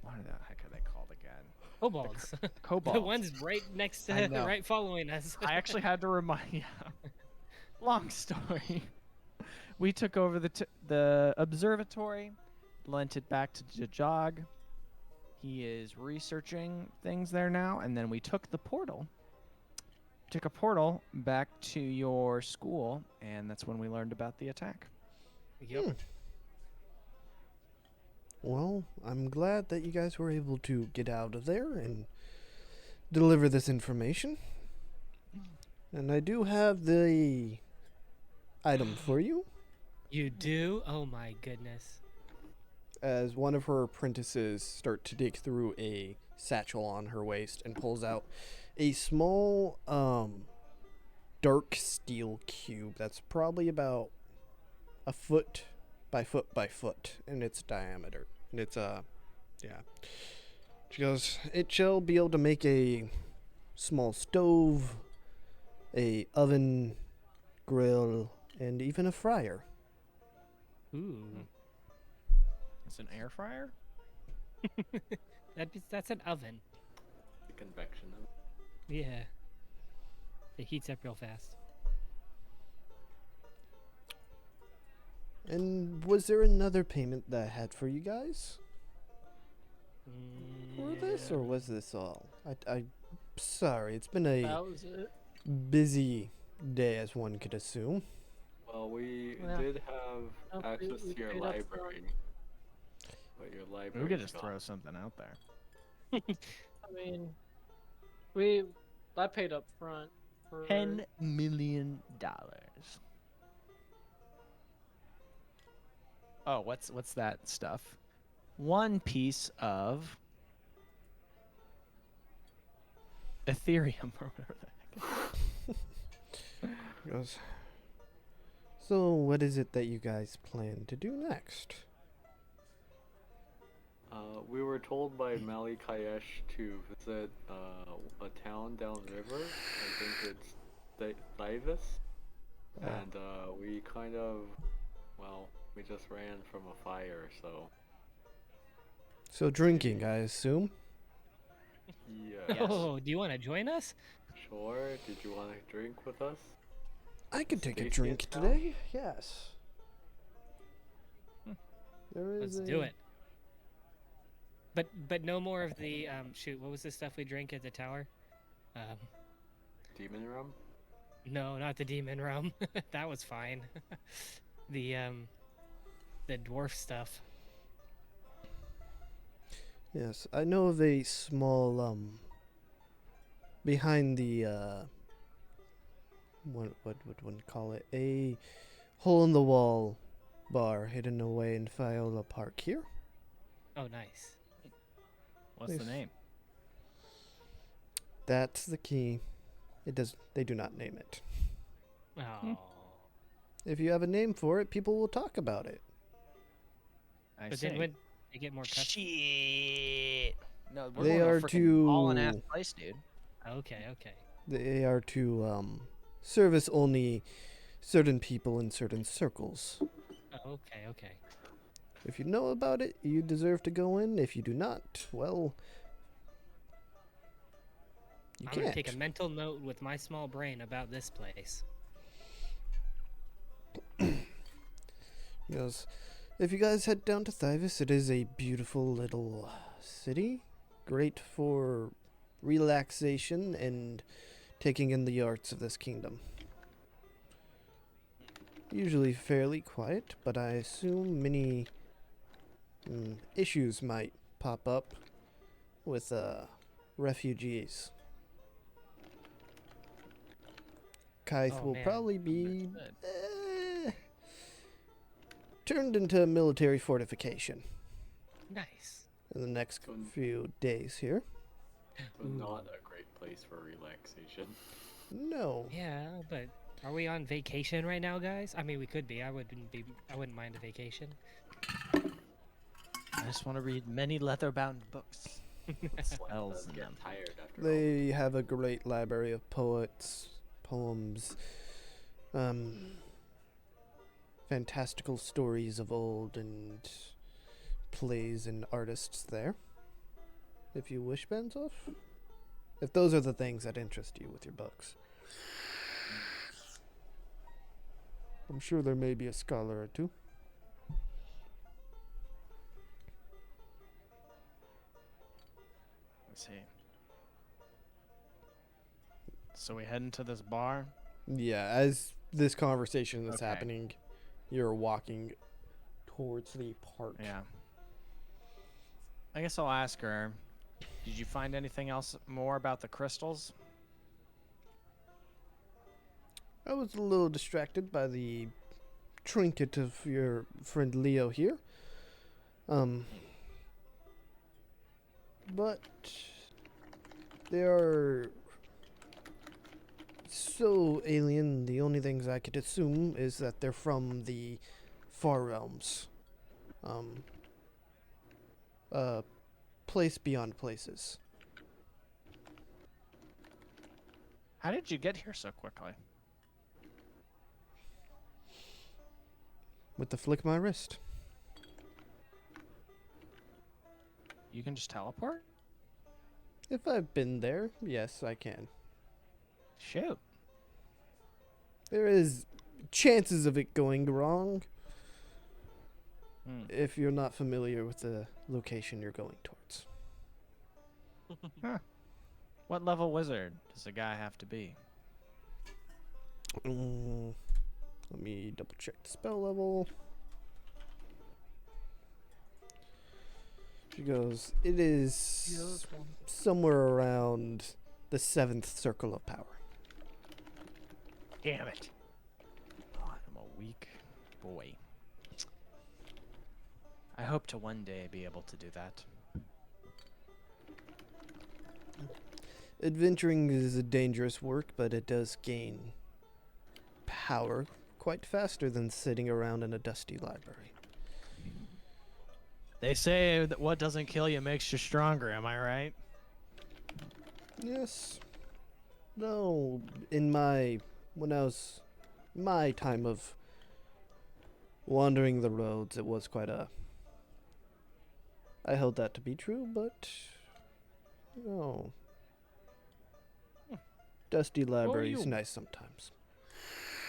What the heck are they called again? Kobolds. Kobolds. The one's right next I to, know. right following us. I actually had to remind you. Long story. We took over the observatory, lent it back to Jajog. He is researching things there now, and then we took the portal took a portal back to your school, and that's when we learned about the attack. Yep. Hmm. Well, I'm glad that you guys were able to get out of there and deliver this information. And I do have the item for you, You do? Oh my goodness. as one of her apprentices start to dig through a satchel on her waist and pulls out a small dark steel cube that's probably about a foot by foot by foot in its diameter. And it's yeah. She goes, it shall be able to make a small stove, a oven, grill, and even a fryer. Ooh. It's an air fryer? That's an oven. The convection of Yeah. It heats up real fast. And was there another payment that I had for you guys for this, or was this all? I sorry, it's been a That was it. busy day, as one could assume. Well, we Yeah. did have No, access we to your paid up front. library. But your We library. could just throw something out there. I mean, I paid up front for $10 million. Oh, what's that stuff? One piece of Ethereum or whatever the heck. Goes, so what is it that you guys plan to do next? We were told by Mali Kayesh to visit a town downriver. I think it's Thivus. And we kind of, well, we just ran from a fire, so. So drinking, I assume. Yeah. Yes. Oh, do you want to join us? Sure. Did you want to drink with us? I could take a Tasty drink as hell. today. Yes. There is Let's do it. But no more of the shoot. What was the stuff we drank at the tower? Demon rum? No, not the demon rum. That was fine. The dwarf stuff. Yes, I know of a small behind the what would one call it? A hole in the wall bar hidden away in Viola Park here. Oh, nice. What's the Nice. name? That's the key. They do not name it. Oh. If you have a name for it, people will talk about it. I But see. then when they get more custom. Shit. No, we're They going to a are freaking all-in-ass to- place, dude. Okay. They are to service only certain people in certain circles. Okay. If you know about it, you deserve to go in. If you do not, well, you I'm can't. gonna take a mental note with my small brain about this place. Yes. If you guys head down to Thivus, it is a beautiful little city. Great for relaxation and taking in the arts of this kingdom. Usually fairly quiet, but I assume many issues might pop up with refugees. Kaith Oh, will man. probably be Understood. turned into a military fortification Nice. in the next So- few days here. So not a great place for relaxation. No. Yeah, but are we on vacation right now, guys? I mean, we could be. I wouldn't mind a vacation. I just want to read many leather-bound books. Sweat Spells does in get them. tired after all. They have a great library of poems, fantastical stories of old, and plays and artists there. If you wish, Baznoff. If those are the things that interest you with your books. I'm sure there may be a scholar or two. Let's see. So we head into this bar. Yeah, as this conversation is Okay. happening, you're walking towards the park. Yeah. I guess I'll ask her. Did you find anything else more about the crystals? I was a little distracted by the trinket of your friend Leo here. But they are so alien. The only things I could assume is that they're from the far realms. Place beyond places. How did you get here so quickly? With the flick of my wrist. You can just teleport? If I've been there, yes, I can. Shoot. There is chances of it going wrong Hmm. if you're not familiar with the location you're going towards. What level wizard does a guy have to be? Let me double check the spell level. She goes, it is somewhere around the 7th circle of power. Damn it. Oh, I'm a weak boy. I hope to one day be able to do that. Adventuring is a dangerous work, but it does gain power quite faster than sitting around in a dusty library. They say that what doesn't kill you makes you stronger, am I right? Yes. No, when I was my time of wandering the roads, it was quite I held that to be true, but no. Dusty libraries, you- nice sometimes.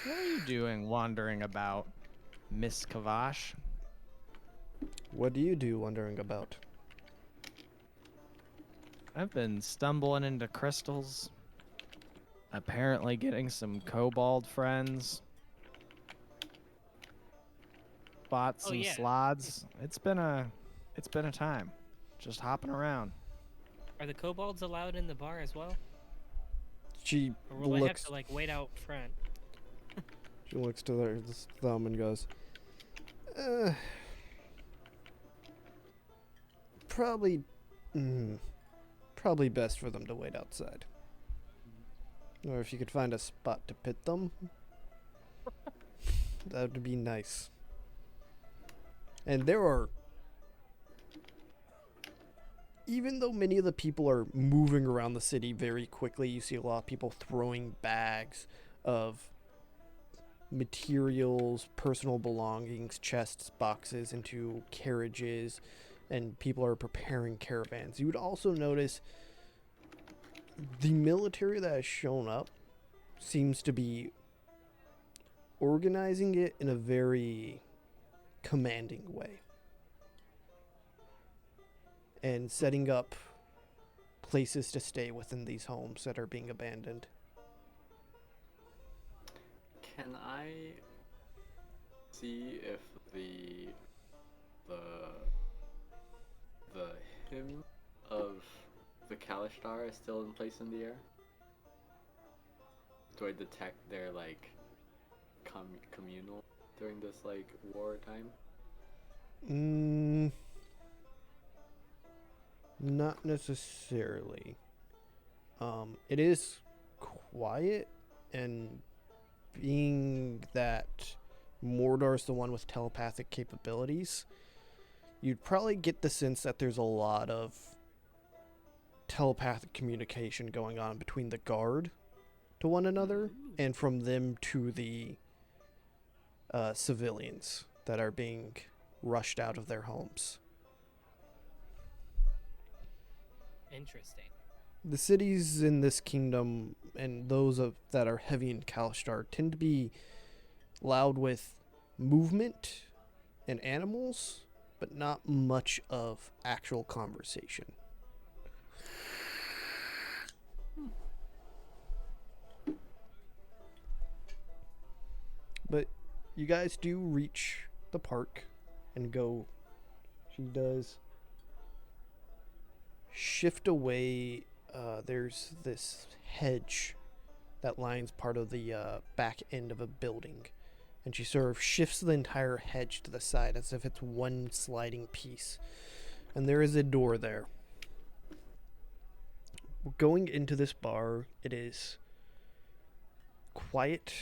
What are you doing wandering about, Miss Kavash? What do you do wondering about? I've been stumbling into crystals. Apparently getting some kobold friends. Bought some yeah. slots. It's been a time. Just hopping around. Are the kobolds allowed in the bar as well? She Or will I have looks to like wait out front? She looks to her thumb and goes, probably best for them to wait outside. Or if you could find a spot to pit them, that would be nice. And there are, even though many of the people are moving around the city very quickly, you see a lot of people throwing bags of materials, personal belongings, chests, boxes into carriages, and people are preparing caravans. You would also notice the military that has shown up seems to be organizing it in a very commanding way and setting up places to stay within these homes that are being abandoned. Can I see if the hymn of the Kalishtar is still in place in the air? Do I detect their like communal during this like war time? Not necessarily. It is quiet, and being that Mordaar's the one with telepathic capabilities, you'd probably get the sense that there's a lot of telepathic communication going on between the guard to one another and from them to the civilians that are being rushed out of their homes. Interesting. The cities in this kingdom and those that are heavy in Kalishtar tend to be loud with movement and animals, but not much of actual conversation. But you guys do reach the park and go. She does shift away. There's this hedge that lines part of the back end of a building. And she sort of shifts the entire hedge to the side as if it's one sliding piece. And there is a door there. Going into this bar, it is quiet.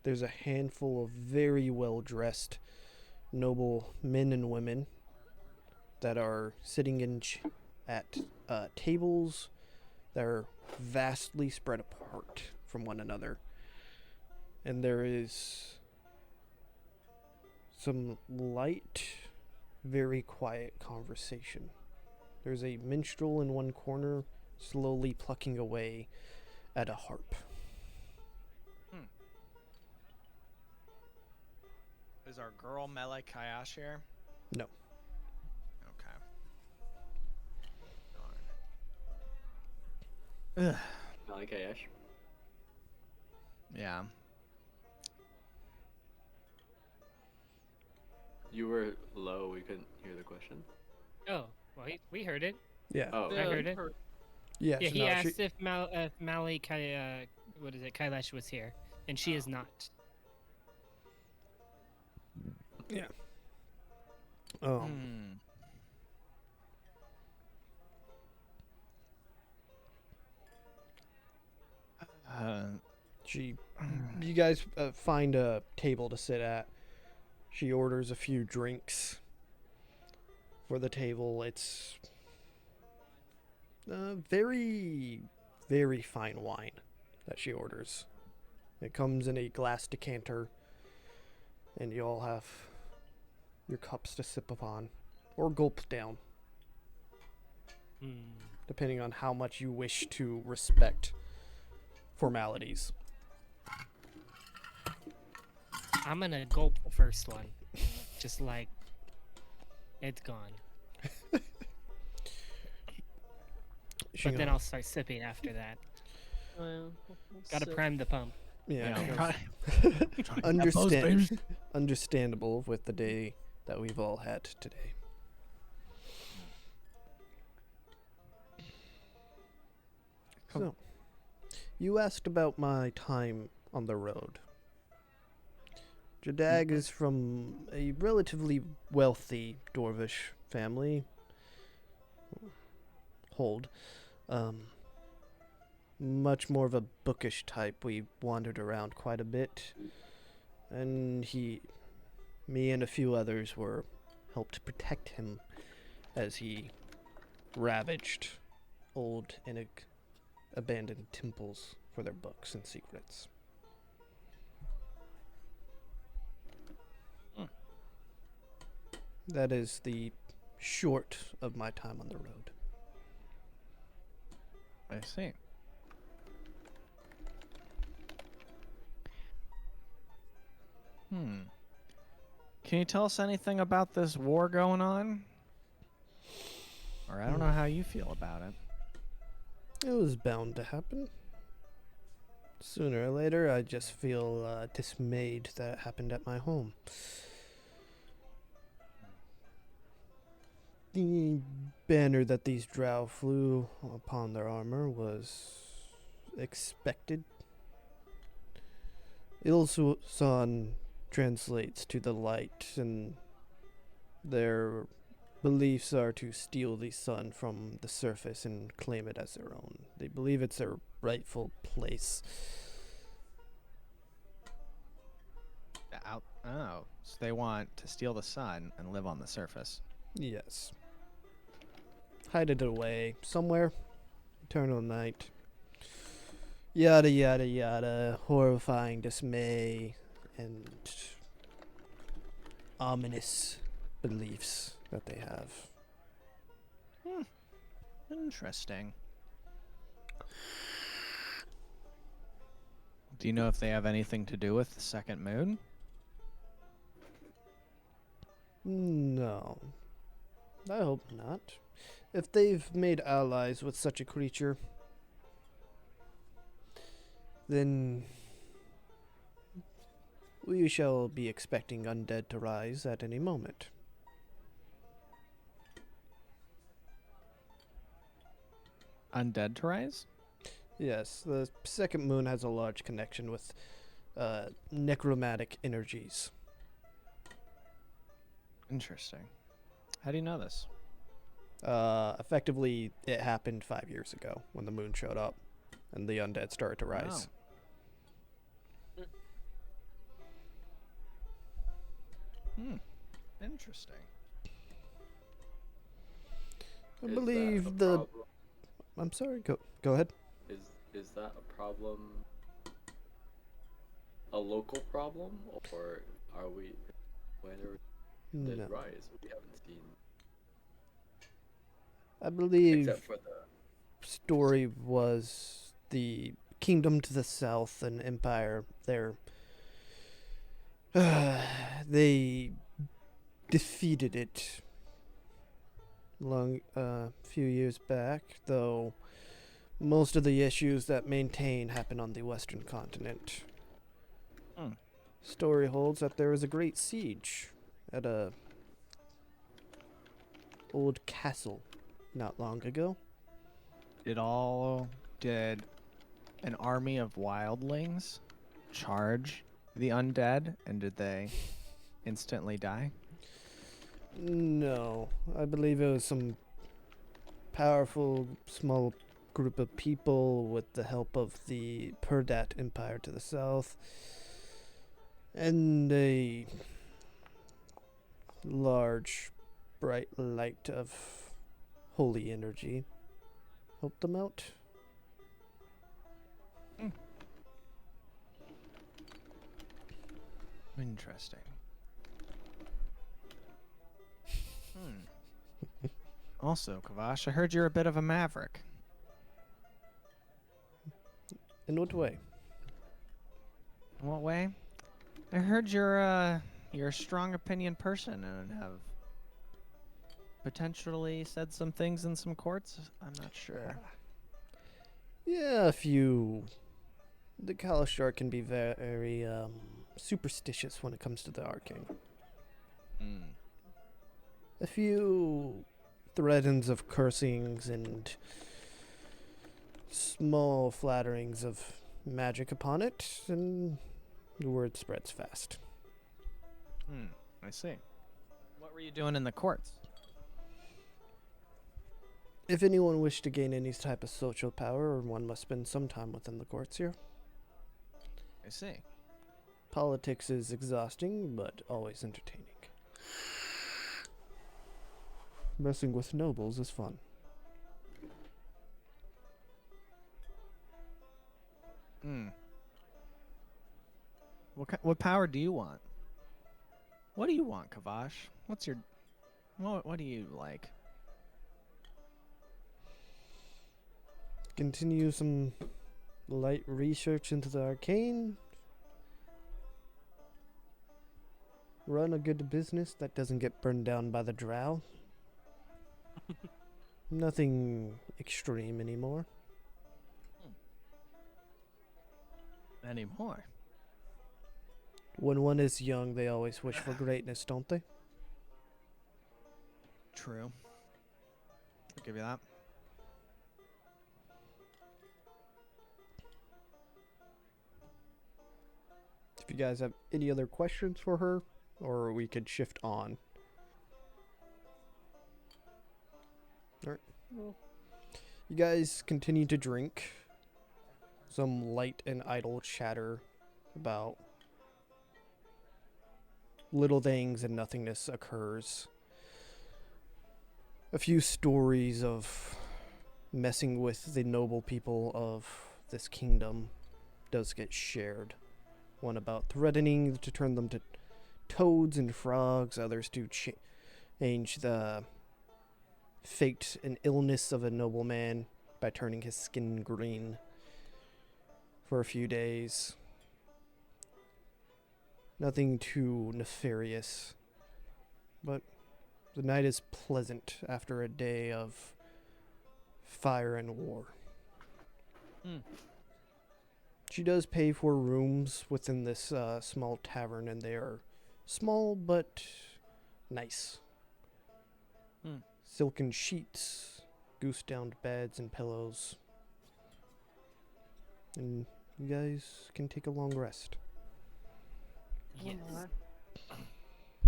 There's a handful of very well-dressed, noble men and women that are sitting at tables that are vastly spread apart from one another. And there is some light, very quiet conversation. There's a minstrel in one corner slowly plucking away at a harp. Is our girl Mele Kayash here? No. Okay. Darn. Ugh. Malik Ayash. Yeah. You were low. We couldn't hear the question. Oh, well, we heard it. Yeah. Oh, I heard it. Yes. Yeah, he no, asked if Mali Kailash was here, and she is not. Yeah. You guys find a table to sit at. She orders a few drinks for the table. It's very, very fine wine that she orders. It comes in a glass decanter, and you all have your cups to sip upon, or gulp down, depending on how much you wish to respect formalities. I'm gonna gulp the first one. Just like, it's gone. But then I'll start sipping after that. Well, Gotta prime the pump. Yeah. Understandable with the day that we've all had today. So, you asked about my time on the road. Jadag is from a relatively wealthy Dorvish family. Much more of a bookish type. We wandered around quite a bit. And me and a few others helped protect him as he ravaged old and abandoned temples for their books and secrets. That is the short of my time on the road. I see. Can you tell us anything about this war going on? Or I don't know how you feel about it. It was bound to happen. Sooner or later, I just feel dismayed that it happened at my home. The banner that these drow flew upon their armor was expected. Ilsun translates to the light, and their beliefs are to steal the sun from the surface and claim it as their own. They believe it's their rightful place. Oh, so they want to steal the sun and live on the surface. Yes. Hide it away somewhere. Eternal night. Yada yada yada. Horrifying dismay and ominous beliefs that they have. Interesting. Do you know if they have anything to do with the second moon? No. I hope not. If they've made allies with such a creature, then We shall be expecting undead to rise at any moment. Undead to rise? Yes, the second moon has a large connection with necromantic energies. Interesting. How do you know this? Effectively, it happened 5 years ago when the moon showed up and the undead started to rise. Interesting. I Is that believe a the. problem? I'm sorry. Go ahead. Is that a problem? A local problem, or are we? Whether the No. rise we haven't seen, I believe except for the story was the kingdom to the south and empire there. They defeated it few years back, though most of the issues that maintain happen on the western continent. Story holds that there was a great siege at a old castle not long ago. Did an army of wildlings charge the undead, and did they instantly die? No, I believe it was some powerful small group of people with the help of the Perdat Empire to the south and a large bright light of holy energy helped them out. Interesting. Also, Kavash, I heard you're a bit of a maverick. In what way? In what way? I heard you're a strong opinion person and have potentially said some things in some courts. I'm not sure. Yeah, a few. The Kalashtar can be very superstitious when it comes to the arcane. A few threadings of cursings and small flatterings of magic upon it, and the word spreads fast. I see. What were you doing in the courts? If anyone wished to gain any type of social power, one must spend some time within the courts here. I see. Politics is exhausting, but always entertaining. Messing with nobles is fun. What power do you want? What do you want, Kavash? What do you like? Continue some light research into the arcane. Run a good business that doesn't get burned down by the drow. Nothing extreme anymore. Anymore? When one is young, they always wish for greatness, don't they? True. I'll give you that. If you guys have any other questions for her, or we could shift on. Alright. You guys continue to drink. Some light and idle chatter about little things and nothingness occurs. A few stories of messing with the noble people of this kingdom does get shared. One about threatening to turn them to toads and frogs, others to change the fate and illness of a nobleman by turning his skin green for a few days. Nothing too nefarious, but the night is pleasant after a day of fire and war. She does pay for rooms within this small tavern, and they are small but nice. Hmm. Silken sheets, goose-downed beds and pillows. And you guys can take a long rest. Yes.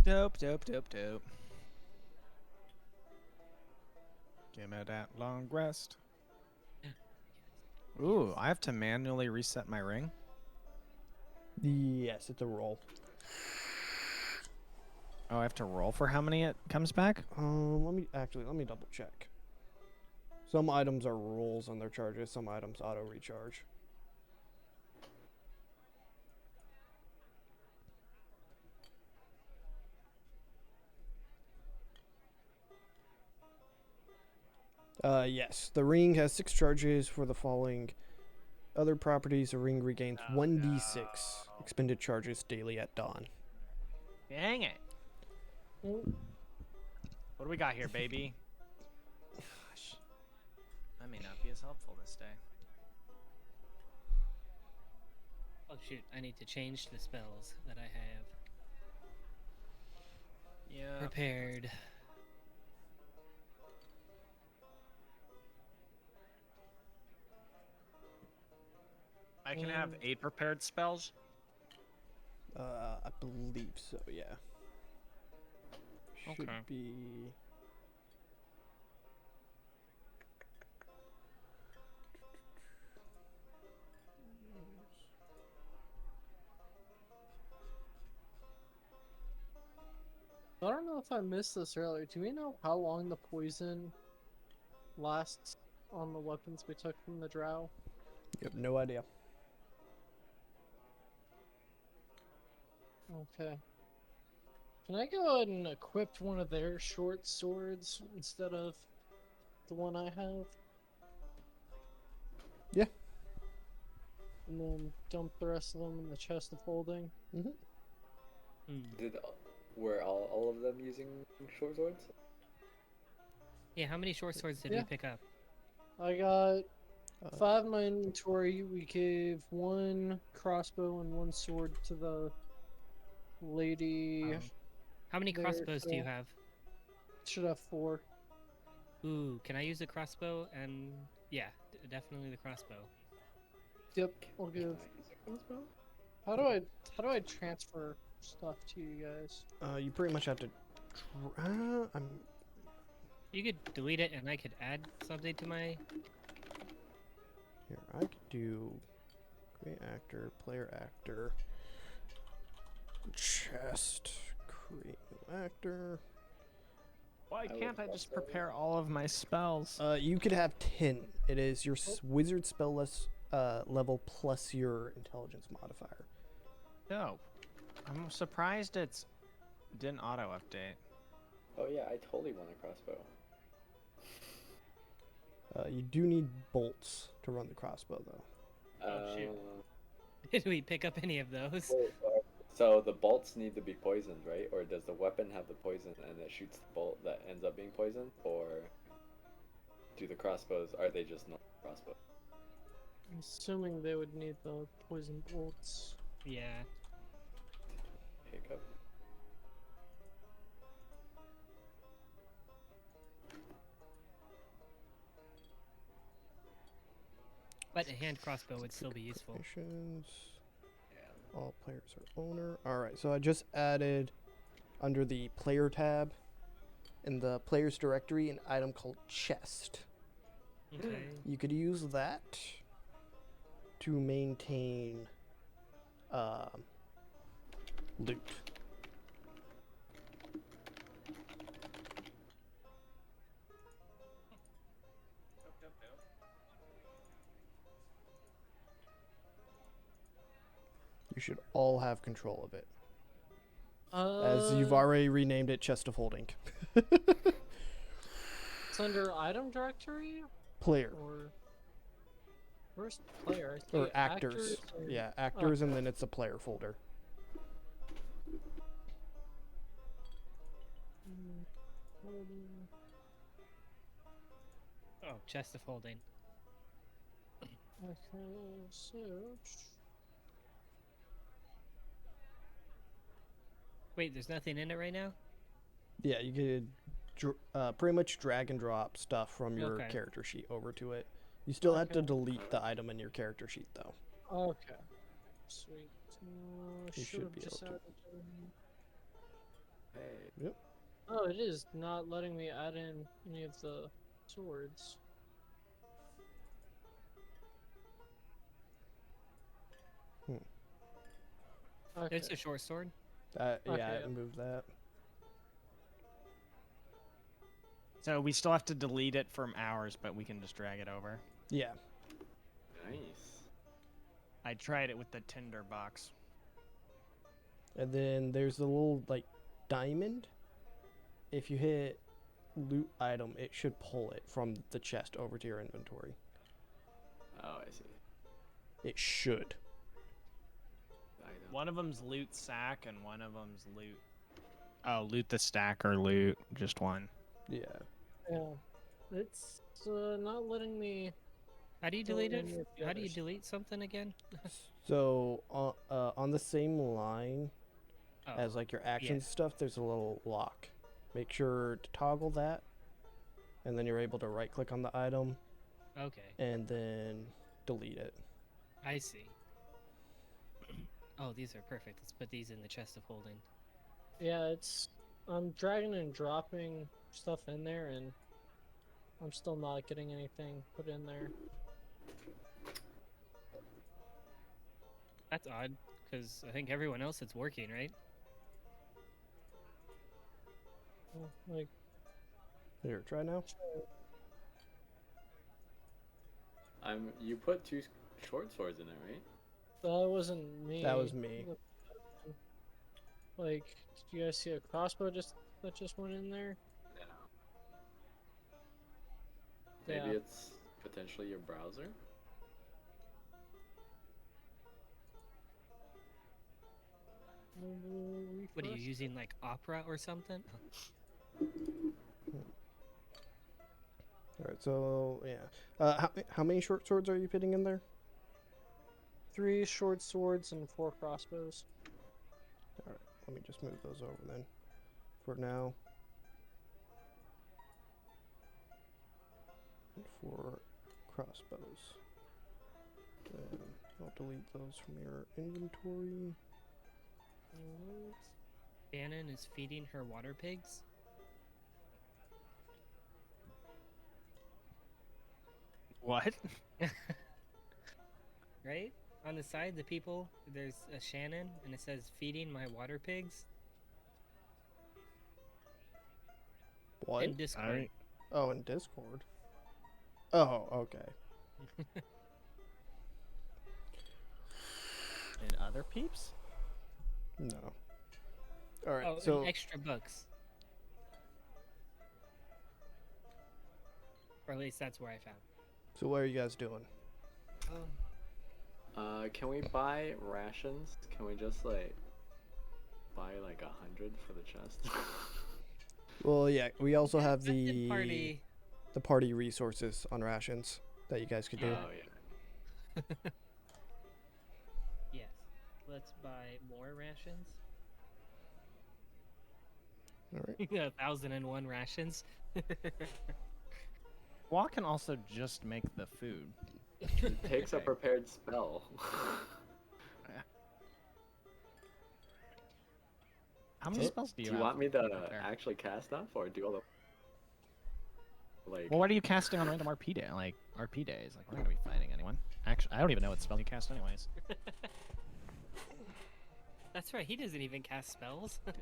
Dope. Give me that long rest. Ooh, I have to manually reset my ring. Yes, it's a roll. Oh, I have to roll for how many it comes back? Let me double check. Some items are rolls on their charges, some items auto recharge. Yes, the ring has 6 charges for the following other properties. The ring regains 1d6 expended charges daily at dawn. Dang it. What do we got here, baby? Gosh. That may not be as helpful this day. Oh shoot, I need to change the spells that I have Yeah. prepared. I can have 8 prepared spells. I believe so, yeah. Should Okay. be... I don't know if I missed this earlier. Do we know how long the poison lasts on the weapons we took from the drow? You have no idea. Okay. Can I go ahead and equip one of their short swords instead of the one I have? Yeah. And then dump the rest of them in the chest of holding? Were all of them using short swords? Yeah, how many short swords did Yeah. we pick up? I got 5 in my inventory. We gave 1 crossbow and 1 sword to the lady. How many There, crossbows do you so- have? Should have 4. Ooh, can I use the crossbow? And yeah, definitely the crossbow. Yep, I'll give. How do I transfer stuff to you guys? You pretty much have to... You could delete it, and I could add something to my. Here, I could do... Create actor, player actor... Chest... Create new actor... Why can't I just prepare all of my spells? You could have 10. It is your wizard spell level plus your intelligence modifier. No. I'm surprised didn't auto update. Oh yeah, I totally want a crossbow. You do need bolts to run the crossbow, though. Oh, shoot. Did we pick up any of those? So the bolts need to be poisoned, right? Or does the weapon have the poison and it shoots the bolt that ends up being poisoned? Or do the crossbows, are they just normal crossbows? I'm assuming they would need the poison bolts. Yeah. Hiccup. But a hand crossbow would still be useful. Missions. Yeah. All players are owner. Alright, so I just added under the player tab in the players directory an item called chest. Okay. You could use that to maintain loot. You should all have control of it, as you've already renamed it Chest of Holding. It's under item directory Player. or where's player? I Or see actors. or- Yeah, actors, and then it's a player folder. Holding. Oh, chest of holding. Okay, search. Wait, there's nothing in it right now? Yeah, you could pretty much drag and drop stuff from your Okay. character sheet over to it. You still have to Okay. delete the item in your character sheet, though. Okay. Sweet. You should Should've be just able to. added Hey. Yep. Oh, it is not letting me add in any of the swords. Hmm. Okay. It's a short sword. Yeah, Okay, I yep. moved that. So we still have to delete it from ours, but we can just drag it over. Yeah. Nice. I tried it with the tinder box. And then there's a little, like, diamond. If you hit loot item, it should pull it from the chest over to your inventory. Oh, I see. It should. Item. One of them's loot sack, and one of them's loot. Oh, loot the stack or loot just one. Yeah. Yeah. It's not letting me. How do you Don't delete let it? me How do you finish. delete something again? So on the same line Oh, as like your actions stuff, there's a little lock. Make sure to toggle that, and then you're able to right click on the item okay. and then delete it. I see. Oh, these are perfect. Let's put these in the chest of holding. Yeah, it's. I'm dragging and dropping stuff in there, and I'm still not getting anything put in there. That's odd, because I think everyone else it's working, right? Like, Here, try now. You put two short swords in there, right? that wasn't me. That was me. Like, did you guys see a crossbow that just went in there? Yeah. Maybe Yeah. it's potentially your browser. What are you using, like Opera or something? All right, so yeah. How many short swords are you putting in there? 3 short swords and 4 crossbows. All right, let me just move those over then. For now. And 4 crossbows. Then I'll delete those from your inventory. Shannon is feeding her water pigs. What? Right? On the side, the people, there's a Shannon, and it says feeding my water pigs. What? In Discord. Oh, in Discord. Oh, okay. And other peeps? No. All right, Oh, so and extra books. Or at least that's where I found. so what are you guys doing? Can we buy rations? Can we just like buy like 100 for the chest? Well, yeah, we also have Accepted party. the party resources on rations that you guys could do. Oh yeah. Yes. Let's buy more rations. All right. 1,001 rations. Wa can also just make the food. It takes a prepared spell. How many spells do you Do you have? want me to there? actually cast stuff or do all the like? Well, what are you casting on random RP day? Like RP days? Like we're not gonna be fighting anyone. Actually, I don't even know what spell you cast anyways. That's right, he doesn't even cast spells. Yeah,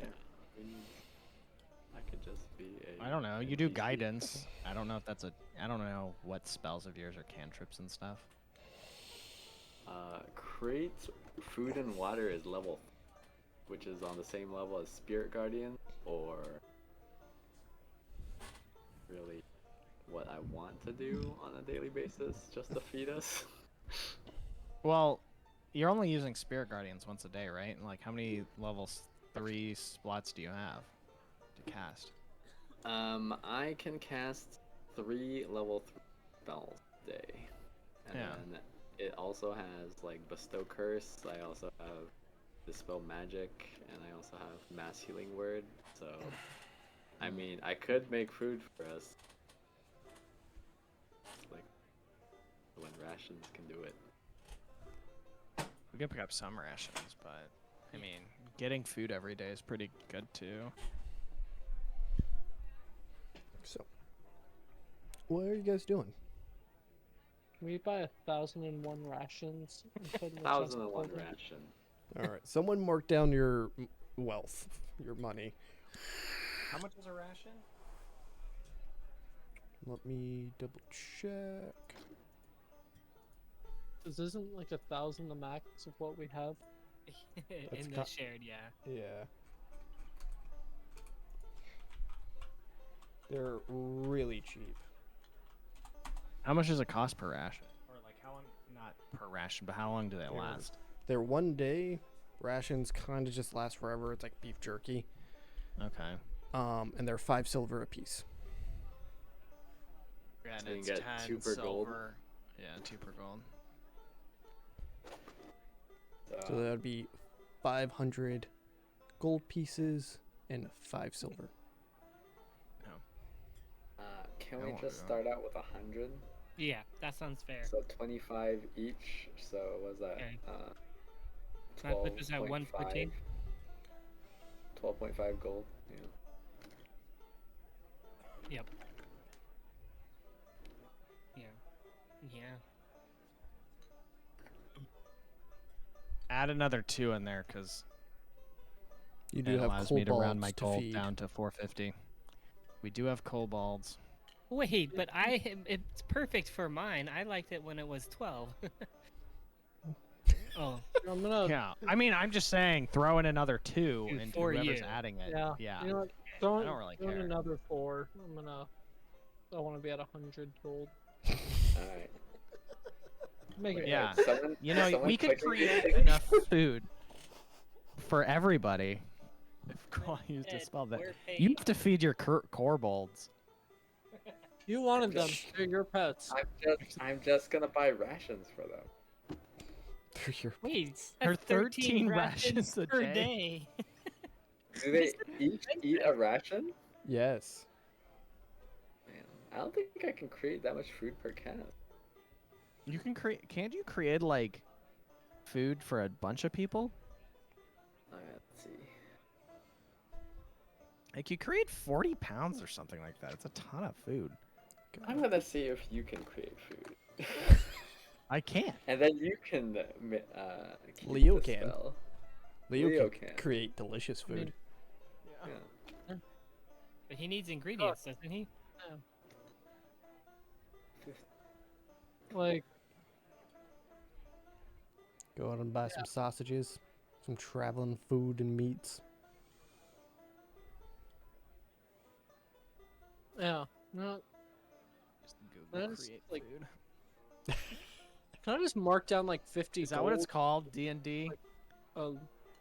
I could just be a. I don't know. You do NPC. guidance. I don't know if that's a. I don't know what spells of yours are cantrips and stuff. Create food and water is level, which is on the same level as Spirit Guardian, or really what I want to do on a daily basis, just to feed us. Well, you're only using Spirit Guardians once a day, right? And like, how many levels 3 slots do you have to cast? I can cast 3 level 3 spells a day, and Yeah. then it also has like Bestow Curse. I also have dispel magic, and I also have mass healing word. So, I mean, I could make food for us. Like when rations can do it. We can pick up some rations, but I mean, getting food every day is pretty good too. So, what are you guys doing? Can we buy 1,001 rations? And put in the chest 1001 building? ration. All right, someone mark down your wealth, your money. How much is a ration? Let me double check. This isn't like 1,000 the max of what we have. In the shared, yeah. Yeah. They're really cheap. How much does it cost per ration? Or like how long? Not per ration, but how long do they last? They're 1 day. Rations kind of just last forever. It's like beef jerky. Okay. And they're 5 silver apiece. Yeah, So you get 2 per gold. Yeah, 2 per gold. So that would be 500 gold pieces and 5 silver. Can I we want just to. start out with 100? Yeah, that sounds fair. So 25 each. So what's that? Okay. That puts us at 114. 12.5 gold. Yeah. Yep. Yeah. Yeah. Add another 2 in there, because You it do have allows me to round my kobolds to gold feed. down to 450. We do have kobolds. Wait, but it's perfect for mine. I liked it when it was 12. Oh, I'm gonna. Yeah, I mean, I'm just saying, throw in another 2 Dude, into for whoever's you. adding it. Yeah. Yeah. You know what? Throw in, don't really throw in care. another 4. I want to be at 100 gold. Alright. Make it. Yeah. Someone, You know, someone we could quickly- create enough food for everybody. If Cole used a Ed, spell that, we're you paid. have to feed your kobolds. You wanted them. They're your pets. I'm just gonna buy rations for them. They're your- Wait, Her that's 13 13 rations a per day. day. Do they each eat a ration? Yes. Man, I don't think I can create that much food per cat. You can create. Can't you create like food for a bunch of people? Alright, let's see. Like you create 40 pounds or something like that. It's a ton of food. I'm gonna see if you can create food. I can't. And then you can keep Leo the can. spell. Leo, Leo can can. create delicious food. Yeah. But he needs ingredients, doesn't he? Like, Go out and buy some sausages, some traveling food and meats. yeah. No, Just That Google is, create like, food. can I just mark down like 50 Is that what it's gold? called? D&D? A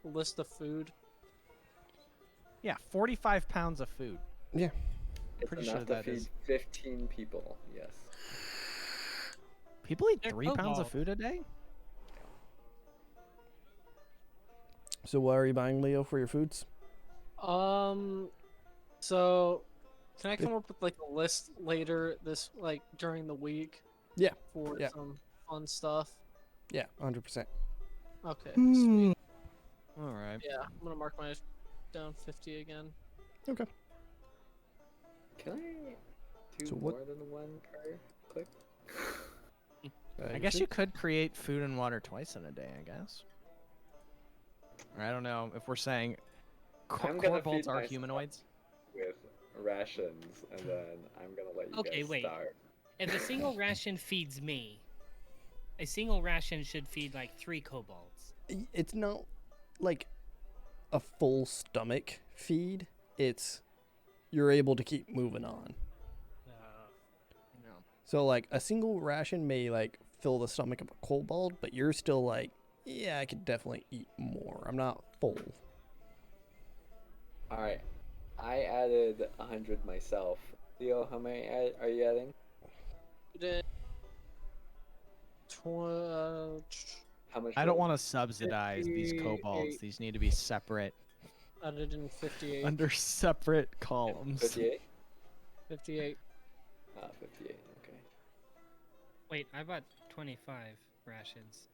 list of food. Yeah, 45 pounds of food. Yeah. It's Pretty enough sure to that feed is- 15 people, yes. People eat They're 3 pounds of kobolds. food a day? So what are you buying, Leo, for your foods? So can I come up with like a list later like during the week? Yeah, For yeah. some fun stuff. Yeah, 100%. Okay. Hmm. Sweet. All right. Yeah, I'm gonna mark my down 50 again. Okay. Can I do So more what- than one per click? I guess you could create food and water twice in a day, I guess. Or I don't know if we're saying I'm gonna kobolds feed are myself. humanoids. With rations, and then I'm gonna let you Okay, guys wait. start. If a single ration feeds me, a single ration should feed like 3 kobolds. It's not like a full stomach feed. It's you're able to keep moving on. So like a single ration may like fill the stomach of a kobold, but you're still like, yeah, I could definitely eat more. I'm not full. Alright, I added 100 myself. Leo, how many are you adding? Then How much I don't want to subsidize these 58. kobolds. These need to be separate, Added in 58. under separate columns. 58? 58. 58, okay. Wait, I bought 25 rations.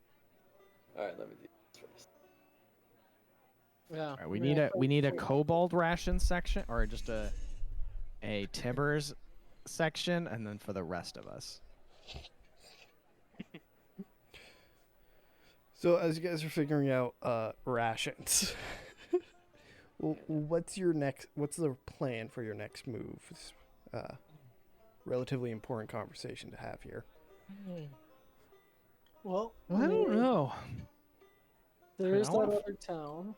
Alright, let me do this first. Yeah. All right, we need a kobold ration section, or just a Tibbers section, and then for the rest of us. So as you guys are figuring out rations, what's the plan for your next move? It's relatively important conversation to have here. Well, I don't know. there is I that wanna other town.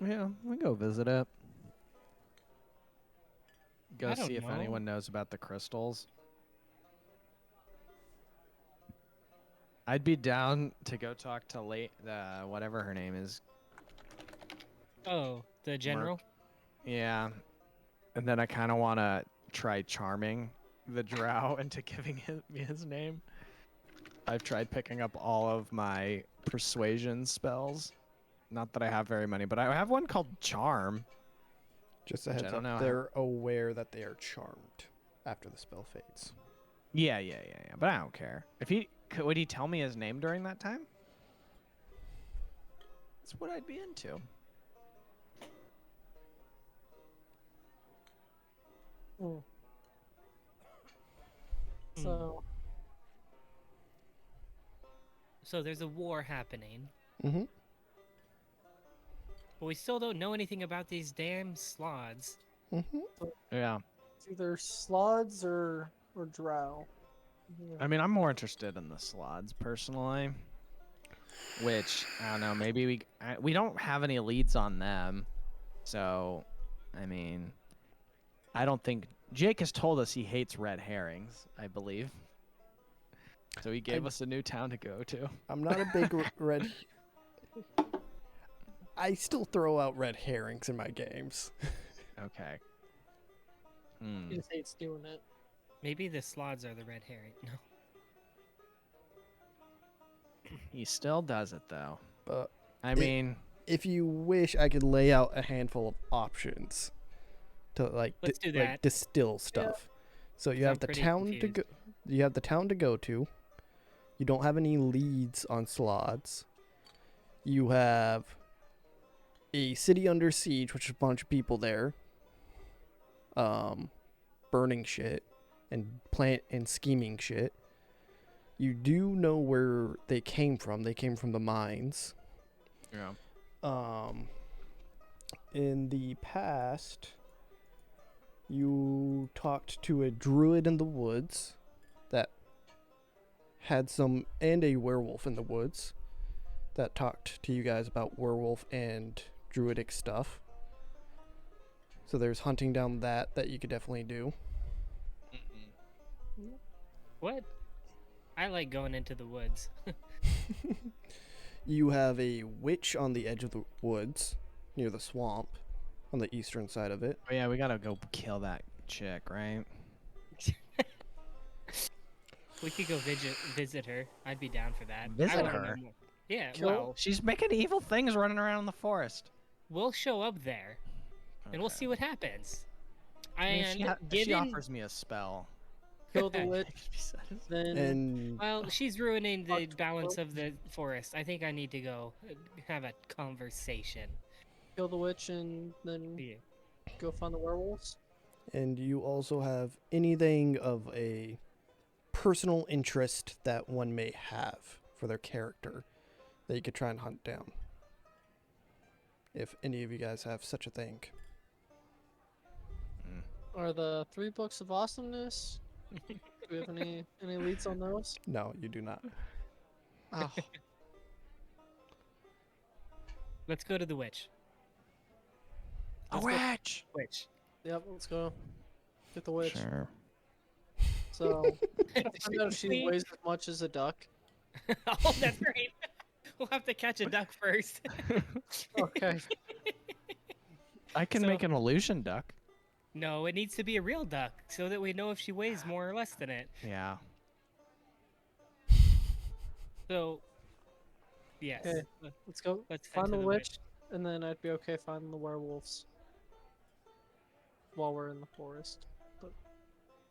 Yeah, we go visit it. Go I don't see if know. anyone knows about the crystals. I'd be down to go talk to whatever her name is. Oh, the general? Yeah. And then I kind of want to try charming the drow into giving me his name. I've tried picking up all of my persuasion spells. Not that I have very many, but I have one called Charm. Just a Which I heads don't up, know how- they're aware that they are charmed after the spell fades. Yeah. But I don't care. Would he tell me his name during that time? That's what I'd be into. Hmm. So, So there's a war happening, Mm-hmm. but we still don't know anything about these damn slots. Mm-hmm. Yeah. it's either slods or drow. I mean, I'm more interested in the slots personally. Which I don't know. Maybe we don't have any leads on them, so I mean, I don't think Jake has told us he hates red herrings. I believe. So he gave us a new town to go to. I'm not a big red. I still throw out red herrings in my games. Okay. He just hates doing it. Maybe the slots are the red herring. No. He still does it though. But I mean, if you wish, I could lay out a handful of options to Let's do like that. distill stuff. So you have I'm the pretty town to confused. go. You have the town to go to. You don't have any leads on slots. You have a city under siege, which is a bunch of people there. Burning shit and scheming shit. You do know where they came from. They came from the mines. yeah. In the past, you talked to a druid in the woods that had and a werewolf in the woods that talked to you guys about werewolf and druidic stuff. So there's hunting down that you could definitely do. What? I like going into the woods. You have a witch on the edge of the woods near the swamp on the eastern side of it. Oh yeah, we gotta go kill that chick, right? We could go visit her. I'd be down for that. Visit I wanna her? know more. Yeah, Kill- well, She's making evil things running around in the forest. we'll show up there and we'll see what happens. I mean, And if she given, offers me a spell. Kill the witch, then And well, she's ruining the Fuck. balance of the forest. I think I need to go have a conversation. kill the witch, and then Yeah. go find the werewolves. you also have anything of a personal interest that one may have for their character that you could try and hunt down. If any of you guys have such a thing. Are the 3 books of awesomeness? Do we have any leads on those? No, you do not. Oh, Let's go to the witch. A Let's go. witch. Witch. yep. Let's go. Get the witch. Sure. So, find out if she weighs as much as a duck. Oh, that's right. We'll have to catch a duck first. Okay. I can So- make an illusion duck. No, it needs to be a real duck so that we know if she weighs more or less than it. Yeah. So, Yes. Okay. Let's go Let's head find to the the witch, and then I'd be okay finding the werewolves while we're in the forest.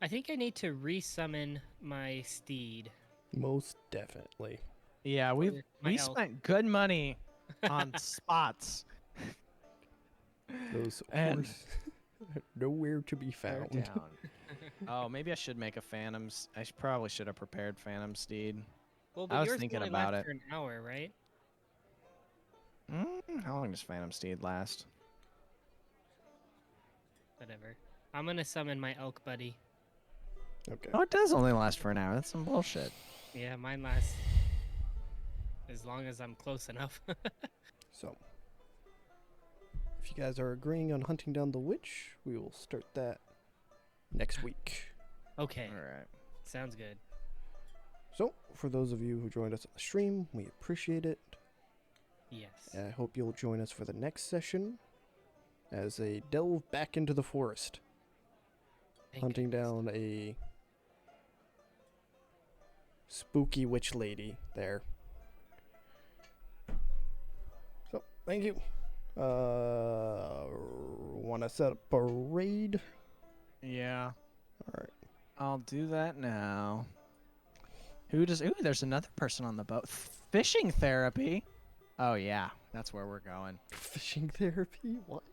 I think I need to resummon my steed. Most definitely. Yeah, My we elk. spent good money on spots. Those And- horse nowhere to be They're found. down. Oh, maybe I should make a phantoms. Probably should have prepared phantom steed. Well, I but was yours thinking only about lasts it. for an hour, right? How long does phantom steed last? Whatever. I'm gonna summon my elk buddy. Okay. Oh, it does only last for an hour. That's some bullshit. Yeah, mine lasts as long as I'm close enough. So, if you guys are agreeing on hunting down the witch, we will start that next week. Okay, All right. sounds good. So, for those of you who joined us on the stream, we appreciate it. Yes. I hope you'll join us for the next session as they delve back into the forest, Thank hunting goodness. down a spooky witch lady there. So, thank you. Want to set up a raid? Yeah. All right. I'll do that now. Ooh, there's another person on the boat. Fishing therapy. Oh yeah, that's where we're going. Fishing therapy? What?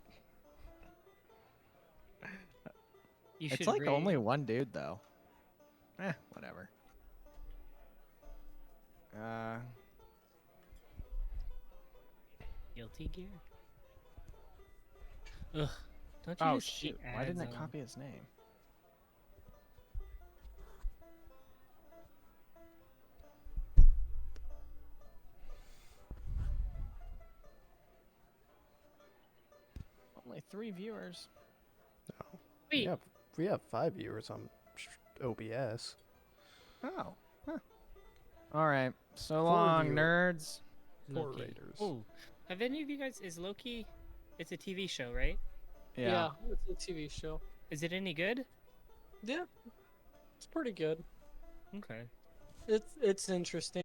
You It's should like raid only one dude though. Whatever. Guilty Gear. Ugh. Don't you Oh just see shoot! Why didn't ads I on- copy his name? Only 3 viewers. Wait, We have 5 viewers on OBS. Oh. Huh. All right. So 4 long, viewers. nerds. 4 Loki. raiders. Oh, have any of you guys? Is Loki? It's a TV show, right? Yeah, it's a TV show. Is it any good? Yeah, it's pretty good. Okay. It's interesting.